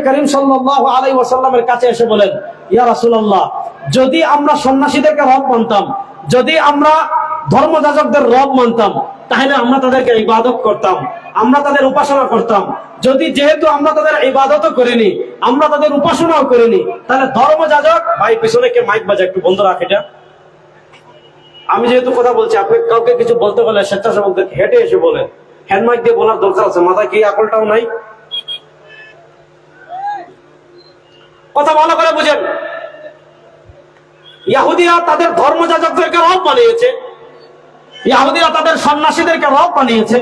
করিম সাল্লাল্লাহু আলাইহি ওয়াসাল্লামের কাছে এসে বলেন, ইয়া রাসূলুল্লাহ, যদি আমরা সন্ন্যাসীদেরকে রব মানতাম, যদি আমরা ধর্মযাজকদের রব মানতাম, তাহলে আমরা তাদেরকে ইবাদত করতাম, আমরা তাদের উপাসনা করতাম। যেহেতু আমরা তাদের ইবাদতও করিনি, আমরা তাদের উপাসনাও করিনি, তাহলে ধর্মযাজক, ভাই পিছনে কে মাইক বাজে একটু বন্ধ রাখ এটা। আমি যেহেতু কথা বলছি, আপনি কাউকে কিছু বলতে হলে স্বেচ্ছাসেবকদের হেঁটে এসে বলেন, হ্যান্ড মাইক দিয়ে বলার দরকার আছে, মাথায় কি আকলটাও নাই। কথা ভালো করে বুঝেন, ইহুদিরা তাদের ধর্মযাজকদেরকে রব বানিয়েছে, ইহুদিরা তাদের সন্ন্যাসীদেরকে রব বানিয়েছে।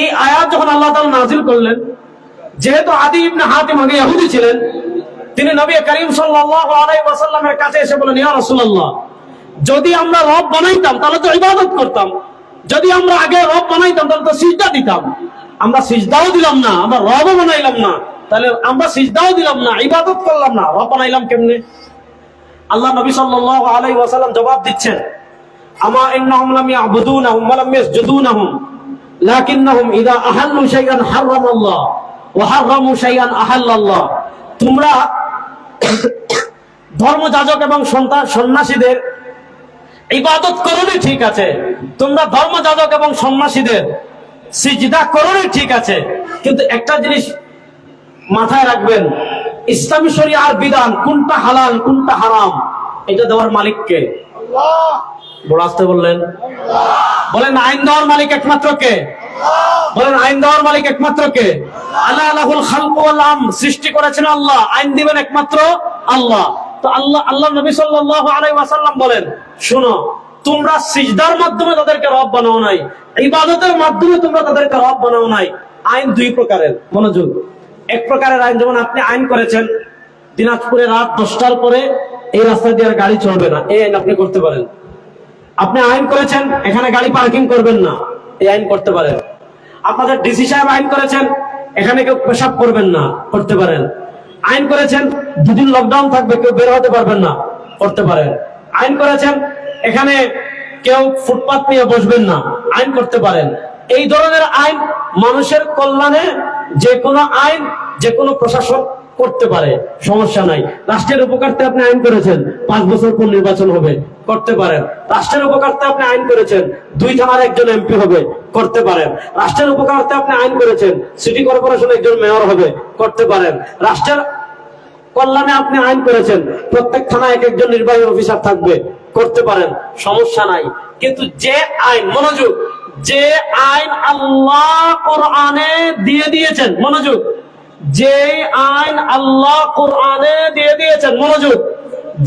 এই আয়াত যখন আল্লাহ তাআলা নাযিল করলেন, যেহেতু আদি ইবনে হাতিম আগে ইহুদি ছিলেন, তিনি নবী করিম সাল্লাল্লাহু আলাইহি ওয়াসাল্লামের কাছে এসে বলেন, ইয়া রাসূলুল্লাহ, যদি আমরা রব বানাইতাম তাহলে তো ইবাদত করতাম, যদি আমরা আগে রব বানাইতাম তাহলে তো সিজদা দিতাম। আমরা সিজদাও দিলাম না, আমরা রবও বানাইলাম না, তাহলে আমরা সিজদাও দিলাম না, ইবাদত করলাম না, রব বানাইলাম কেমনে? আল্লাহ নবী সাল্লাল্লাহু আলাইহি ওয়াসাল্লাম জবাব দিচ্ছেন, আমা ইন্নাহুম লাম ইয়াবুদুনাহুম ওয়া লাম ইয়াসজুদুনাহুম লাকিন্নাহুম ইযা আহাল্লু শাইআন হারামাল্লাহ ওয়া হারামু শাইআন আহাল্লাল্লাহ। তোমরা ধর্মযাজক এবং সন্ন্যাসীদের ইবাদত করোনি ঠিক আছে, তোমরা ধর্মযাজক এবং সন্ন্যাসীদের সিজদা করোনি ঠিক আছে, কিন্তু একটা জিনিস মাথায় রাখবেন, ইসলামী শরিয়ার বিধান কোনটা হালাল কোনটা হারাম এটা দেওয়ার মালিক কে? আল্লাহ। বড় আসতে বললেন, বলেন আইন দেওয়ার মালিক একমাত্র কে? বলেন আইন দেওয়ার মালিক একমাত্র কে? আল্লাহ লাহুল খালকু ওয়াল আমর, সৃষ্টি করেছেন আল্লাহ, আইন দিবেন একমাত্র আল্লাহ। তো আল্লাহ নবী সাল্লাল্লাহু আলাইহি ওয়াসাল্লাম বলেন, শোনো, তোমরা সিজদার মাধ্যমে তাদেরকে রব বানাও নাই, ইবাদতের মাধ্যমে তোমরা তাদেরকে রব বানাও নাই। আইন দুই প্রকারের, মনোযোগ। এক প্রকারের আইন, যেমন আপনি আইন করেছেন দিনাজপুরে রাত 10টার পরে এই রাস্তা দিয়ে আর গাড়ি চলবে না, এই আইন আপনি করতে পারেন। আপনি আইন করেছেন এখানে গাড়ি পার্কিং করবেন না, এই আইন করতে পারেন। আপনাদের ডিসি সাহেব আইন করেছেন এখানে কেউ পেশাব করবেন না, করতে পারেন। আইন করেছেন দুদিন লকডাউন থাকবে, কেউ বের হতে পারবেন না, করতে পারেন। আইন করেছেন এখানে কেউ ফুটপাত নিয়ে বসবেন না, আইন করতে পারেন। এই ধরনের আইন মানুষের কল্যাণে যে কোনো আইন যে কোনো প্রশাসন করতে পারে, সমস্যা নাই। রাষ্ট্রের উপকার্থে আপনি আইন করেছেন 5 বছর পর নির্বাচন হবে, করতে পারেন। রাষ্ট্রের উপকার্থে আপনি আইন করেছেন 2 থানার একজন এমপি হবে, করতে পারেন। রাষ্ট্রের উপকার্থে আপনি আইন করেছেন সিটি কর্পোরেশনের একজন মেয়র হবে, করতে পারেন। রাষ্ট্রের কল্যাণে আপনি আইন করেছেন প্রত্যেক থানায় একজন নির্বাহী অফিসার থাকবে, করতে পারেন, সমস্যা নাই। কিন্তু যে আইন, মনোযোগ, যে আইন আল্লাহ কোরআনে দিয়ে দিয়েছেন, মনোযোগ, যে আইন আল্লাহ কোরআনে দিয়ে দিয়েছেন, মনোযোগ,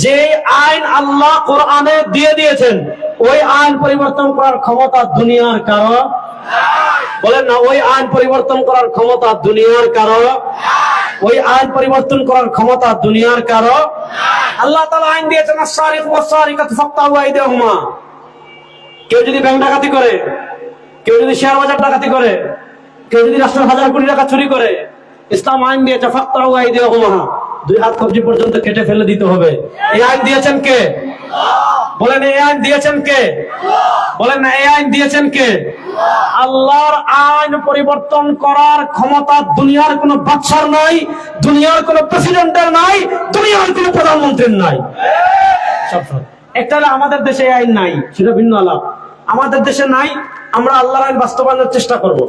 যে আইন আল্লাহ কোরআনে দিয়ে দিয়েছেন, ওই আইন পরিবর্তন করার ক্ষমতা দুনিয়ার কারো, বলেন না, ওই আইন পরিবর্তন করার ক্ষমতা দুনিয়ার কারো, ওই আইন পরিবর্তন করার ক্ষমতা দুনিয়ার কারো। আল্লাহ তাআলা আইন দিয়েছেন আস-সারিকু ওয়াস-সারিকাতু ফাকতাউ আইদিয়াহুমা। কেউ যদি ব্যাংক ডাকাতি করে, কেউ যদি শেয়ার বাজার ডাকাতি করে, কেউ যদি রাষ্ট্রের 1000 কোটি টাকা চুরি করে, ইসলাম আইন দিয়েছে ফাকতাউ আইদিয়াহুমা, 2 হাত কবজি পর্যন্ত কেটে ফেলে দিতে হবে। এই আইন দিয়েছেন কে? বলেন, এই আইন দিয়েছেন কে? বলেন না, এই আইন দিয়েছেন কে? আল্লাহর আইন পরিবর্তন করার ক্ষমতা দুনিয়ার কোন বাদশার নাই, দুনিয়ার কোন প্রেসিডেন্টের নাই, দুনিয়ার কোন প্রধানমন্ত্রীর নাই। একটা হলো আমাদের দেশে এই আইন নাই, সেটা ভিন্ন আলাপ। আমাদের দেশে নাই, আমরা আল্লাহর আইন বাস্তবায়নের চেষ্টা করব।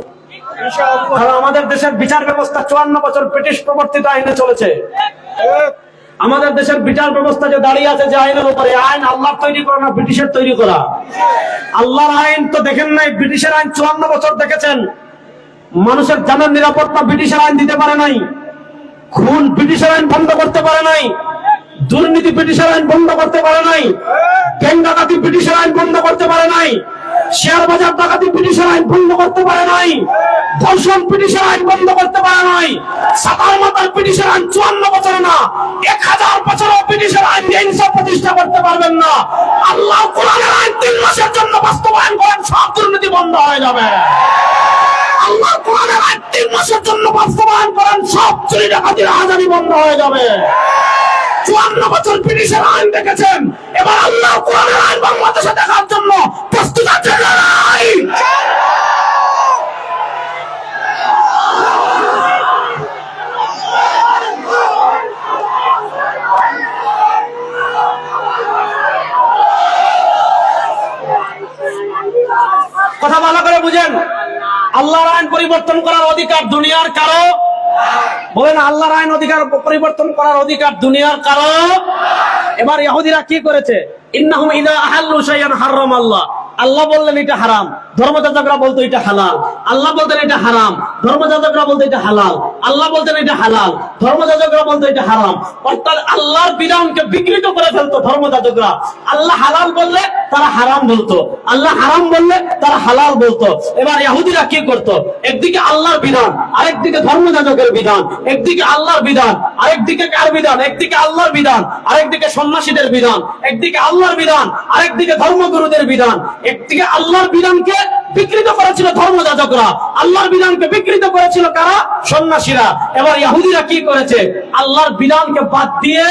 কারণ আমাদের দেশের বিচার ব্যবস্থা 54 বছর ব্রিটিশ প্রবর্তিত আইনে চলেছে। আমাদের দেশের বিচার ব্যবস্থা যে দাঁড়িয়ে আছে যে আইনের উপরে, আইন আল্লাহর তৈরি করা না ব্রিটিশের তৈরি করা। আল্লাহর আইন তো দেখেন নাই, ব্রিটিশের আইন 54 বছর দেখেছেন। মানুষের জানের নিরাপত্তা ব্রিটিশের আইন দিতে পারে নাই, খুন ব্রিটিশের আইন বন্ধ করতে পারে নাই, দুর্নীতি ব্রিটিশের আইন বন্ধ করতে পারে নাই, ব্যাংক ডাকাতি ব্রিটিশের আইন বন্ধ করতে পারে নাই, শেয়ার বাজার ডাকাতি ব্রিটিশের আইন বন্ধ করতে পারে নাই, ধর্ষণ ব্রিটিশের আইন বন্ধ করতে পারে নাই, সাতার মাতার ব্রিটিশের আইন 54 বছরে না 1000 বছরও ব্রিটিশের আইন দিয়ে ইনসাফ প্রতিষ্ঠা করতে পারবেন না। আল্লাহ কোরআনের আইন 3 মাসের জন্য বাস্তবায়ন করেন, সব দুর্নীতি বন্ধ হয়ে যাবে। আল্লাহ কোরআনের আইন 3 মাসের জন্য বাস্তবায়ন করেন, সব চুরি ডাকাতি রাহাজানি বন্ধ হয়ে যাবে। 54 বছর ব্রিটিশের আইন দেখেছেন, এবার আল্লাহ কোরআনের আইন বাংলাদেশে দেখার জন্য প্রস্তুত আছেন না নাই? কথা ভালো করে বুঝেন, আল্লাহর আইন পরিবর্তন করার অধিকার দুনিয়ার কারো। বলেন, আল্লাহর আইন অধিকার পরিবর্তন করার অধিকার দুনিয়ার কারো। এবার ইহুদিরা কি করেছে? ইন্নাহুম ইযা আহাল্লু শাইআন হারামাল্লাহ, আল্লাহ বললেন এটা হারাম, ধর্মযাজকরা বলতো এটা হালাল। আল্লাহ বলতেন এটা হারাম, ধর্মযাজকরা বলতো এটা হালাল। আল্লাহ বলতেন এটা হালাল, ধর্মযাজকরা বলতো এটা হারাম। অর্থাৎ আল্লাহর বিধানকে বিকৃত করে ফেলতো ধর্মযাজকরা। আল্লাহ হালাল বললে তারা হারাম বলতো, আল্লাহ হারাম বললে তারা হালাল বলতো। এবার ইহুদিরা কি করতো? একদিকে আল্লাহর বিধান, আরেকদিকে ধর্মযাজকের বিধান। একদিকে আল্লাহর বিধান, আরেকদিকে কার বিধান? একদিকে আল্লাহর বিধান, আরেকদিকে সন্ন্যাসীদের বিধান। একদিকে আল্লাহর বিধান, আরেকদিকে ধর্মগুরুদের বিধান। একদিকে আল্লাহর বিধানকে বিকৃত করেছিল ধর্মযাজকরা, আল্লাহর বিধানকে বিকৃত করেছিল কারা? সন্ন্যাসীরা। এবার ইহুদিরা কি করেছে? আল্লাহর বিধানকে বাদ দিয়ে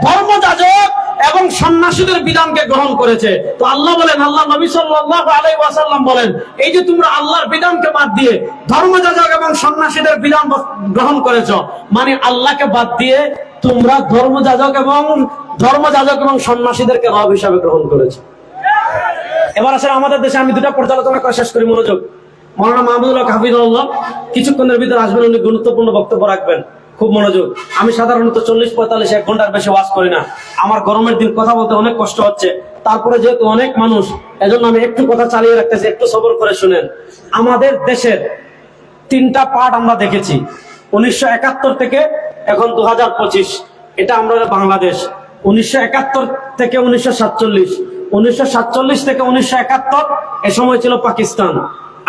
ধর্মযাজক এবং সন্ন্যাসীদের বিধানকে গ্রহণ করেছে। তো আল্লাহ বলেন, আল্লাহ নবী সাল্লাল্লাহু আলাইহি ওয়াসাল্লাম বলেন, এই যে তোমরা আল্লাহর বিধানকে বাদ দিয়ে ধর্মযাজক এবং সন্ন্যাসীদের বিধান গ্রহণ করেছো, মানে আল্লাহকে বাদ দিয়ে তোমরা ধর্মযাজক এবং সন্ন্যাসীদেরকে রব হিসাবে গ্রহণ করেছো। এবার আসলে আমাদের দেশে আমি 2টা পর্যালোচনা করে শেষ করি, মনোযোগ। মাওলানা মাহমুদুল হক হাফিজুল্লাহ কিছুক্ষণের ভিতরে আসবেন, উনি গুরুত্বপূর্ণ বক্তব্য রাখবেন, খুব মনোযোগ। আমি সাধারণত 40-45 1 ঘন্টার বেশি ওয়াজ করি না, আমার গরমের দিন কথা বলতে অনেক কষ্ট হচ্ছে। তারপরে যেহেতু অনেক মানুষ, এজন্য আমি একটু কথা চালিয়ে রাখতেছি, একটু সবর করে শুনেন। আমাদের দেশের 3টা পার্ট আমরা দেখেছি, 1971 থেকে এখন 2025, এটা আমরা বাংলাদেশ। 1971 থেকে 1947, 1947 থেকে 1971 এ সময় ছিল পাকিস্তান।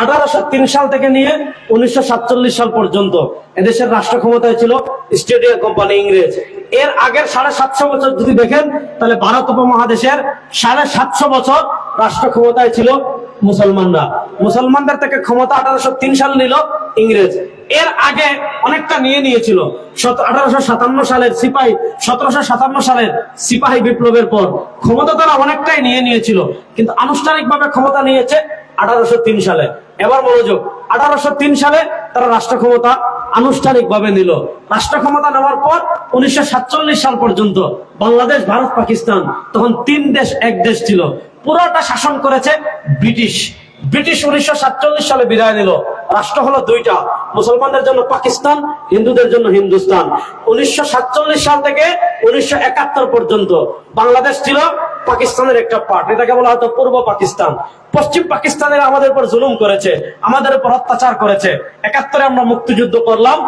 1803 সাল থেকে নিয়ে 1947 সাল পর্যন্ত এদেশের রাষ্ট্র ক্ষমতায় ছিল ইস্ট ইন্ডিয়া কোম্পানি, ইংরেজ। এর আগের 750 বছর যদি দেখেন, তাহলে ভারত উপমহাদেশের 750 বছর রাষ্ট্র ক্ষমতায় ছিল মুসলমানরা। মুসলমানদের থেকে ক্ষমতা 1803 সাল নিল ইংরেজ। এর আগে অনেকটা নিয়েছিল। 1857 সালের সিপাহী 1757 সালের সিপাহী বিপ্লবের পর ক্ষমতা তারা অনেকটাই নিয়েছিল, কিন্তু আনুষ্ঠানিকভাবে ক্ষমতা নিয়েছে 1803 সালে। এবার মনোযোগ, 1803 সালে তারা রাষ্ট্র ক্ষমতা আনুষ্ঠানিকভাবে নিল। রাষ্ট্র ক্ষমতা নেওয়ার পর 1947 সাল পর্যন্ত বাংলাদেশ, ভারত, পাকিস্তান তখন 3 দেশ 1 দেশ ছিল। পুরোটা শাসন করেছে ব্রিটিশ। 1947 সালে বিদায় নিল। রাষ্ট্র হলো 2টা, মুসলমানদের জন্য পাকিস্তান, হিন্দুদের জন্য হিন্দুস্তান। 1947 সাল থেকে 1971 পর্যন্ত বাংলাদেশ ছিল পাকিস্তানের একটা পার্ট। এটাকে বলা হতো পূর্ব পাকিস্তান। পশ্চিম পাকিস্তানের আমাদের উপর জুলুম করেছে, আমাদের উপর অত্যাচার করেছে। 71-এ আমরা মুক্তিযুদ্ধ করলাম।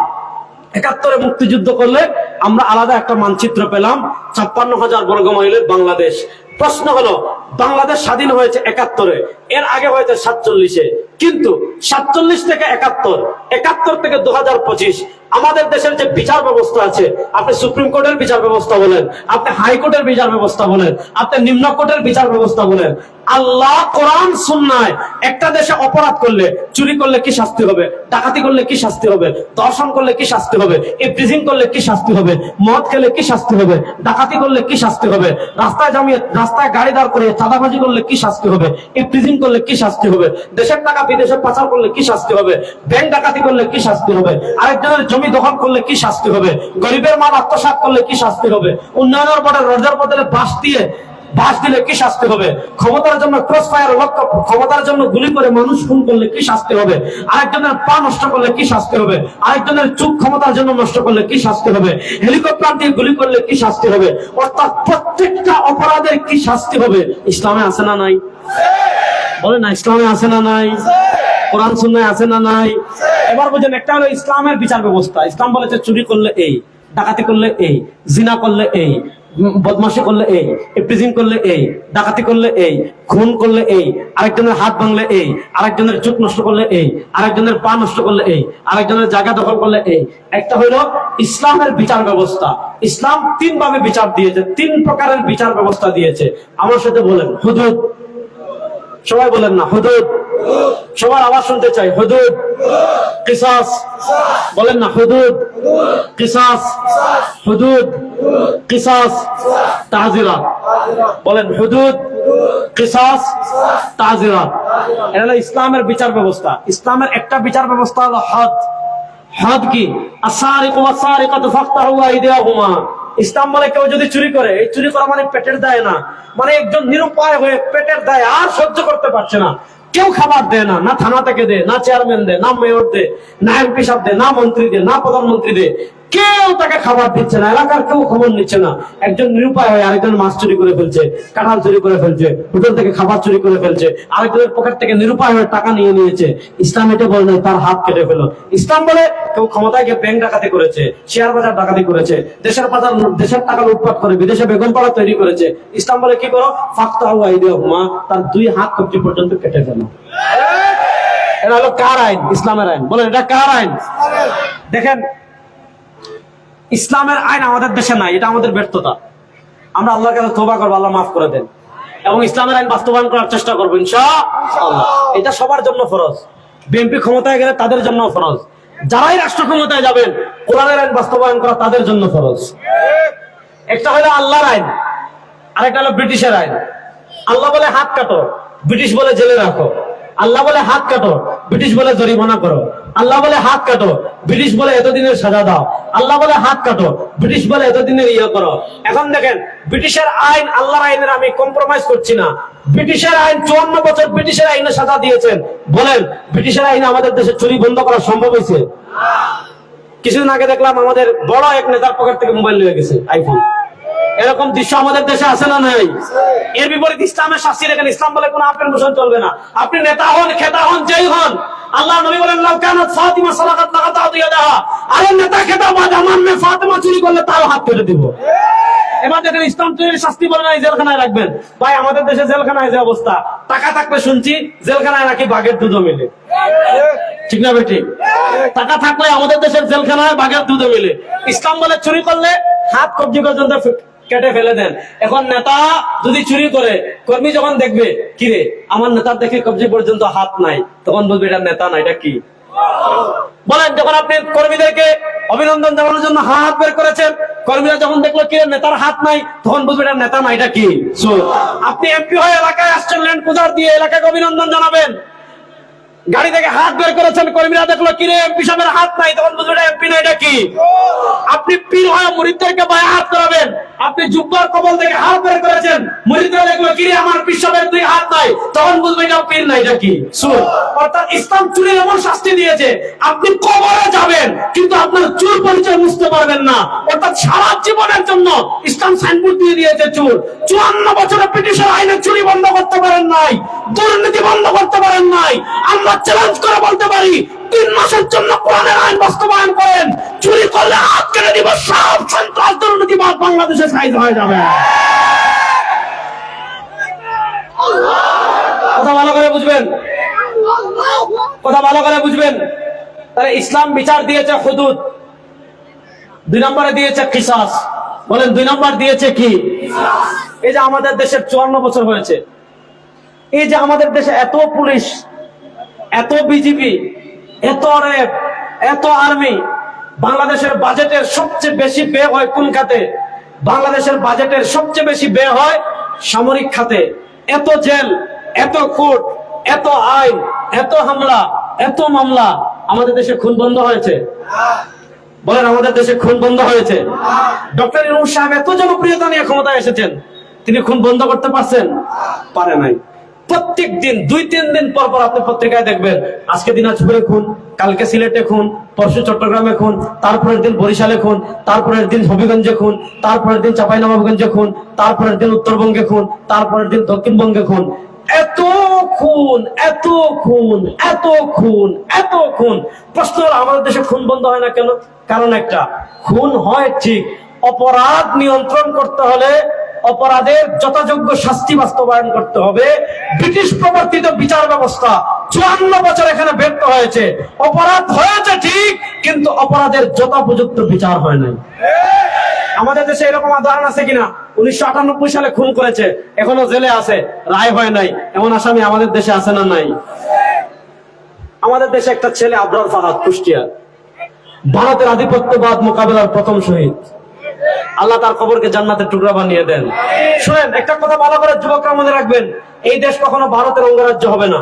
71-এ মুক্তিযুদ্ধ করলে আমরা আলাদা একটা মানচিত্র পেলাম, 56,000 বর্গ মাইলের বাংলাদেশ। প্রশ্ন হলো, বাংলাদেশ স্বাধীন হয়েছে 71-এ, এর আগে হয়েছে 47-এ। কিন্তু 47 থেকে 71, 71 থেকে 2025 আমাদের দেশের যে বিচার ব্যবস্থা আছে, আপনি সুপ্রিম কোর্টের বিচার ব্যবস্থা বলেন, আপনি হাইকোর্টের বিচার ব্যবস্থা বলেন, আপনি নিম্ন কোর্টের বিচার ব্যবস্থা বলেন, আল্লাহ কোরআন সুন্নায় একটা দেশে অপরাধ করলে, চুরি করলে কি শাস্তি হবে, ডাকাতি করলে কি শাস্তি হবে, ধর্ষণ করলে কি শাস্তি হবে, ইভটিজিং করলে কি শাস্তি হবে, মদ খেলে কি শাস্তি হবে, ডাকাতি করলে কি শাস্তি হবে, রাস্তায় গাড়ি দাঁড় করে চাঁদাবাজি করলে কি শাস্তি হবে, ইভটিজিং করলে কি শাস্তি হবে, দেশের টাকা বিদেশে পাচার করলে কি শাস্তি হবে, ব্যাংক ডাকাতি করলে কি শাস্তি হবে, আরেকজনের জমি দখল করলে কি শাস্তি হবে, গরিবের মাল আত্মসাৎ করলে কি শাস্তি হবে, উন্নয়নের বদলে রোজগার বদলে বাস দিলে কি শাস্তি হবে, ক্ষমতার জন্য ক্রস ফায়ার, ক্ষমতার জন্য গুলি করে মানুষ খুন করলে কি শাস্তি হবে, আরেকজনের পা নষ্ট করলে কি শাস্তি হবে, আরেকজনের চোখ ক্ষমতার জন্য নষ্ট করলে কি শাস্তি হবে, হেলিকপ্টার দিয়ে গুলি করলে কি শাস্তি হবে, অর্থাৎ প্রত্যেকটা অপরাধের কি শাস্তি হবে ইসলামে আছে না নাই? বলে না, ইসলামে আছে না নাই? কোরআন সুন্নায় আছে না নাই? এবার বুঝেন, একটা হলো ইসলামের বিচার ব্যবস্থা। ইসলাম বলেছে চুরি করলে এই, ডাকাতি করলে এই, জিনা করলে এই, বদমাশি করলে এই, ইভটিজিং করলে এই, ডাকাতি করলে এই, খুন করলে এই, আরেকজনের হাত ভাঙলে এই, আরেকজনের চোখ নষ্ট করলে এই, আরেকজনের পা নষ্ট করলে এই, আরেকজনের জায়গা দখল করলে এই। একটা হইলো ইসলামের বিচার ব্যবস্থা। ইসলাম 3 ভাবে বিচার দিয়েছে, 3 প্রকারের বিচার ব্যবস্থা দিয়েছে। আমার সাথে বলেন হুদুদ। সবাই বলেন না হুদুদ। সবার আওয়াজ শুনতে চাই, হুদুদ। কিসাস বলেন না, হুদুদ, কিসাস, হুদুদ, কিসাস, তাজিরাত। বলেন হুদুদ, কিসাস, তাজিরাত। এটা হলো ইসলামের বিচার ব্যবস্থা। ইসলামের একটা বিচার ব্যবস্থা হলো হদ। হদ কি? আসারিকু ওয়াসারিকাতু ফাকতাহু আইদিয়াহুমা। ইসলাম বলে কেউ যদি চুরি করে, এই চুরি করা মানে পেটের দায় না, মানে একজন নিরুপায় হয়ে পেটের দায় আর সহ্য করতে পারছে না, কেউ খাবার দেয় না, না থানা থেকে দেয়, না চেয়ারম্যান দেয়, না মেয়র দেয়, না এমপি সাহেব দেয়, না মন্ত্রী দেয়, না প্রধানমন্ত্রী দেয়, কেউ তাকে খাবার দিচ্ছে না, এলাকার কেউ খবর নিচ্ছে না। একজন নিরুপায় হয়ে আরেকজন মাছ চুরি করে ফেলছে, কাঁঠাল চুরি করে ফেলছে, হোটেল থেকে খাবার চুরি করে ফেলছে, আরেকজনের পকেট থেকে নিরুপায় হয়ে টাকা নিয়ে নিয়েছে। ইসলাম এটা বলে নাই তার হাত কেটে ফেলো। ইসলাম বলে কেউ ক্ষমতায় গিয়ে ব্যাংক ডাকাতি করেছে, শেয়ার বাজার ডাকাতি করেছে, দেশের টাকা লুটপাট করে বিদেশে বেগম পাড়া তৈরি করেছে, ইসলাম বলে কি করো, ফাকতাহু আইদিয়াহুমা, তার 2 হাত কবজি পর্যন্ত কেটে ফেলো। এটা হলো কার আইন? ইসলামের আইন। বলেন এটা কার আইন? দেখেন, ইসলামের আইন আমাদের দেশে নাই, এটা আমাদের ব্যর্থতা। আমরা আল্লাহর কাছে তওবা করব, আল্লাহ মাফ করে দেন, এবং ইসলামের আইন বাস্তবায়ন করার চেষ্টা করবো ইনশাআল্লাহ। এটা সবার জন্য ফরজ। বিএনপি ক্ষমতায় গেলে তাদের জন্য ফরজ, যারাই রাষ্ট্র ক্ষমতায় যাবেন কোরআনের আইন বাস্তবায়ন করা তাদের জন্য ফরজ। একটা হলো আল্লাহর আইন, আরেকটা হলো ব্রিটিশের আইন। আল্লাহ বলে হাত কাটো, ব্রিটিশ বলে জেলে রাখো। আল্লাহ বলে হাত কাটো, ব্রিটিশ বলে জরিমানা করো। আল্লাহ বলে হাত কাটো, ব্রিটিশ বলে এতদিনের সাজা দাও। আল্লাহ বলে হাত কাটো, ব্রিটিশ বলে এতদিনের ইয়ে করো। এখন দেখেন, ব্রিটিশের আইন আল্লাহর আইনের আমি কম্প্রোমাইজ করছি না। ব্রিটিশের আইন 54 বছর ব্রিটিশের আইনে সাজা দিয়েছেন। বলেন, ব্রিটিশের আইনে আমাদের দেশে চুরি বন্ধ করা সম্ভব হয়েছে? কিছুদিন আগে দেখলাম আমাদের বড় এক নেতার পকেট থেকে মোবাইল নিয়ে গেছে, আইফোন। এরকম দৃশ্য আমাদের দেশে আছে না নাই? এর বিপরীত ইসলামের শাস্তি দেখেন। ইসলাম বলে কোন আপেল মোশন চলবে না। আপনি নেতা হন, খেতা হন, যেই হন, আল্লাহ নবী বলেন লাউ কানাত ফাতিমা সালাকাত লাগাতাউ ইয়াদাহা, আরে নেতা খেতা বা জামান মে ফাতিমা চুরি করলে তার হাত কেটে দিব। এবার দেখেন, ইসলাম চুরির শাস্তি বলে নাই জেলখানায় রাখবেন। ভাই, আমাদের দেশে জেলখানায় যে অবস্থা, টাকা থাকলে শুনছি জেলখানায় নাকি বাঘের দুধও মেলে। ঠিক না বেটি? টাকা থাকলে আমাদের দেশের জেলখানায় বাঘের দুধও মেলে। ইসলাম বলে চুরি করলে হাত কবজি পর্যন্ত কেটে ফেলে দেন। এখন নেতা যদি চুরি করে, কর্মী যখন দেখবে কিরে আমার নেতার দেখে কবজি পর্যন্ত হাত নাই, তখন বলবে এটা নেতা না, এটা কি? বলেন, যখন আপনি কর্মীদেরকে অভিনন্দন জানানোর জন্য হাত বের করেছেন, কর্মীরা যখন দেখলো কি নেতার হাত নাই, তখন বুঝবে এটা নেতা না, এটা কি? আপনি এমপি হয়ে এলাকায় আসছেন, ল্যান্ড ক্রুজার দিয়ে এলাকাকে অভিনন্দন জানাবেন, গাড়ি থেকে হাত বের করেছেন, কর্মীরা দেখলো কিরে এমপি সাহেবের হাত নাই, তখন বুঝবেন এমপি না, এটা কি? আপনি পীর হয়ে মুরিদদেরকে বায়াত করাবেন, আপনি জুব্বার কবল থেকে হাত বের করেছেন, মুরিদরা দেখলো কিরে আমার পীর সাহেবের দুই হাত নাই, তখন বুঝবেন এটা পীর না, এটা কি? সুর। অর্থাৎ ইসলাম চুরির এমন শাস্তি দিয়েছে, আপনি কবরে যাবেন কিন্তু আপনার চুর পরিচয় বুঝতে পারবেন না। অর্থাৎ সারা জীবনের জন্য ইসলাম সাইনবোর্ড দিয়ে দিয়েছে চুর। 54 বছরে ব্রিটিশের আইনে চুরি বন্ধ করতে পারেন নাই, দুর্নীতি বন্ধ করতে পারেন নাই। আমরা চ্যালেঞ্জ করে বলতে পারি 3 মাসের জন্য কোরআনের আইন বাস্তবায়ন করেন, চুরি করলে হাত কেটে দিব, সব সন্ত্রাস দুর্নীতিবাদ বাংলাদেশে সাইজ হয়ে যাবে। কথা ভালো করে বুঝবেন, কথা ভালো করে বুঝবেন। তাহলে ইসলাম বিচার দিয়েছে হুদুদ, 2 নম্বরে দিয়েছে কিসাস। বলেন 2 নম্বর দিয়েছে কি? এই যে আমাদের দেশের 54 বছর হয়েছে, এই যে আমাদের দেশে এত পুলিশ, এত বিজিবি, এত র্যাব, এত আর্মি, বাংলাদেশের বাজেটের সবচেয়ে বেশি ব্যয় হয় কোন খাতে? বাংলাদেশের বাজেটের সবচেয়ে বেশি ব্যয় হয় সামরিক খাতে। এত জেল, এত কোর্ট, এত আইন, এত হামলা, এত মামলা, আমাদের দেশে খুন বন্ধ হয়েছে? বলেন আমাদের দেশে খুন বন্ধ হয়েছে? ডক্টর ইউনূস সাহেব এত জনপ্রিয়তা নিয়ে ক্ষমতায় এসেছেন, তিনি খুন বন্ধ করতে পারছেন? পারে নাই। প্রত্যেক দিন 2-3 দিন পর পর আপনি পত্রিকায় দেখবেন, আজকে দিনাজপুরে খুন, কালকে সিলেটে খুন, পরশু চট্টগ্রামে খুন, তারপরের দিন বরিশালে খুন, তারপরের দিন হবিগঞ্জে খুন, তারপরের দিন চাঁপাইনবাবগঞ্জে খুন, তারপরের দিন উত্তরবঙ্গে খুন, তারপরের দিন দক্ষিণবঙ্গে খুন। এত খুন, এত খুন, এত খুন, এত খুন। প্রশ্ন হলো আমাদের দেশে খুন বন্ধ হয় না কেন? কারণ একটা, খুন হয় ঠিক, অপরাধ নিয়ন্ত্রণ করতে হলে অপরাধের যথাযোগ্য শাস্তি বাস্তবায়ন করতে হবে। ব্রিটিশ প্রবর্তিত বিচার ব্যবস্থা 54 বছর এখানে ব্যর্থ হয়েছে। অপরাধ হয়েছে ঠিক, কিন্তু অপরাধের যথোপযুক্ত বিচার হয় নাই। আমাদের দেশে এরকম উদাহরণ আছে কিনা? 1998 সালে খুন করেছে, এখনো জেলে আছে, রায় হয় নাই, এমন আসামি আমাদের দেশে আছে না নাই? আমাদের দেশে একটা ছেলে আবরার ফাহাদ, কুষ্টিয়া, ভারতের আধিপত্যবাদ মোকাবেলার প্রথম শহীদ। আল্লাহ তার কবরকে জান্নাতের টুকরা বানিয়ে দেন। শুনেন, একটা কথা ভালো করে যুবকরা মনে রাখবেন, এই দেশ কখনো ভারতের অঙ্গরাজ্য হবে না,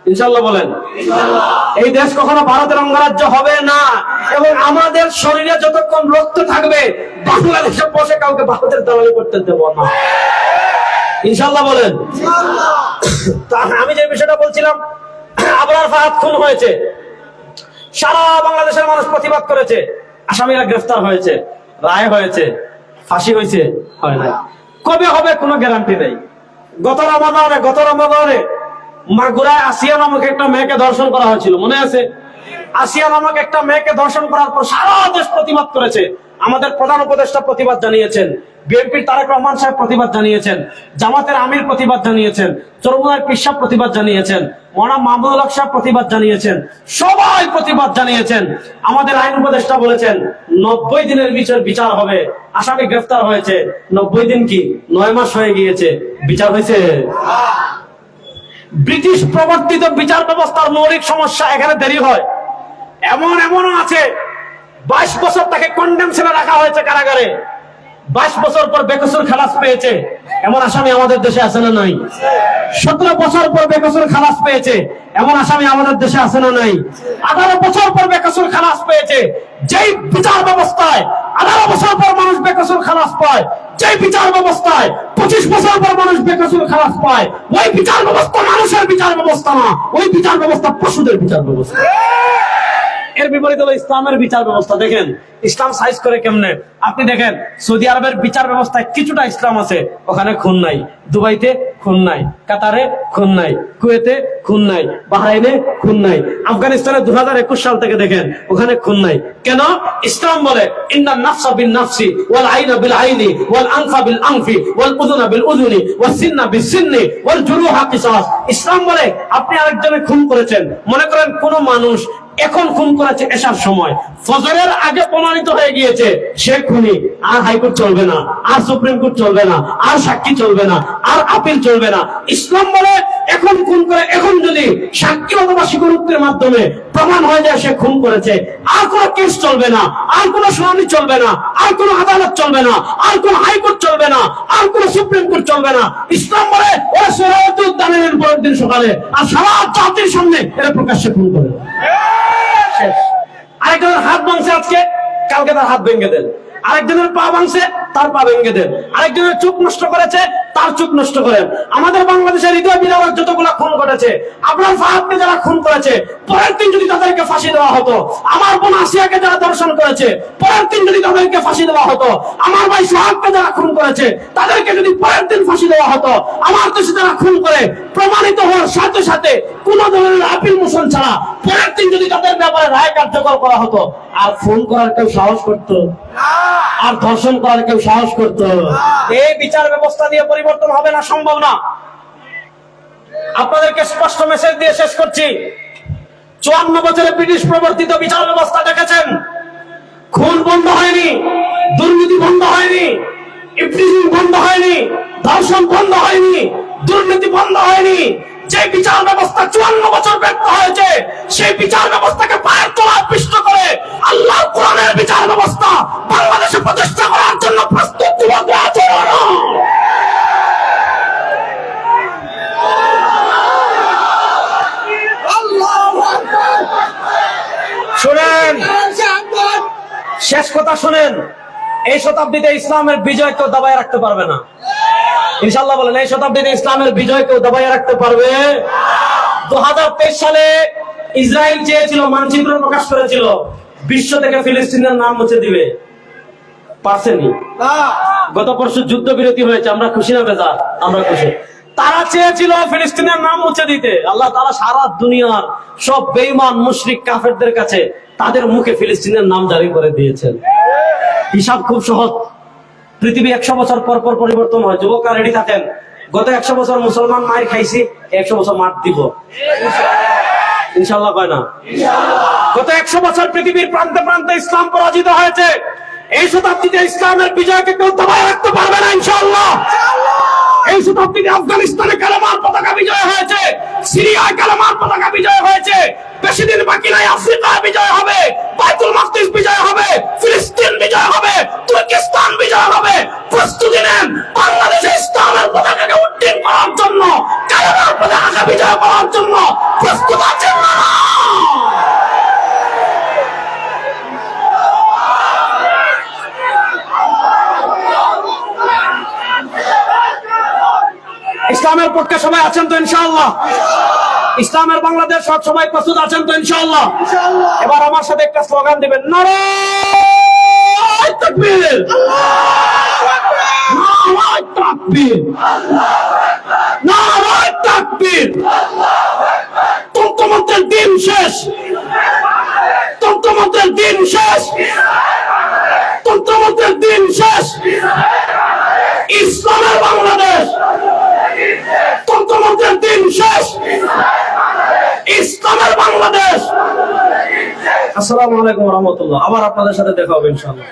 ইনশাআল্লাহ বলেন। এই দেশ কখনো ভারতের অঙ্গরাজ্য হবে না। এবং আমাদের শরীরে যতক্ষণ রক্ত থাকবে, বাংলাদেশে বসে কাউকে ভারতের দালালি করতে দেব না, ইনশাআল্লাহ বলেন। আমি যে বিষয়টা বলছিলাম, আবরার ফাহাদ খুন হয়েছে, সারা বাংলাদেশের মানুষ প্রতিবাদ করেছে, আসামিরা গ্রেফতার হয়েছে, রায় হয়েছে, ফাঁসি হয়েছে, হয় না। কবে হবে কোনো গ্যারান্টি নেই। গত রমাদানে মাগুরায় আসিয়া নামক একটা মেয়েকে ধর্ষণ করা হয়েছিল, মনে আছে? আসিয়া নামক একটা মেয়েকে ধর্ষণ করার পর সারা দেশ প্রতিবাদ করেছে। আমাদের প্রধান উপদেষ্টা প্রতিবাদ জানিয়েছেন, বিএনপির তারেক রহমান সাহেব প্রতিবাদ জানিয়েছেন, জামাতের আমির প্রতিবাদ জানিয়েছেন, চরমুনার পীর সাহেব প্রতিবাদ জানিয়েছেন, মৌলানা মাহমুদুল হক সাহেব প্রতিবাদ জানিয়েছেন, সবাই প্রতিবাদ জানিয়েছেন। আমাদের আইন উপদেষ্টা বলেছেন 90 দিনের বিচার হবে। আসামি গ্রেফতার হয়েছে, 90 দিন কি 9 মাস হয়ে গিয়েছে, বিচার হয়েছে? ব্রিটিশ প্রবর্তিত বিচার ব্যবস্থার মৌলিক সমস্যা, এখানে দেরি হয়। এমনও আছে 22 বছর তাকে কন্ডেমশনে রাখা হয়েছে কারাগারে, 22 বছর পর বেকসুর খালাস পেয়েছে, এমন আসামি আমাদের দেশে আছে না নাই? 17 বছর পর বেকসুর খালাস পেয়েছে, এমন আসামি আমাদের দেশে আছে না নাই? 18 বছর পর বেকসুর খালাস পেয়েছে। যেই বিচার ব্যবস্থায় 18 বছর পর মানুষ বেকসুর খালাস পায়, যেই বিচার ব্যবস্থায় 25 বছর পর মানুষ বেকসুর খালাস পায়, ওই বিচার ব্যবস্থা মানুষের বিচার ব্যবস্থা না, ওই বিচার ব্যবস্থা পশুদের বিচার ব্যবস্থা। এর বিপরীত হলো ইসলামের বিচার ব্যবস্থা। দেখেন ইসলাম সাইজ করে কেমনে। আপনি দেখেন সৌদি আরবের বিচার ব্যবস্থায় কিছুটা ইসলাম আছে, ওখানে খুন নাই। দুবাইতে খুন নাই, কাতারে খুন নাই, কুয়েতে খুন নাই, বাহরাইনে খুন নাই, আফগানিস্তানে 2021 সাল থেকে দেখেন ওখানে খুন নাই। কেন? ইসলাম বলে ইন্নান নাফসা বিন নাফসি ওয়াল আইনা বিল আইনি ওয়াল আনফা বিল আনফি ওয়াল উযুনা বিল উযুনি ওয়াস সিন্না বিস সিন্নি ওয়াল জুরুহা কিসাস। ইসলাম বলে আপনি আরেকজনের খুন করেছেন, মনে করেন কোন মানুষ এখন খুন করেছে এশার সময়, ফজরের আগে প্রমাণিত হয়ে গিয়েছে সে খুনি, আর হাইকোর্ট চলবে না, আর সুপ্রিম কোর্ট চলবে না, আর সাক্ষী চলবে না, আর আপিল চলবে না। ইসলাম বলে এখন খুন করে, এখন যদি সাক্ষী অথবা স্বীকারোক্তির মাধ্যমে প্রমাণ হয়ে যায় সে খুন করেছে, আর কোন কেস চলবে না, আর কোন শুনানি চলবে না, আর কোন আদালত চলবে না, আর কোন হাইকোর্ট চলবে না, আর কোন সুপ্রিম কোর্ট চলবে না। ইসলাম বলে ওরা শরীয়ত উদ্যানের উপর পরের দিন সকালে, আর সারা জাতির সামনে এরা প্রকাশ্যে খুন করে। আরেকজনের হাত ভাঙছে আজকে, কালকে তার হাত ভেঙে দেন। আরেকজনের পা ভাঙছে, তার পা ভেঙে দেন। আরেকজনের চোখ নষ্ট করেছে, তার চোখ নষ্ট করেন। আমাদের বাংলাদেশের হৃদয় বিদারক যতগুলা খুন ঘটেছে, আপনার ফাহাদকে যারা খুন করেছে, পরের দিন যদি তাদেরকে ফাঁসি দেওয়া হতো, আমার বোন আসিয়াকে যারা ধর্ষণ করেছে, পরের দিন যদি তাদেরকে ফাঁসি দেওয়া হতো, আমার ভাই সোহাগকে যারা খুন করেছে, তাদেরকে যদি পরের দিন ফাঁসি দেওয়া হতো, আমার দেশে যারা খুন করে প্রমাণিত হওয়ার সাথে সাথে কোন ধরনের আপিল মোশন ছাড়া পরের দিন যদি তাদের ব্যাপারে রায় কার্যকর করা হতো, আর ফোন করার কেউ সাহস করতো? আর ধর্ষণ করার কেউ সাহস করতো? এই বিচার ব্যবস্থা দিয়ে পরিবর্তন হবে না, সম্ভব না। আপনাদেরকে স্পষ্ট মেসেজ দিয়ে শেষ করছি, 54 বছরে ব্রিটিশ প্রবর্তিত বিচার ব্যবস্থা দেখেছেন, খুন বন্ধ হয়নি, দুর্নীতি বন্ধ হয়নি, ইফটিজিং বন্ধ হয়নি, ধর্ষণ বন্ধ হয়নি, দুর্নীতি বন্ধ হয়নি। যে বিচার ব্যবস্থা 54 বছর ব্যর্থ হয়েছে, সেই বিচার ব্যবস্থাকে পায়ের তলায় পিষ্ট করে আল্লাহর কোরআনের বিচার ব্যবস্থা বাংলাদেশে প্রতিষ্ঠা করার জন্য প্রস্তুত যুবকরা আছে। শুনেন, শেষ কথা শুনেন, এই শতাব্দীতে ইসলামের বিজয় কেউ দাবায় রাখতে পারবে না। ইনশাআল্লাহ বলেন, এই শতাব্দীতে ইসলামের বিজয় কেউ দাবায় রাখতে পারবে। 2023 সালে ইসরায়েল চেয়েছিল, মানচিত্র প্রকাশ করেছিল, বিশ্ব থেকে ফিলিস্তিনের নাম মুছে দিবে, পারছেনি। গত পরশু যুদ্ধবিরতি হয়েছে, আমরা খুশি না বেজার? আমরা খুশি। তারা চেয়েছিল ফিলিস্তিনের নাম মুছে দিতে, আল্লাহ তাআলা সারা দুনিয়ার সব বেঈমান মুশরিক কাফেরদের কাছে তাদের মুখে ফিলিস্তিনের নাম জারি করে দিয়েছেন। হিসাব খুব সহজ, পৃথিবী 100 বছর পর পর পরিবর্তন হয়। যুবকরা রেডি থাকেন, গত 100 বছর মুসলমান মার খাইছি, 100 বছর মার দিব ইনশাআল্লাহ। কয় না? গত 100 বছর পৃথিবীর প্রান্তে প্রান্তে ইসলাম পরাজিত হয়েছে, এই শতাব্দীতে ইসলামের বিজয়কে কেউ দবায় রাখতে পারবে না ইনশাআল্লাহ। এই শতাব্দীতে আফগানিস্তানে কালেমার পতাকা বিজয় হয়েছে, সিরিয়ায় কালেমার পতাকা বিজয় হয়েছে, বেশি দিন বাকি নাই আফ্রিকায় বিজয় হবে, বাইতুল মাকদিস বিজয় হবে, ফিলিস্তিন বিজয় হবে, তুর্কিস্তান বিজয় হবে। প্রস্তুতি নেন বাংলাদেশে ইসলামের পতাকাকে উড্ডীন করার জন্য, কালেমার পতাকাকে বিজয় করার জন্য। প্রস্তুত আছেন না? ইসলামের পক্ষে সবাই আছেন তো ইনশাআল্লাহ? ইসলামের বাংলাদেশ সব সময় প্রস্তুত আছেন তো ইনশাআল্লাহ? এবার আমার সাথে একটা স্লোগান দিবেন, নারায়ে তাকবীর, নারায়ে তাকবীর, নারায়ে তাকবীর। তন্ত্রমন্ত্রের দিন শেষ, তন্ত্রমন্ত্রের দিন শেষ, তন্ত্রমন্ত্রের দিন শেষ। ইসলামের বাংলাদেশ, তন্ত্রমন্ত্রের দিন শেষ, ইসলামের বাংলাদেশ। আসসালামু আলাইকুম ওয়া রাহমাতুল্লাহ। আবার আপনাদের সাথে দেখা হবে ইনশাআল্লাহ।